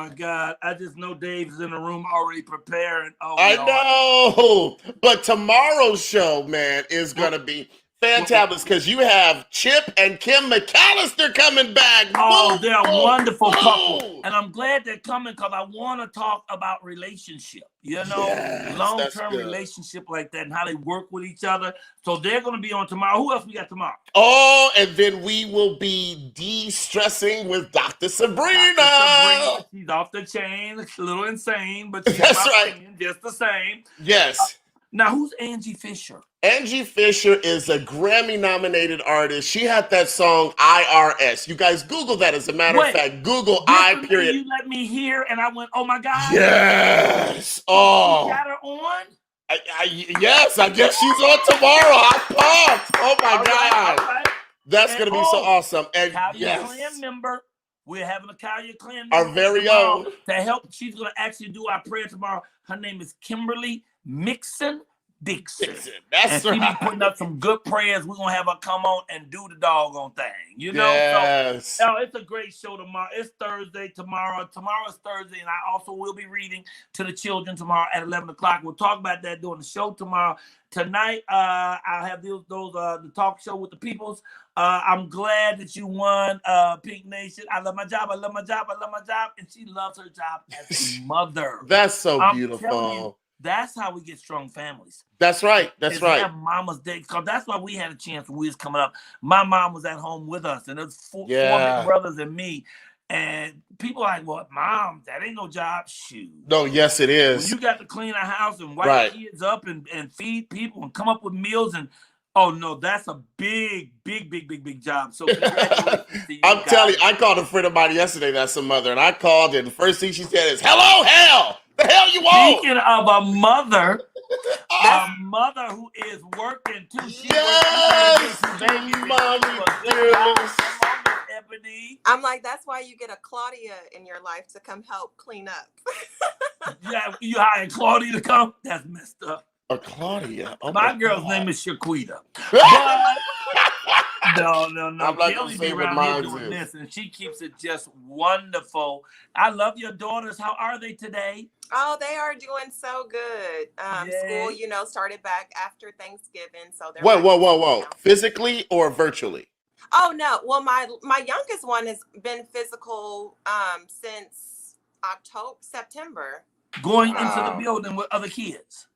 God. I just know Dave's in the room already preparing. I know. But tomorrow's show, man, is gonna be fantabulous because you have Chip and Kim McAllister coming back. Oh, they're a wonderful couple. And I'm glad they're coming because I want to talk about relationship. You know, long-term relationship like that and how they work with each other. So they're going to be on tomorrow. Who else we got tomorrow? Oh, and then we will be de-stressing with Dr. Sabrina. She's off the chain. It's a little insane, but she's that's right. Just the same. Yes. Now, who's Angie Fisher? Angie Fisher is a Grammy-nominated artist. She had that song IRS. You guys Google that. As a matter of fact, Google I period. You let me hear, and I went, oh my God. Yes. Oh. You got her on? Yes, I guess she's on tomorrow. I'm pumped. Oh my God. Right. That's going to be so awesome. And Collier Clan member. We're having a Collier Clan member. Our very own. To help. She's going to actually do our prayer tomorrow. Her name is Kimberly Dixon. That's and she be putting up some good prayers. We're gonna have her come on and do the doggone thing. You know? Yes. So it's a great show tomorrow. It's Thursday tomorrow. Tomorrow is Thursday, and I also will be reading to the children tomorrow at 11 o'clock. We'll talk about that during the show tomorrow. Tonight, I'll have the talk show with the peoples. I'm glad that you won, Pink Nation. I love my job. I love my job. I love my job. And she loves her job as a mother. That's so beautiful. That's how we get strong families. That's right. That's right. Have Mama's Day, because that's why we had a chance when we was coming up. My mom was at home with us, and there's four big brothers and me. And people are like, well, Mom, that ain't no job. Shoot. No, yes, it is. When you got to clean a house and wipe kids up and feed people and come up with meals and no, that's a big job. So congratulations to you. I'm telling you, I called a friend of mine yesterday that's a mother, and I called and the first thing she said is, hello, hell. The hell you want? Speaking of a mother, who is working too. Baby mommy, I'm like, that's why you get a Claudia in your life to come help clean up. Yeah, you hired Claudia to come? That's messed up. A Claudia? Oh my girl's name is Shaquita. No. I'm like Kelly be around here doing this, and she keeps it just wonderful. I love your daughters. How are they today? Oh, they are doing so good. School, started back after Thanksgiving, so they're whoa. Physically or virtually? Oh no. Well, my youngest one has been physical since September. Going into the building with other kids.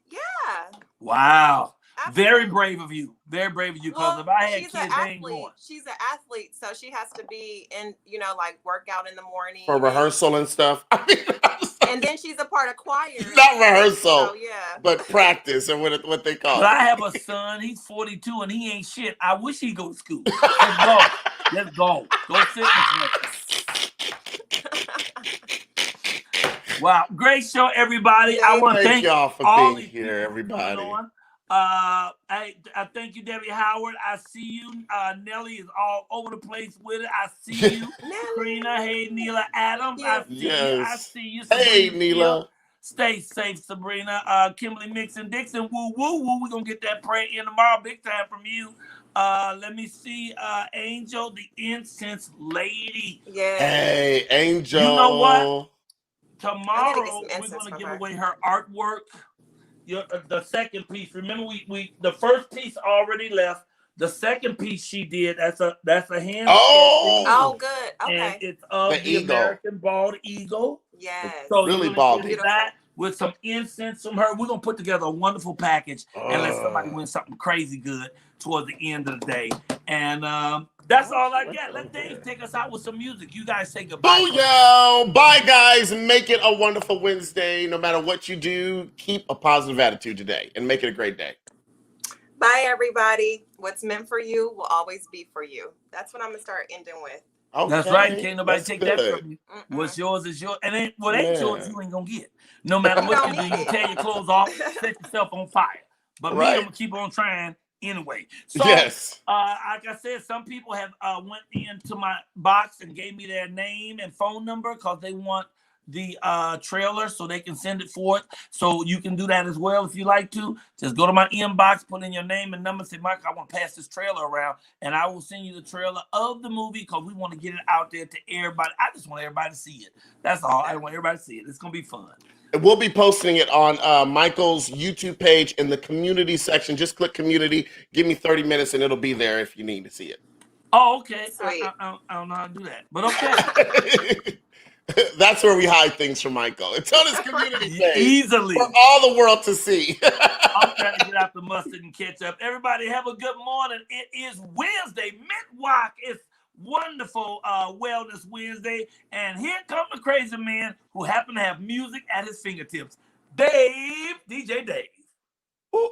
Yeah. Wow. Very brave of you. Very brave of you. Because if I had she's kids, they ain't going. She's an athlete, so she has to be in, like work out in the morning for rehearsal and stuff. And then she's a part of choir. Not rehearsal, so, yeah. but practice, or what they call it. But I have a son. He's 42 and he ain't shit. I wish he'd go to school. Let's go. Let's go. Go sit with me. Wow, great show, everybody. Yeah, I want to thank y'all for all being here, everybody. I thank you, Debbie Howard. I see you. Nelly is all over the place with it. I see you. Karina, hey, Neela Adams. I see you. I see you. Hey, Sabrina Neela. Hill. Stay safe, Sabrina. Kimberly Mixon Dixon. Woo, woo, woo. We're going to get that prayer in tomorrow. Big time from you. Let me see. Angel, the incense lady. Yeah. Hey, Angel. You know what? Tomorrow, we're going to give away her artwork. The second piece. Remember, we the first piece already left. The second piece she did. That's a hand. Oh, good. Okay. And it's of the American bald eagle. Yes. Really So you're gonna bald get eagle. that with some incense from her. We're gonna put together a wonderful package and let somebody win something crazy good towards the end of the day. And that's all I got. Let Dave take us out with some music. You guys say goodbye. Booyah! Bye, guys. Make it a wonderful Wednesday. No matter what you do, keep a positive attitude today and make it a great day. Bye, everybody. What's meant for you will always be for you. That's what I'm going to start ending with. Okay. That's right. Can't nobody take that from you. What's yours is yours. And what ain't yours, you ain't going to get. No matter what you do, you tear your clothes off, set yourself on fire. But me, I'm going to keep on trying anyway. So, like I said, some people have went into my box and gave me their name and phone number because they want the trailer so they can send it forth. So you can do that as well if you like to. Just go to my inbox, put in your name and number, say, Mike, I want to pass this trailer around, and I will send you the trailer of the movie because we want to get it out there to everybody. I just want everybody to see it. That's all. I want everybody to see it. It's going to be fun. We'll be posting it on Michael's YouTube page in the community section. Just click community. Give me 30 minutes and it'll be there if you need to see it. Oh, okay. I don't know how to do that, but okay. That's where we hide things from Michael. It's on his community page. Easily. For all the world to see. I'm trying to get out the mustard and catch up. Everybody have a good morning. It is Wednesday. Midwalk is wonderful Wellness Wednesday. And here comes the crazy man who happen to have music at his fingertips. Dave, DJ Dave. Ooh.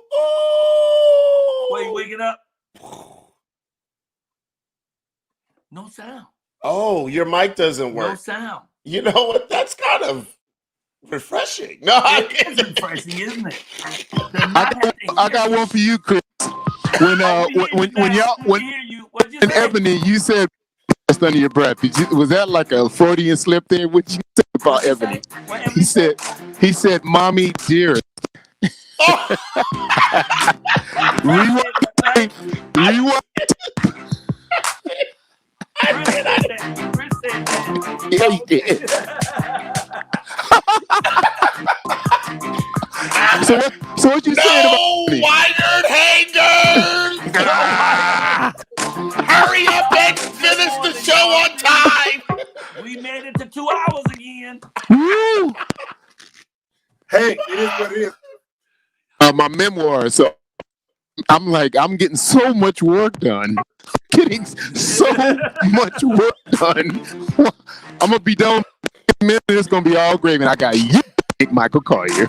Wait, you waking up? No sound. Oh, your mic doesn't work. No sound. You know what? That's kind of refreshing. No, it is refreshing, isn't it? I got one for you, Chris. When Ebonie, you said just under your breath. Was that like a Freudian slip there? What you said about Ebonie? He said, "Mommy, dearest." Rewind. Yeah, he did. So what you saying about me? Wired hangers! Hurry up and finish the show on time! We made it to 2 hours again. Woo! Hey, it is what it is. My memoir. So I'm getting so much work done. Getting so much work done. I'm gonna be done in a minute. It's gonna be all great, and I got you, Michael Colyar.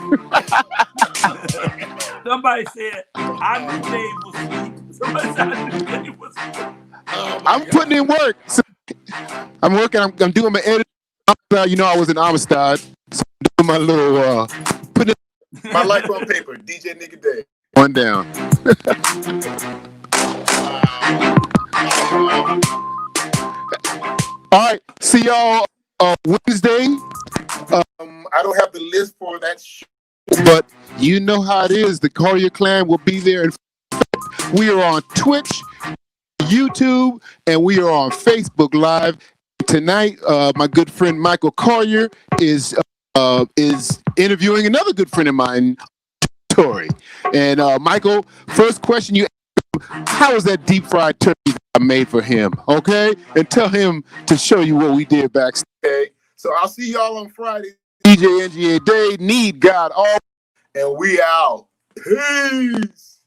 Somebody said I knew Dave was sweet. Somebody said I knew Dave was sweet. I'm putting in work. So I'm working. I'm doing my edit. I was in Amistad, so I'm doing my little putting my life on paper. DJ Nigga Dave. One down. All right, see y'all Wednesday. I don't have the list for that show, but you know how it is. The Colyar clan will be there. We are on Twitch, YouTube, and we are on Facebook Live. Tonight, my good friend Michael Colyar is interviewing another good friend of mine, Tori. And Michael, first question you asked, how was that deep fried turkey I made for him? Okay, and tell him to show you what we did backstage. Okay, so I'll see y'all on Friday. DJ NGA Day, need God all, and we out. Peace.